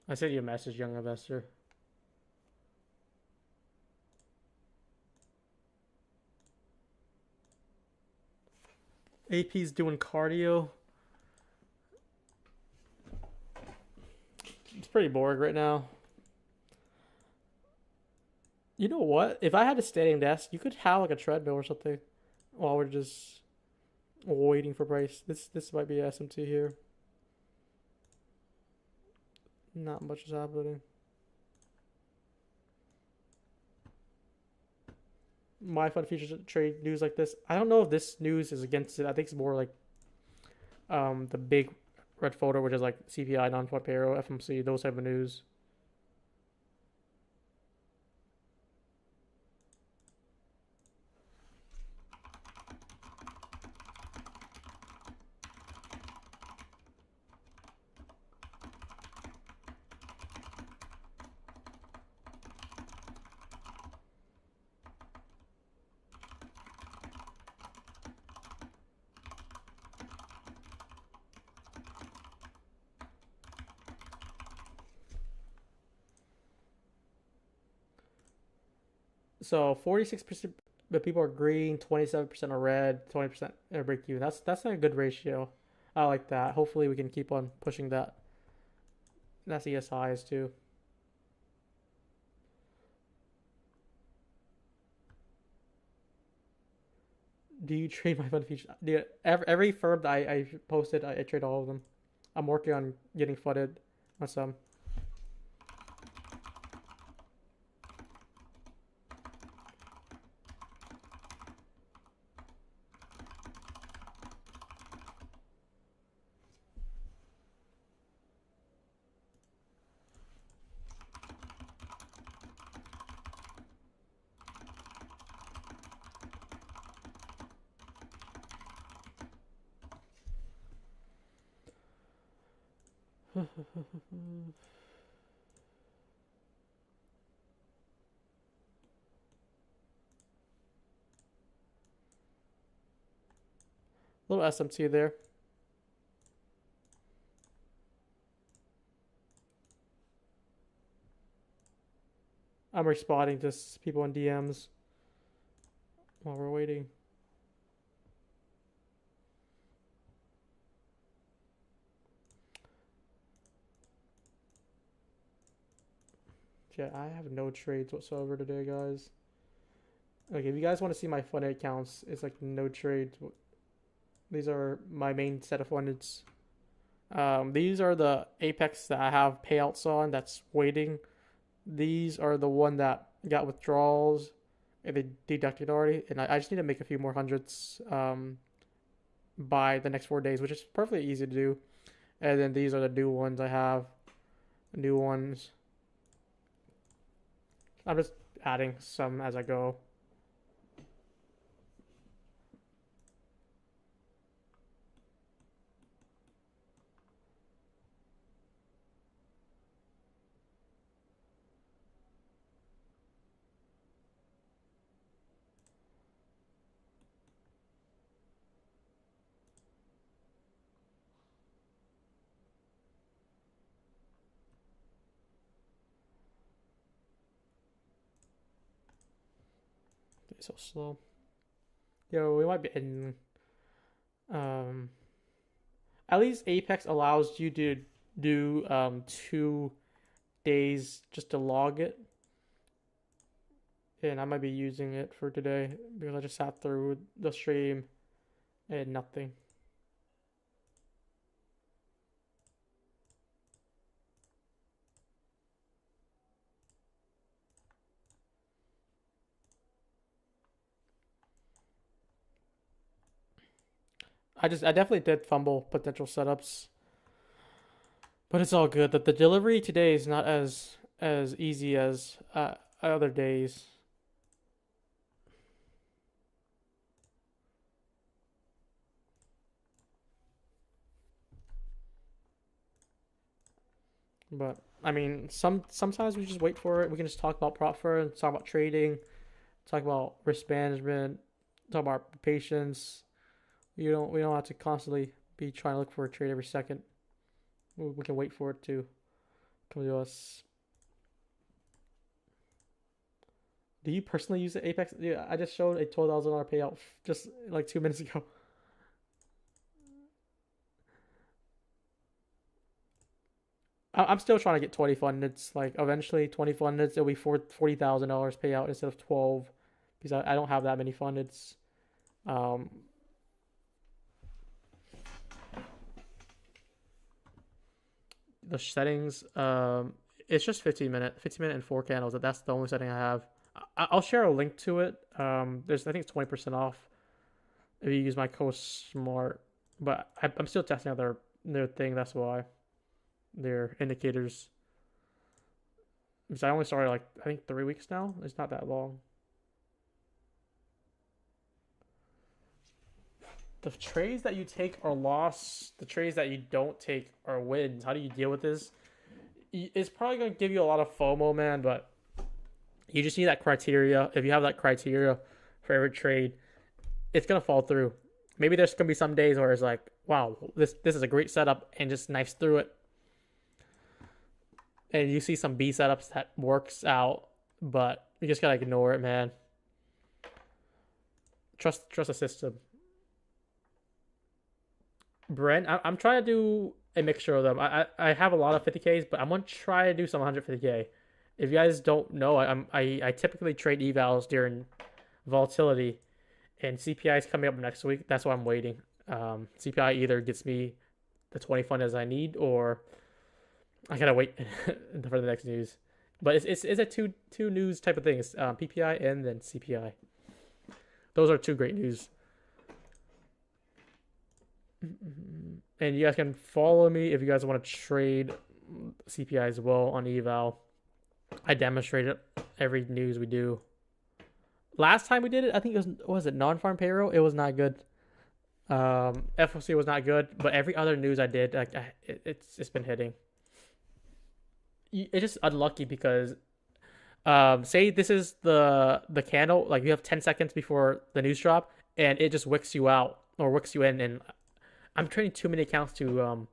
I sent you a message, young investor. AP's doing cardio. It's pretty boring right now. You know what? If I had a standing desk, you could have like a treadmill or something while we're just waiting for price. This might be SMT here. Not much is happening. My fund features trade news like this. I don't know if this news is against it. I think it's more like the big red folder, which is like CPI, non-farm payroll, FMC, those type of news. So 46% the people are green, 27% are red, 20% are break even. That's a good ratio. I like that. Hopefully we can keep on pushing that. That's ESIs too. Do you trade my fund features? Yeah, every firm that I posted, I trade all of them. I'm working on getting flooded on some. Little SMT there. I'm responding to people in DMs while we're waiting. Yeah, I have no trades whatsoever today, guys. Like, if you guys want to see my funded accounts, it's like no trades. These are my main set of fundeds. These are the Apex that I have payouts on that's waiting. These are the one that got withdrawals and they deducted already. And I just need to make a few more hundreds by the next 4 days, which is perfectly easy to do. And then these are the new ones I have. New ones. I'm just adding some as I go. It's so slow. Yo, we might be in. At least Apex allows you to do 2 days just to log it. And I might be using it for today because I just sat through the stream and nothing. I definitely did fumble potential setups, but it's all good. That the delivery today is not as easy as other days. But I mean, sometimes we just wait for it. We can just talk about prop firm, talk about trading, talk about risk management, talk about patience. We don't have to constantly be trying to look for a trade every second. We can wait for it to come to us. Do you personally use the Apex? Yeah, I just showed a $12,000 payout just like 2 minutes ago. I'm still trying to get 20 fundeds. Like eventually 20 fundeds, it'll be $40,000 payout instead of 12 because I don't have that many fundeds. The settings, it's just 15 minute and 4 candles. That's the only setting I have. I'll share a link to it. There's I think it's 20% off if you use my code SMART. But I'm still testing out their thing. That's why their indicators. Because I only started like I think 3 weeks now. It's not that long. The trades that you take are loss. The trades that you don't take are wins. How do you deal with this? It's probably gonna give you a lot of FOMO, man. But you just need that criteria. If you have that criteria for every trade, it's gonna fall through. Maybe there's gonna be some days where it's like, wow, this is a great setup, and just knifes through it. And you see some B setups that works out, but You just gotta ignore it, man. Trust the system. Brent, I'm trying to do a mixture of them. I have a lot of 50Ks, but I'm gonna try to do some 150K. If you guys don't know, I typically trade evals during volatility, and CPI is coming up next week. That's why I'm waiting. CPI either gets me the 20 fund as I need, or I gotta wait for the next news. But it's a two news type of things. PPI and then CPI. Those are two great news. And you guys can follow me if you guys want to trade CPI as well on eval. I demonstrate it every news we do. Last time we did it, I think it was it non-farm payroll? It was not good. FOC was not good, but every other news I did, like it's been hitting. It's just unlucky because say this is the candle, like you have 10 seconds before the news drop, and it just wicks you out or wicks you in, and I'm trading too many accounts to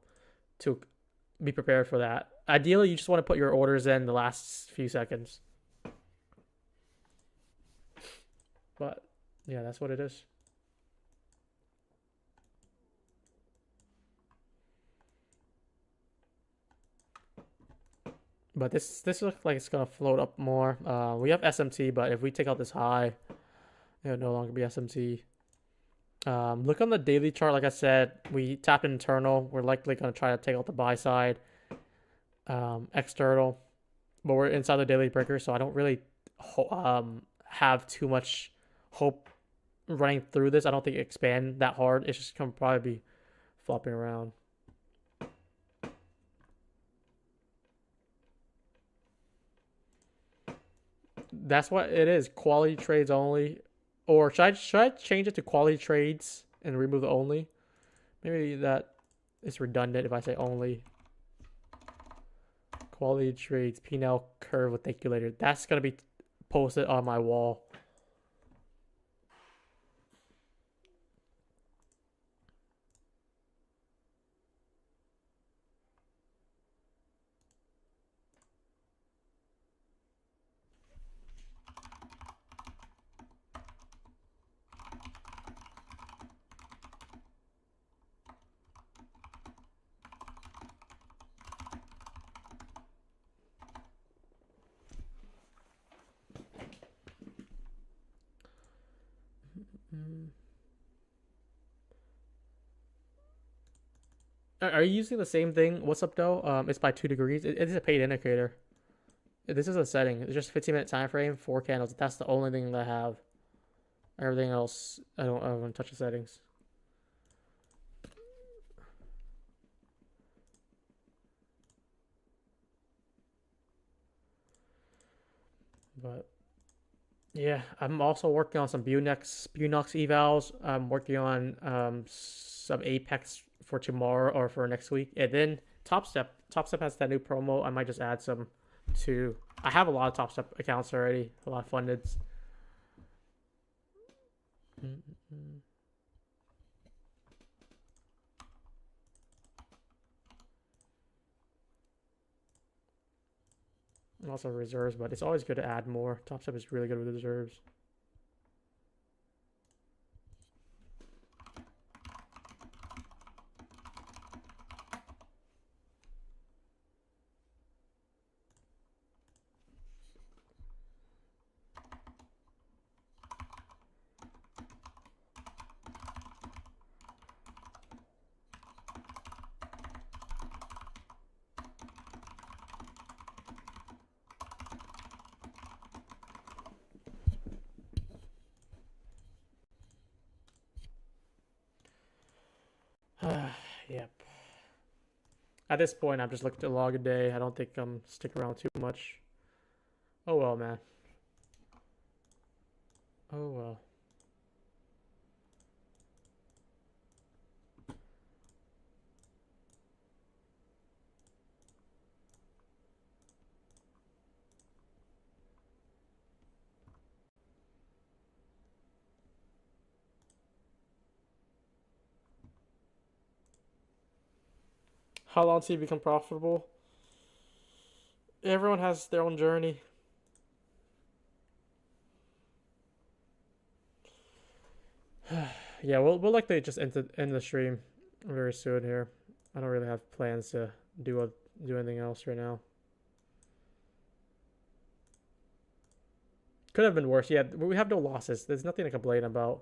be prepared for that. Ideally, you just want to put your orders in the last few seconds. But yeah, that's what it is. But this looks like it's gonna float up more. We have SMT, but if we take out this high, it'll no longer be SMT. Look on the daily chart. Like I said, we tapped internal. We're likely gonna try to take out the buy side. External, but we're inside the daily breaker, so I don't really have too much hope running through this. I don't think it expand that hard. It's just gonna probably be flopping around. That's what it is. Quality trades only. Or should I change it to quality trades and remove the only? Maybe that is redundant if I say only. Quality trades, P&L curve with calculator. That's gonna be posted on my wall. Are you using the same thing? What's up, though? It's by 2 degrees. It is a paid indicator. This is a setting. It's just 15-minute time frame, 4 candles. That's the only thing that I have. Everything else, I don't want to touch the settings. But yeah, I'm also working on some Bunox evals. I'm working on some Apex for tomorrow or for next week, and then Top Step has that new promo. I might just add some to. I have a lot of Top Step accounts already, a lot of funded. And also reserves, but it's always good to add more. Top Step is really good with reserves. Yep. At this point, I'm just looking to log a day. I don't think I'm sticking around too much. Oh well, man. Oh well. How long till you become profitable? Everyone has their own journey. Yeah, we'll likely just end the stream very soon here. I don't really have plans to do anything else right now. Could have been worse. Yeah, we have no losses. There's nothing to complain about.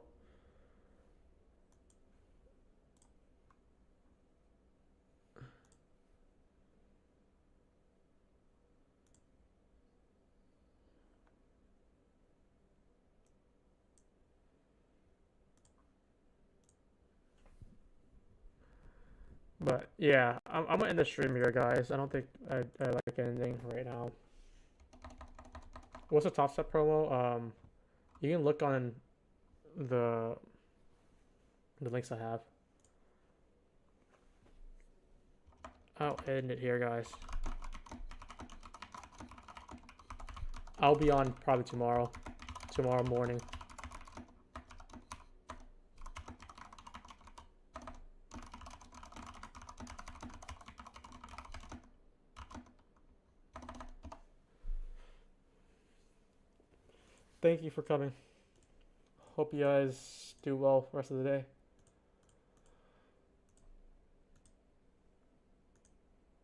But yeah, I'm gonna end the stream here, guys. I don't think I like ending right now. What's the top step promo? You can look on the links I have. I'll end it here, guys. I'll be on probably tomorrow morning. Thank you for coming. Hope you guys do well the rest of the day.